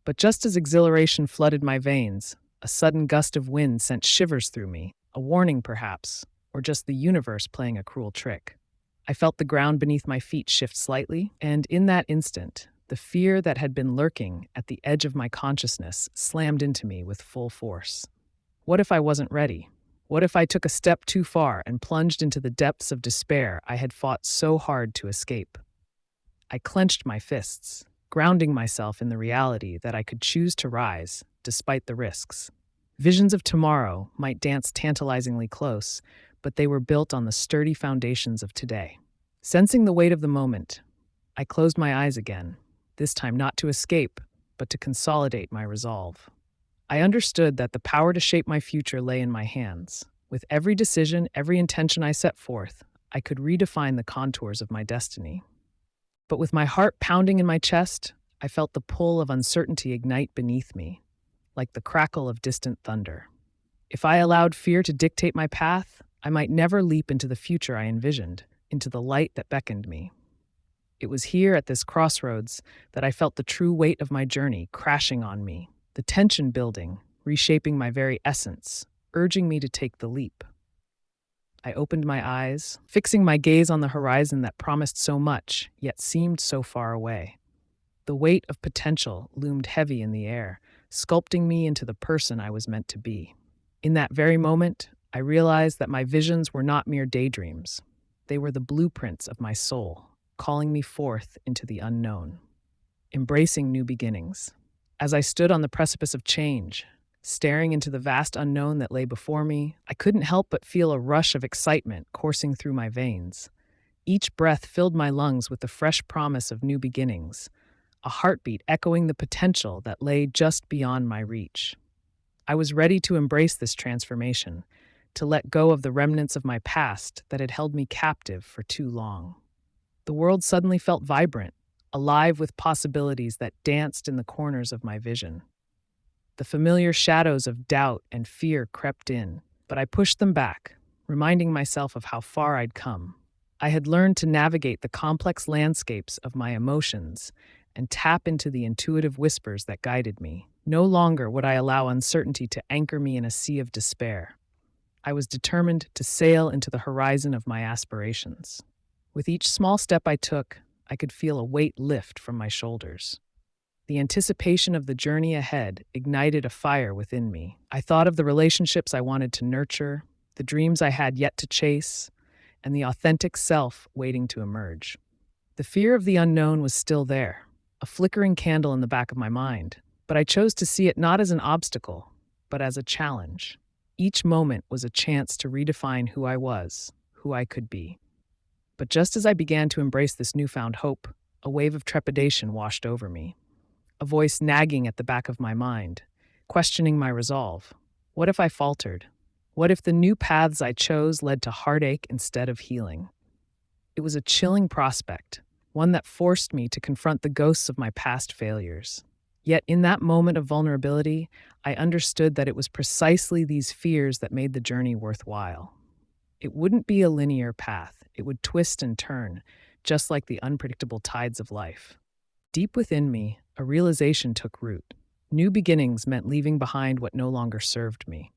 But just as exhilaration flooded my veins, a sudden gust of wind sent shivers through me, a warning perhaps, or just the universe playing a cruel trick. I felt the ground beneath my feet shift slightly, and in that instant, the fear that had been lurking at the edge of my consciousness slammed into me with full force. What if I wasn't ready? What if I took a step too far and plunged into the depths of despair I had fought so hard to escape? I clenched my fists, grounding myself in the reality that I could choose to rise despite the risks. Visions of tomorrow might dance tantalizingly close, but they were built on the sturdy foundations of today. Sensing the weight of the moment, I closed my eyes again, this time not to escape, but to consolidate my resolve. I understood that the power to shape my future lay in my hands. With every decision, every intention I set forth, I could redefine the contours of my destiny. But with my heart pounding in my chest, I felt the pull of uncertainty ignite beneath me, like the crackle of distant thunder. If I allowed fear to dictate my path, I might never leap into the future I envisioned, into the light that beckoned me. It was here at this crossroads that I felt the true weight of my journey crashing on me, the tension building, reshaping my very essence, urging me to take the leap. I opened my eyes, fixing my gaze on the horizon that promised so much, yet seemed so far away. The weight of potential loomed heavy in the air, sculpting me into the person I was meant to be. In that very moment, I realized that my visions were not mere daydreams. They were the blueprints of my soul, calling me forth into the unknown, embracing new beginnings. As I stood on the precipice of change, staring into the vast unknown that lay before me, I couldn't help but feel a rush of excitement coursing through my veins. Each breath filled my lungs with the fresh promise of new beginnings, a heartbeat echoing the potential that lay just beyond my reach. I was ready to embrace this transformation, to let go of the remnants of my past that had held me captive for too long. The world suddenly felt vibrant, alive with possibilities that danced in the corners of my vision. The familiar shadows of doubt and fear crept in, but I pushed them back, reminding myself of how far I'd come. I had learned to navigate the complex landscapes of my emotions and tap into the intuitive whispers that guided me. No longer would I allow uncertainty to anchor me in a sea of despair. I was determined to sail into the horizon of my aspirations. With each small step I took, I could feel a weight lift from my shoulders. The anticipation of the journey ahead ignited a fire within me. I thought of the relationships I wanted to nurture, the dreams I had yet to chase, and the authentic self waiting to emerge. The fear of the unknown was still there, a flickering candle in the back of my mind, but I chose to see it not as an obstacle, but as a challenge. Each moment was a chance to redefine who I was, who I could be. But just as I began to embrace this newfound hope, a wave of trepidation washed over me. A voice nagging at the back of my mind, questioning my resolve. What if I faltered? What if the new paths I chose led to heartache instead of healing? It was a chilling prospect, one that forced me to confront the ghosts of my past failures. Yet in that moment of vulnerability, I understood that it was precisely these fears that made the journey worthwhile. It wouldn't be a linear path. It would twist and turn, just like the unpredictable tides of life. Deep within me, a realization took root. New beginnings meant leaving behind what no longer served me.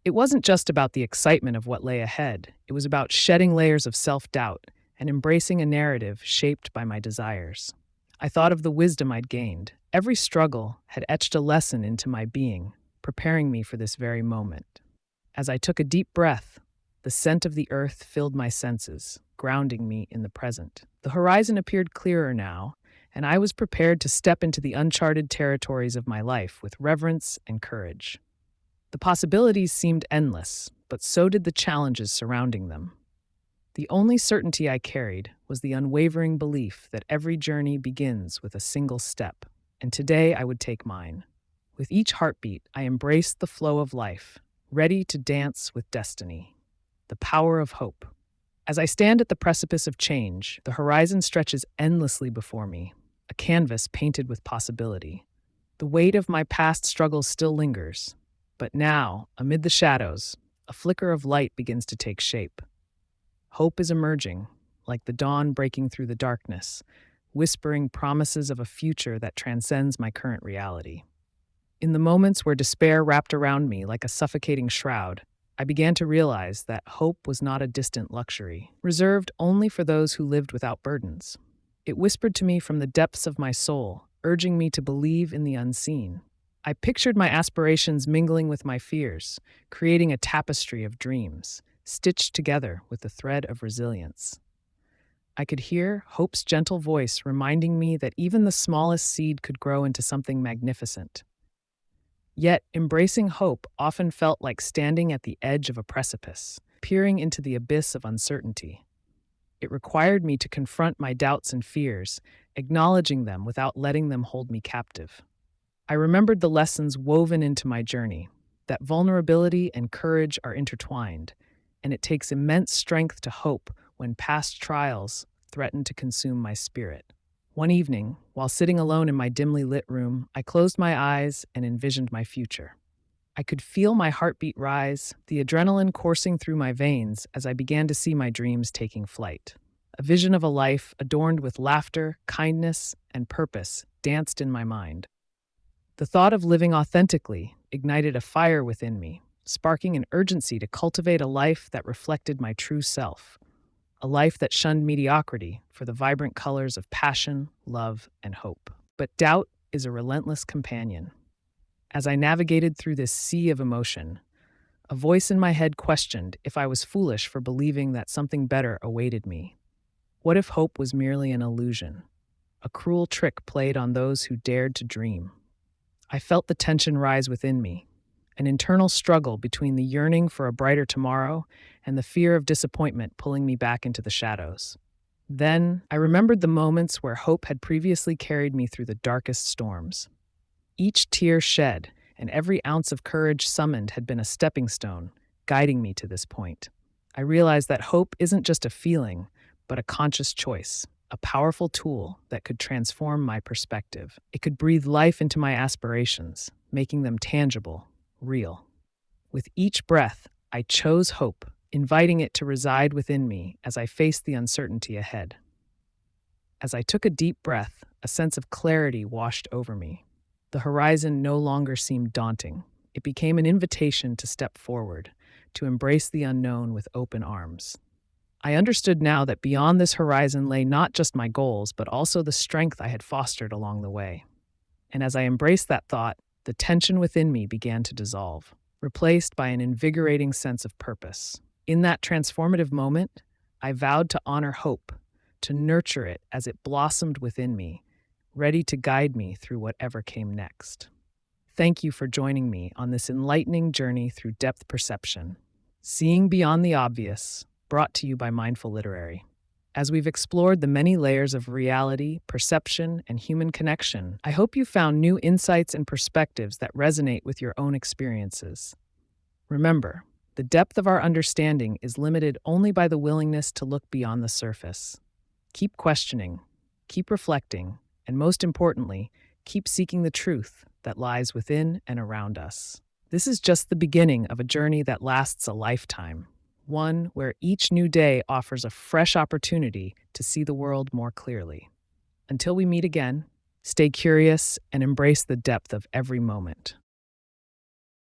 It wasn't just about the excitement of what lay ahead. It was about shedding layers of self-doubt and embracing a narrative shaped by my desires. I thought of the wisdom I'd gained. Every struggle had etched a lesson into my being, preparing me for this very moment. As I took a deep breath, the scent of the earth filled my senses, grounding me in the present. The horizon appeared clearer now, and I was prepared to step into the uncharted territories of my life with reverence and courage. The possibilities seemed endless, but so did the challenges surrounding them. The only certainty I carried was the unwavering belief that every journey begins with a single step, and today I would take mine. With each heartbeat, I embraced the flow of life, ready to dance with destiny. The power of hope. As I stand at the precipice of change, the horizon stretches endlessly before me, a canvas painted with possibility. The weight of my past struggles still lingers, but now, amid the shadows, a flicker of light begins to take shape. Hope is emerging, like the dawn breaking through the darkness, whispering promises of a future that transcends my current reality. In the moments where despair wrapped around me like a suffocating shroud, I began to realize that hope was not a distant luxury, reserved only for those who lived without burdens. It whispered to me from the depths of my soul, urging me to believe in the unseen. I pictured my aspirations mingling with my fears, creating a tapestry of dreams, stitched together with the thread of resilience. I could hear hope's gentle voice reminding me that even the smallest seed could grow into something magnificent. Yet, embracing hope often felt like standing at the edge of a precipice, peering into the abyss of uncertainty. It required me to confront my doubts and fears, acknowledging them without letting them hold me captive. I remembered the lessons woven into my journey, that vulnerability and courage are intertwined, and it takes immense strength to hope when past trials threaten to consume my spirit. One evening, while sitting alone in my dimly lit room, I closed my eyes and envisioned my future. I could feel my heartbeat rise, the adrenaline coursing through my veins as I began to see my dreams taking flight. A vision of a life adorned with laughter, kindness, and purpose danced in my mind. The thought of living authentically ignited a fire within me, sparking an urgency to cultivate a life that reflected my true self, a life that shunned mediocrity for the vibrant colors of passion, love, and hope. But doubt is a relentless companion. As I navigated through this sea of emotion, a voice in my head questioned if I was foolish for believing that something better awaited me. What if hope was merely an illusion, a cruel trick played on those who dared to dream? I felt the tension rise within me, an internal struggle between the yearning for a brighter tomorrow and the fear of disappointment pulling me back into the shadows. Then, I remembered the moments where hope had previously carried me through the darkest storms. Each tear shed and every ounce of courage summoned had been a stepping stone, guiding me to this point. I realized that hope isn't just a feeling, but a conscious choice, a powerful tool that could transform my perspective. It could breathe life into my aspirations, making them tangible, real. With each breath, I chose hope, inviting it to reside within me as I faced the uncertainty ahead. As I took a deep breath, a sense of clarity washed over me. The horizon no longer seemed daunting. It became an invitation to step forward, to embrace the unknown with open arms. I understood now that beyond this horizon lay not just my goals, but also the strength I had fostered along the way. And as I embraced that thought, the tension within me began to dissolve, replaced by an invigorating sense of purpose. In that transformative moment, I vowed to honor hope, to nurture it as it blossomed within me, ready to guide me through whatever came next. Thank you for joining me on this enlightening journey through depth perception, seeing beyond the obvious, brought to you by Mindful Literary. As we've explored the many layers of reality, perception, and human connection, I hope you found new insights and perspectives that resonate with your own experiences. Remember, the depth of our understanding is limited only by the willingness to look beyond the surface. Keep questioning, keep reflecting, and most importantly, keep seeking the truth that lies within and around us. This is just the beginning of a journey that lasts a lifetime, one where each new day offers a fresh opportunity to see the world more clearly. Until we meet again, stay curious and embrace the depth of every moment.